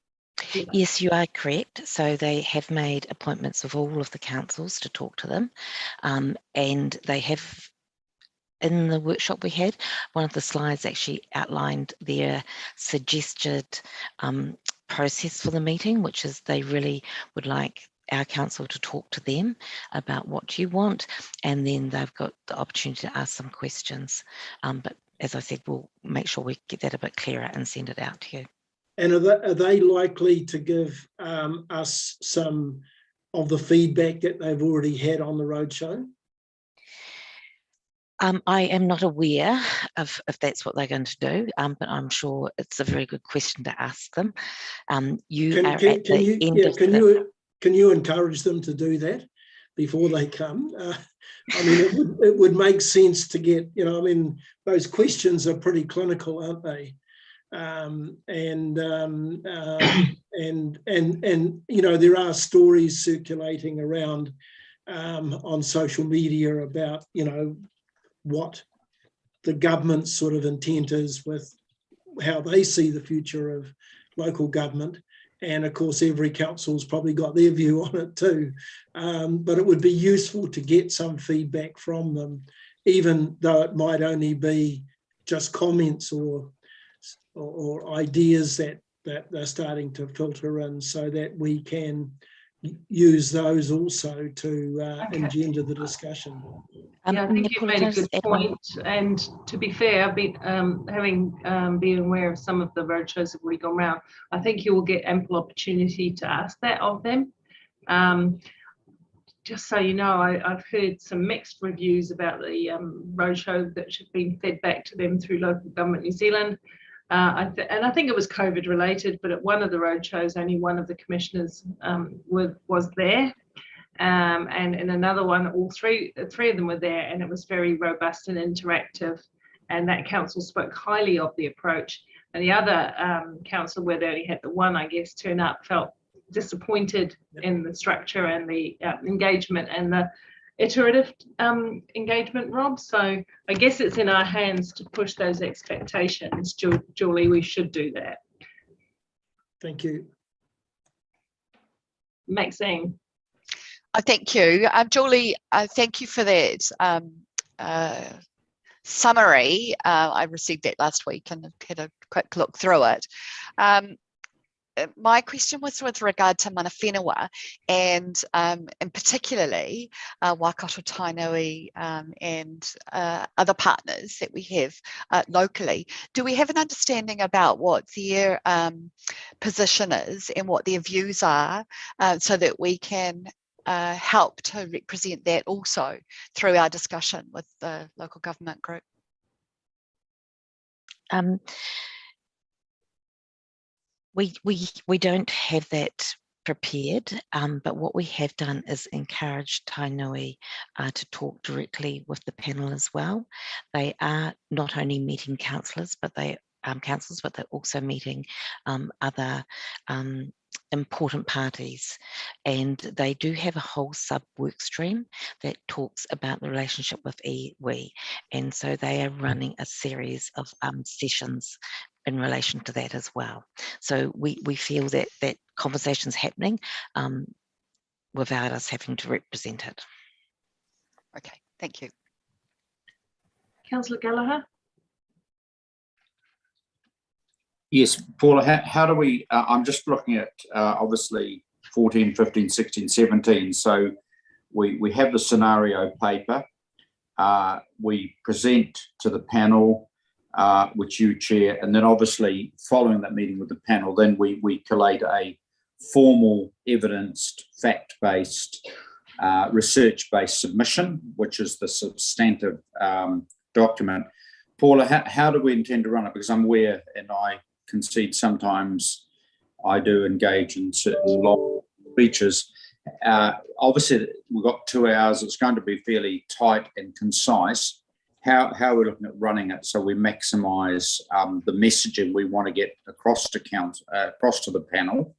Yes, you are correct. So they have made appointments with all of the councils to talk to them, and they have, in the workshop we had, one of the slides actually outlined their suggested process for the meeting, which is they really would like our council to talk to them about what you want, and then they've got the opportunity to ask some questions. But as I said, we'll make sure we get that a bit clearer and send it out to you. And are they likely to give us some of the feedback that they've already had on the roadshow? I am not aware of if that's what they're going to do, but I'm sure it's a very good question to ask them. Can you encourage them to do that before they come? I mean, it would make sense to get, those questions are pretty clinical, aren't they? There are stories circulating around on social media about, what the government's sort of intent is with how they see the future of local government. And of course, every council's probably got their view on it too. But it would be useful to get some feedback from them, even though it might only be just comments or ideas that they're starting to filter in, so that we can use those also to engender the discussion. Yeah, I think you've made a good point. And to be fair, I've been having been aware of some of the roadshows that we've gone around, I think you will get ample opportunity to ask that of them. Just so you know, I've heard some mixed reviews about the roadshow that should be fed back to them through Local Government New Zealand. And I think it was COVID related, but at one of the roadshows, only one of the commissioners was there. And in another one, all three of them were there, and it was very robust and interactive. And that council spoke highly of the approach. And the other council, where they only had the one, I guess, turn up, felt disappointed in the structure and the engagement and the iterative engagement, Rob. So I guess it's in our hands to push those expectations. Julie, we should do that. Thank you. Maxine. Thank you. Julie, thank you for that summary. I received that last week and had a quick look through it. my question was with regard to mana whenua and particularly Waikato Tainui and other partners that we have locally. Do we have an understanding about what their position is and what their views are so that we can help to represent that also through our discussion with the local government group? We don't have that prepared, but what we have done is encourage Tainui to talk directly with the panel as well. They are not only meeting councillors, but they're also meeting other important parties, and they do have a whole sub work stream that talks about the relationship with iwi, and so they are running a series of sessions in relation to that as well. So we feel that that conversation's happening without us having to represent it. Okay, thank you. Councillor Gallagher? Yes, Paula, how do we, I'm just looking at obviously 14, 15, 16, 17. So we have the scenario paper. We present to the panel, which you chair, and then obviously following that meeting with the panel, then we collate a formal evidenced, fact-based, research-based submission, which is the substantive document. Paula, how do we intend to run it? Because I'm aware, and I concede sometimes I do engage in certain long speeches. Obviously, we've got 2 hours. It's going to be fairly tight and concise. How are we looking at running it so we maximise the messaging we want to get across to the panel,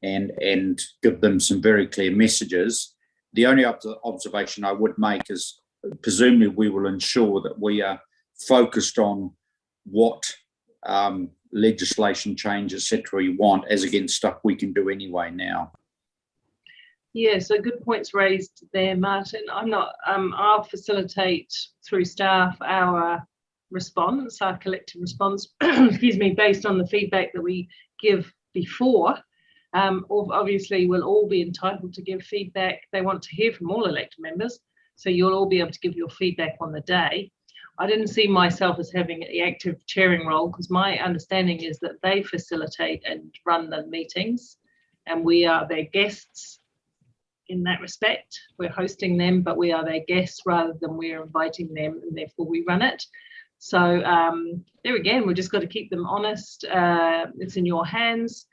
and give them some very clear messages? The only observation I would make is presumably we will ensure that we are focused on what legislation change, etc. we want, as against stuff we can do anyway now. Yeah, so good points raised there, Martin. I'll facilitate through staff our response, our collective response, excuse me, based on the feedback that we give before. Obviously, we'll all be entitled to give feedback. They want to hear from all elected members, so you'll all be able to give your feedback on the day. I didn't see myself as having the active chairing role because my understanding is that they facilitate and run the meetings, and we are their guests. In that respect, we're hosting them, but we are their guests rather than we're inviting them, and therefore we run it. So there again, we've just got to keep them honest. It's in your hands.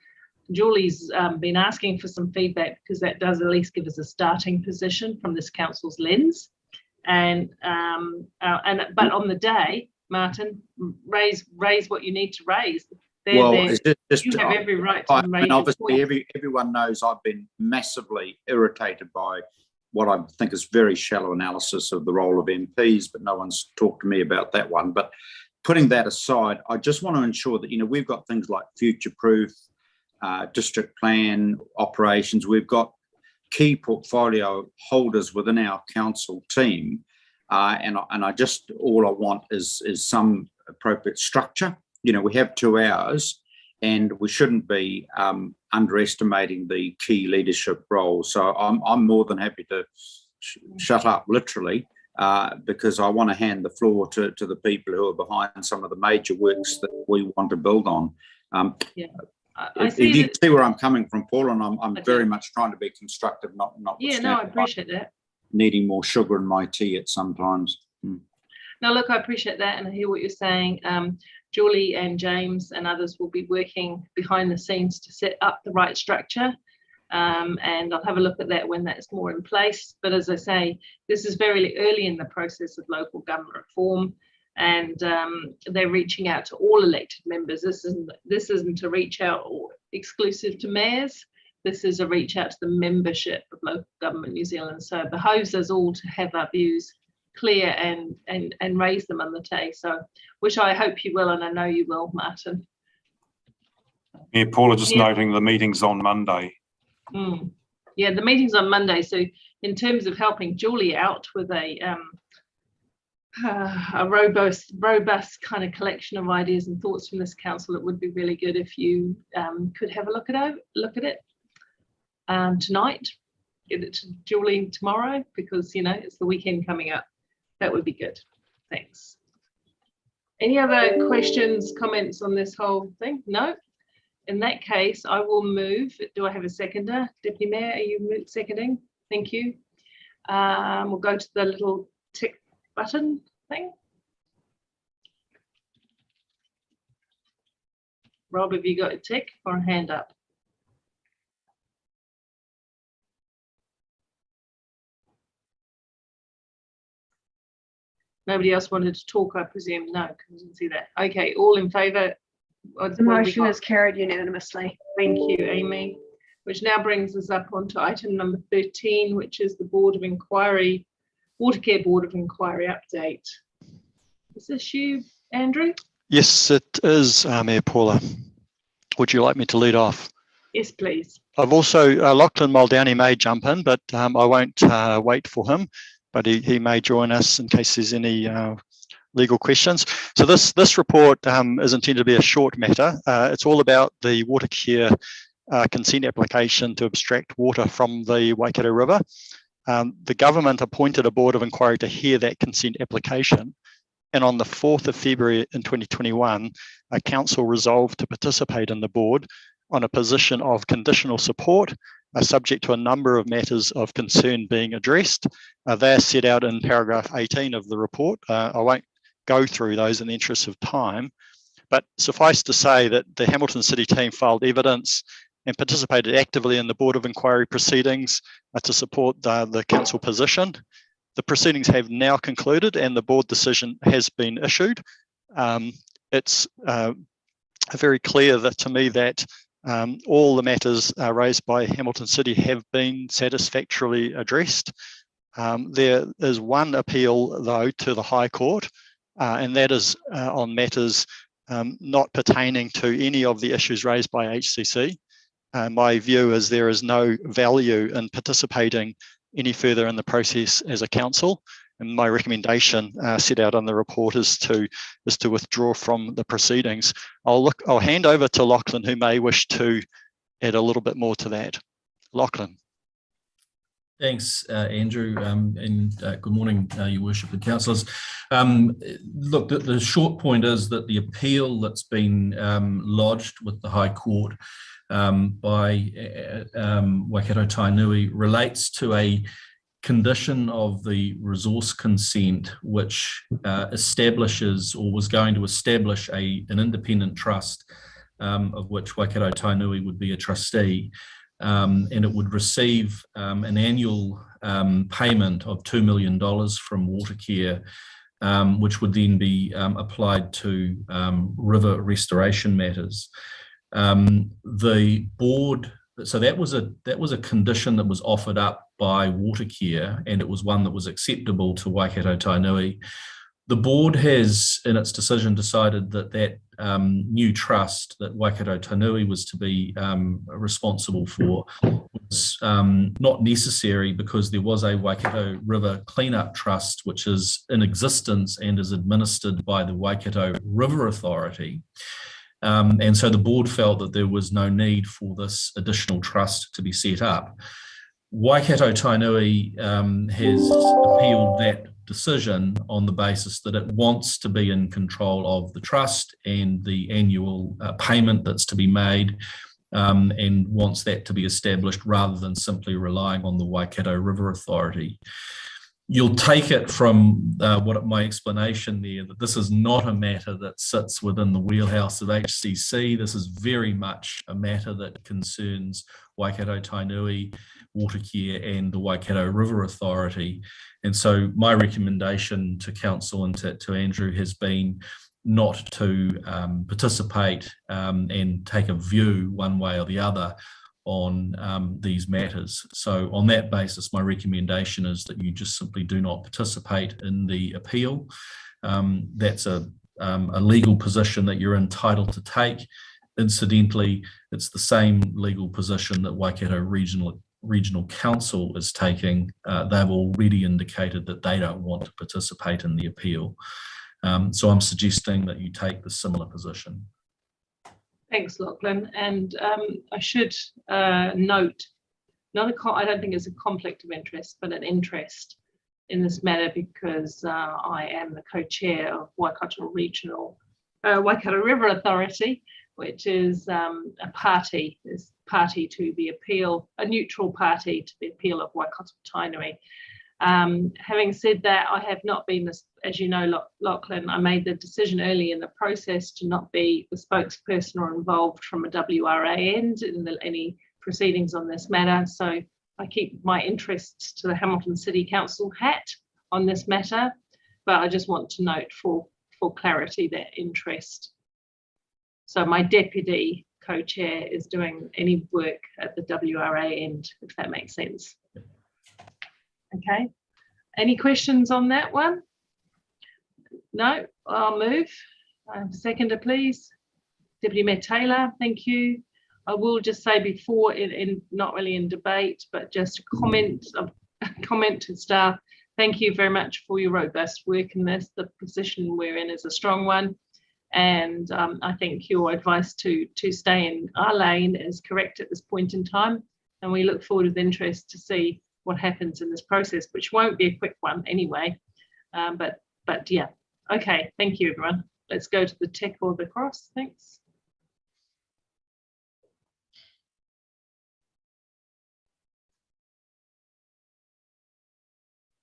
Julie's been asking for some feedback because that does at least give us a starting position from this council's lens. But on the day, Martin, raise what you need to raise. You have every right to raise. And obviously, everyone knows I've been massively irritated by what I think is very shallow analysis of the role of MPs, but no one's talked to me about that one. But putting that aside, I just want to ensure that we've got things like future-proof, district plan operations. We've got key portfolio holders within our council team, and all I want is some appropriate structure. We have 2 hours, and we shouldn't be underestimating the key leadership role. So I'm more than happy to shut up, literally, because I want to hand the floor to the people who are behind some of the major works that we want to build on. If you see where I'm coming from, Paul, and I'm very much trying to be constructive, not yeah, no, I appreciate that. Needing more sugar in my tea at sometimes. No, look, I appreciate that, and I hear what you're saying. Julie and James and others will be working behind the scenes to set up the right structure, and I'll have a look at that when that's more in place. But as I say, this is very early in the process of local government reform, and they're reaching out to all elected members. This isn't a reach out exclusive to mayors. This is a reach out to the membership of Local Government New Zealand. So it behoves us all to have our views clear and raise them on the day. So which I hope you will, and I know you will, Martin. Yeah, Paula, just noting the meeting's on Monday. Yeah, the meeting's on Monday. So in terms of helping Julie out with a a robust kind of collection of ideas and thoughts from this council, it would be really good if you could have a look at it tonight, get it to Julie tomorrow, because it's the weekend coming up. That would be good. Thanks. Any other questions, comments on this whole thing? No? In that case, I will move. Do I have a seconder? Deputy Mayor, are you seconding? Thank you. We'll go to the little tick button thing. Rob, have you got a tick or a hand up? Nobody else wanted to talk, I presume? No, because I didn't see that. Okay, all in favour? The motion is carried unanimously. Thank you, Amy. Which now brings us up onto item number 13, which is the Board of Inquiry, Watercare Board of Inquiry update. Is this you, Andrew? Yes, it is, Mayor Paula. Would you like me to lead off? Yes, please. I've also, Lachlan Muldowney may jump in, but I won't wait for him, but he may join us in case there's any legal questions. So this report is intended to be a short matter. It's all about the Watercare consent application to abstract water from the Waikato River. The government appointed a board of inquiry to hear that consent application. And on the 4th of February in 2021, a council resolved to participate in the board on a position of conditional support, subject to a number of matters of concern being addressed. They're set out in paragraph 18 of the report. I won't go through those in the interest of time, but suffice to say that the Hamilton City team filed evidence and participated actively in the Board of Inquiry proceedings to support the council position. The proceedings have now concluded and the board decision has been issued. It's very clear to me that all the matters raised by Hamilton City have been satisfactorily addressed. There is one appeal, though, to the High Court, and that is on matters not pertaining to any of the issues raised by HCC. My view is there is no value in participating any further in the process as a council, and my recommendation set out on the report is to withdraw from the proceedings. I'll hand over to Lachlan, who may wish to add a little bit more to that. Lachlan. Thanks, Andrew, and good morning, Your Worship and councillors. Look, the short point is that the appeal that's been lodged with the High Court by Waikato Tainui relates to a condition of the resource consent which establishes or was going to establish an independent trust of which Waikato Tainui would be a trustee, and it would receive an annual payment of $2 million from Watercare, which would then be applied to river restoration matters. The board, so that was a condition that was offered up by Watercare, and it was one that was acceptable to Waikato Tainui. The board has, in its decision, decided that new trust that Waikato Tainui was to be responsible for was not necessary because there was a Waikato River Cleanup Trust which is in existence and is administered by the Waikato River Authority. And so the board felt that there was no need for this additional trust to be set up. Waikato Tainui has appealed that decision on the basis that it wants to be in control of the trust and the annual payment that's to be made, and wants that to be established rather than simply relying on the Waikato River Authority. You'll take it from my explanation there that this is not a matter that sits within the wheelhouse of HCC. This is very much a matter that concerns Waikato Tainui, Watercare and the Waikato River Authority. And so my recommendation to council and to Andrew has been not to participate and take a view one way or the other on these matters. So on that basis, my recommendation is that you just simply do not participate in the appeal. That's a legal position that you're entitled to take. Incidentally, it's the same legal position that Waikato Regional regional council is taking, they've already indicated that they don't want to participate in the appeal. So I'm suggesting that you take the similar position. Thanks, Lachlan. And I should note, I don't think it's a conflict of interest, but an interest in this matter, because I am the co-chair of Waikato River Authority, which is a party to the appeal, a neutral party to the appeal of Waikato Tainui. Having said that, I have not been, as you know, Lachlan, I made the decision early in the process to not be the spokesperson or involved from a WRA end in any proceedings on this matter. So I keep my interests to the Hamilton City Council hat on this matter, but I just want to note for clarity that interest. So my deputy co-chair is doing any work at the WRA end, if that makes sense. Okay, any questions on that one? No, I'll move. Seconder, please. Deputy Mayor Taylor, thank you. I will just say before, in not really in debate, but just a comment to staff, thank you very much for your robust work in this. The position we're in is a strong one. And I think your advice to stay in our lane is correct at this point in time. And we look forward with interest to see what happens in this process, which won't be a quick one anyway. But yeah, okay, thank you everyone. Let's go to the tick or the cross, thanks.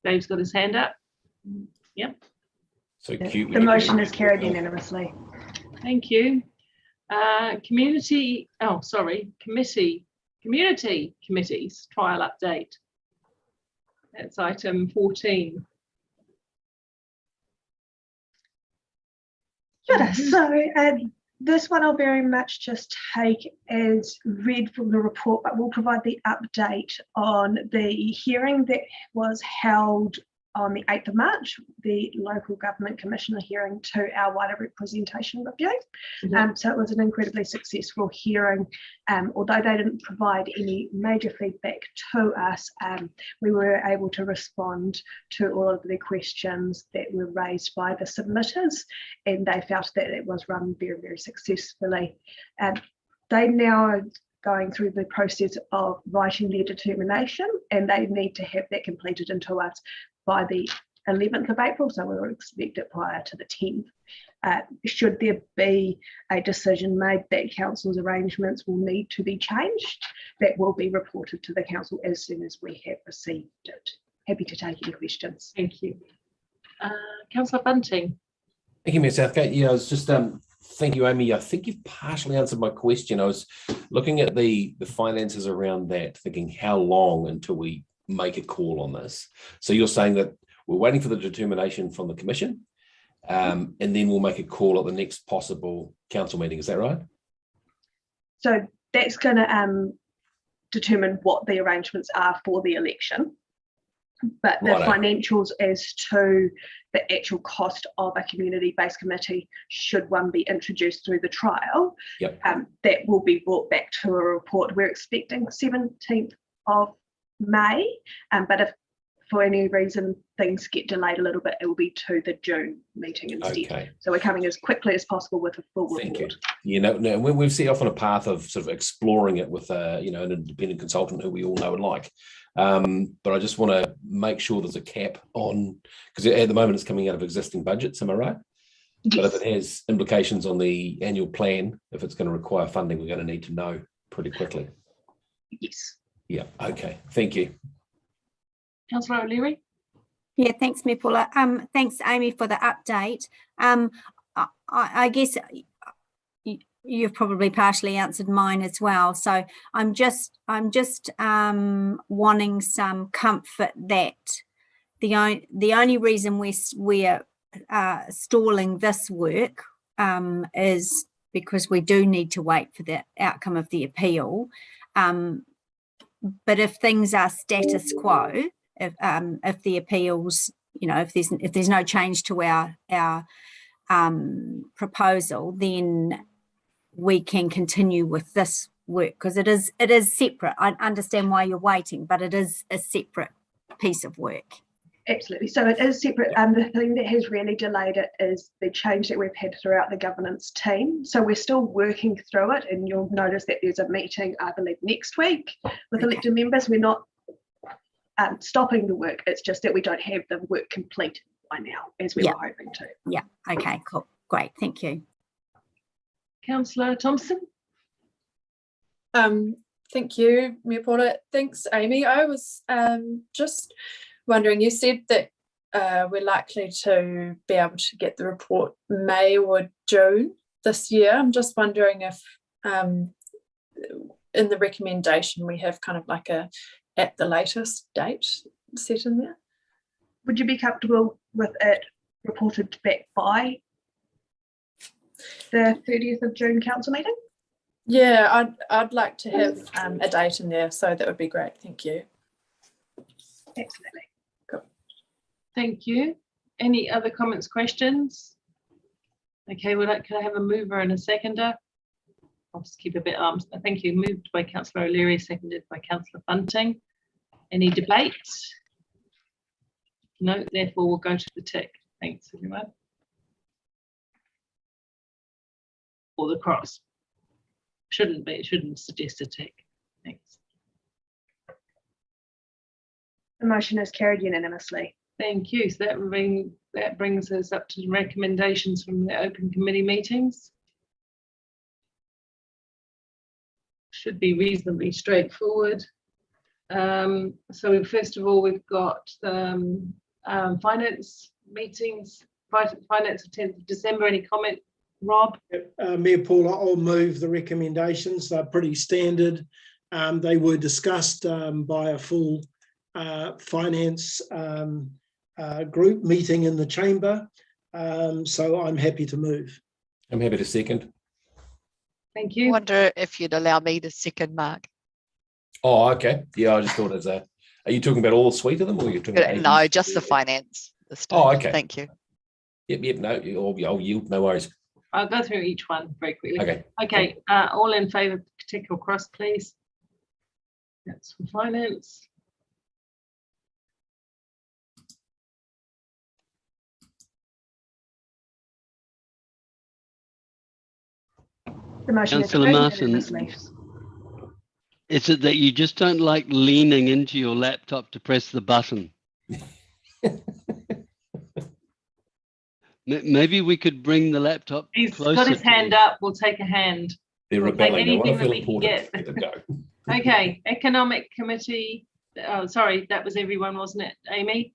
Dave's got his hand up. Yep. So cute. The motion is carried unanimously. Thank you. Community committees trial update. That's item 14. Yeah, so this one I'll very much just take as read from the report, but we'll provide the update on the hearing that was held on the 8th of March, the local government commissioner hearing to our wider representation review. So it was an incredibly successful hearing. Although they didn't provide any major feedback to us, we were able to respond to all of the questions that were raised by the submitters, and they felt that it was run very, very successfully. They now are going through the process of writing their determination, and they need to have that completed into us by the 11th of April, so we will expect it prior to the 10th. Should there be a decision made that council's arrangements will need to be changed, that will be reported to the council as soon as we have received it. Happy to take any questions. Thank you. Councillor Bunting. Thank you, Ms. Southgate. Yeah, I was just thank you, Amy. I think you've partially answered my question. I was looking at the finances around that, thinking how long until we make a call on this. So you're saying that we're waiting for the determination from the commission, and then we'll make a call at the next possible council meeting. Is that right? So that's going to determine what the arrangements are for the election. But the financials as to the actual cost of a community-based committee, should one be introduced through the trial, that will be brought back to a report. We're expecting 17th of May, but if for any reason things get delayed a little bit, it will be to the June meeting instead. Okay. So we're coming as quickly as possible with a full report. You know, we've set off on a path of sort of exploring it with an independent consultant who we all know and like. But I just want to make sure there's a cap on, because at the moment it's coming out of existing budgets, am I right? Yes. But if it has implications on the annual plan, if it's going to require funding, we're going to need to know pretty quickly. Yes. Yeah, okay, thank you. Councillor O'Leary. Yeah, thanks, Mayor Paula. Thanks, Amy, for the update. I guess you've probably partially answered mine as well. So I'm just wanting some comfort that the only reason we're stalling this work is because we do need to wait for the outcome of the appeal. But if things are status quo, if the appeals, if there's no change to our proposal, then we can continue with this work, because it is separate. I understand why you're waiting, but it is a separate piece of work. Absolutely. So it is separate. The thing that has really delayed it is the change that we've had throughout the governance team. So we're still working through it, and you'll notice that there's a meeting, I believe, next week with elected members. We're not stopping the work. It's just that we don't have the work complete by now, as we were hoping to. Yeah. Okay. Cool. Great. Thank you. Councillor Thompson. Thank you, Mayor Paula. Thanks, Amy. I was just wondering, you said that we're likely to be able to get the report May or June this year. I'm just wondering if in the recommendation we have kind of like a at the latest date set in there. Would you be comfortable with it reported back by the 30th of June council meeting? Yeah, I'd like to have a date in there, so that would be great. Thank you. Absolutely. Cool. Thank you. Any other comments, questions? Okay, well, can I have a mover and a seconder? I'll just keep a bit arms. Thank you. Moved by Councillor O'Leary, seconded by Councillor Bunting. Any debate? No, therefore we'll go to the tick. Thanks, everyone. Or the cross. Shouldn't be, it shouldn't suggest a tick. Thanks. The motion is carried unanimously. Thank you. So that brings us up to the recommendations from the open committee meetings. Should be reasonably straightforward. So first of all, we've got finance meetings, finance of 10th of December. Any comment, Rob? Mayor Paula, I'll move the recommendations. They're pretty standard. They were discussed by a full finance group meeting in the chamber. So I'm happy to move. I'm happy to second. Thank you. I wonder if you'd allow me to second, Mark. Oh, okay. Yeah, I just thought as a. Are you talking about all suite of them, or you're talking about? No, just the finance. Oh, okay. Thank you. Yep. No, I'll yield. No worries. I'll go through each one very quickly. Okay. Okay. All in favour, tick or cross, please. That's for finance. The motion Councillor Martin, is it that you just don't like leaning into your laptop to press the button? Maybe we could bring the laptop He's closer. got his hand up. We'll take a hand. They're We'll rebelling. They want to feel we can important. get. Let them go. Okay, Economic Committee. Oh, sorry, that was everyone, wasn't it, Amy?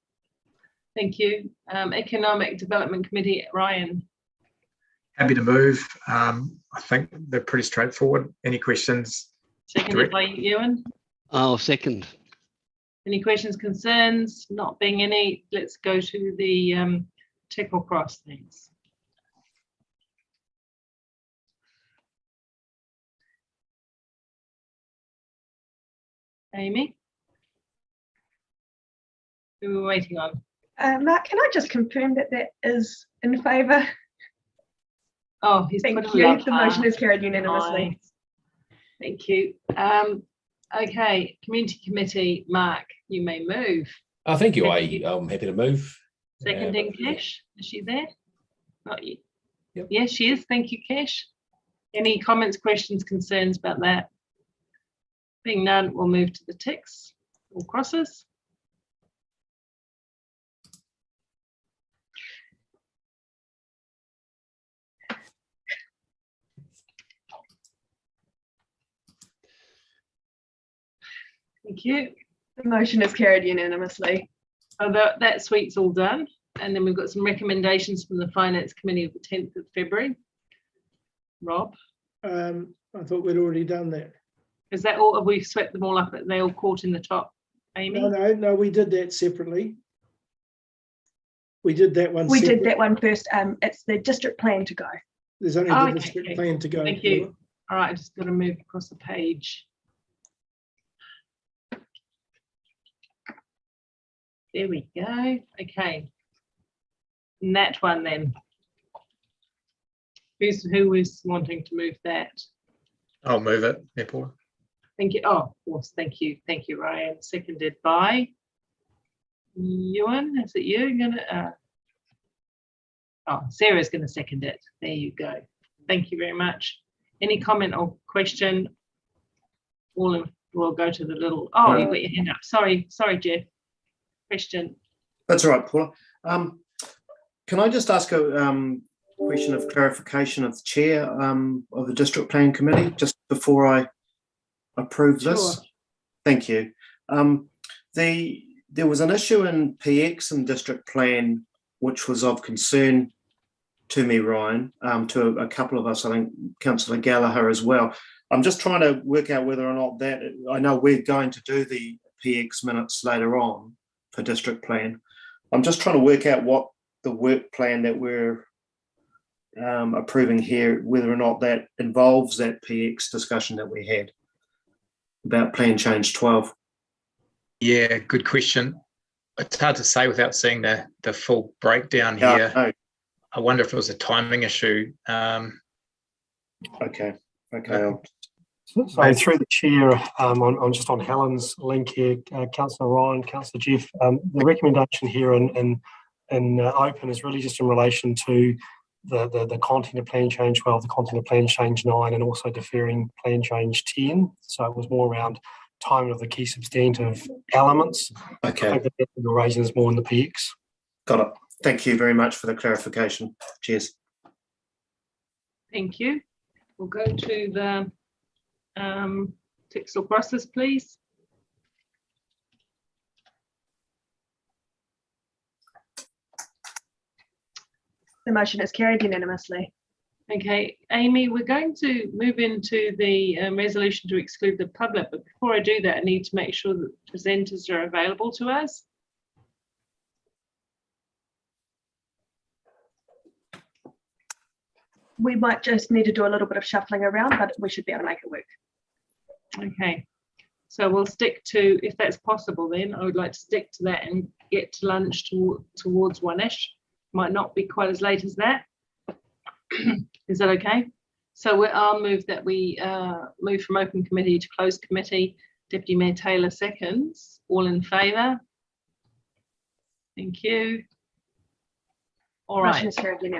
Thank you. Economic Development Committee, Ryan. Happy to move. I think they're pretty straightforward. Any questions? Seconded by Ewan. Oh, second. Any questions, concerns? Not being any, let's go to the tick or cross things. Amy? Who are we waiting on? Mark, can I just confirm that that is in favour? Oh, he's Thank put you. it up. The motion is carried unanimously. Nice. Thank you. Okay, Community Committee, Mark, you may move. Thank you. I'm happy to move. Seconding Cash, is she there? Not yet. Yep. Yes, she is. Thank you, Cash. Any comments, questions, concerns about that? Being none, we'll move to the ticks or crosses. Thank you. The motion is carried unanimously. That suite's all done. And then we've got some recommendations from the Finance Committee of the 10th of February. Rob? I thought we'd already done that. Is that all? Have we swept them all up? Are they all caught in the top, Amy? No, we did that separately. We did that one. We did that one first. It's the district plan to go. There's only the district plan to go. Thank you. All right, I just got to move across the page. There we go. Okay. And that one then. Who was wanting to move that? I'll move it, Mayor Paula. Thank you. Oh, of course. Thank you. Thank you, Ryan. Seconded by Ewan. Is it you gonna? Oh, Sarah's going to second it. There you go. Thank you very much. Any comment or question? We'll go to the little. Oh, you've got your hand up. Sorry, Jeff. Question. That's all right, Paula. Can I just ask a question of clarification of the chair of the District Planning Committee just before I approve this? Sure. Thank you. There was an issue in PX and District Plan which was of concern to me, Ryan, to a couple of us, I think Councillor Gallagher as well. I'm just trying to work out whether or not that, I know we're going to do the PX minutes later on for District Plan. I'm just trying to work out what the work plan that we're approving here, whether or not that involves that PX discussion that we had about Plan Change 12. Yeah, good question. It's hard to say without seeing the full breakdown here. No. I wonder if it was a timing issue. Okay. So through the chair, I'm just on Helen's link here, Councillor Ryan, Councillor Jeff. The recommendation here in open is really just in relation to the content of Plan Change 12, the content of Plan Change 9, and also deferring Plan Change 10. So it was more around timing of the key substantive elements. Okay. I think that you're raising is more in the PX. Got it. Thank you very much for the clarification. Cheers. Thank you. We'll go to the ticks or crosses, please. The motion is carried unanimously. Okay, Amy, we're going to move into the resolution to exclude the public, but before I do that, I need to make sure that presenters are available to us. We might just need to do a little bit of shuffling around, but we should be able to make it work. Okay, so we'll stick to, if that's possible, then I would like to stick to that and get to lunch towards 1-ish. Might not be quite as late as that. Is that okay? So I'll move that we move from open committee to closed committee. Deputy Mayor Taylor seconds. All in favour? Thank you. All right. Motion is carried unanimously.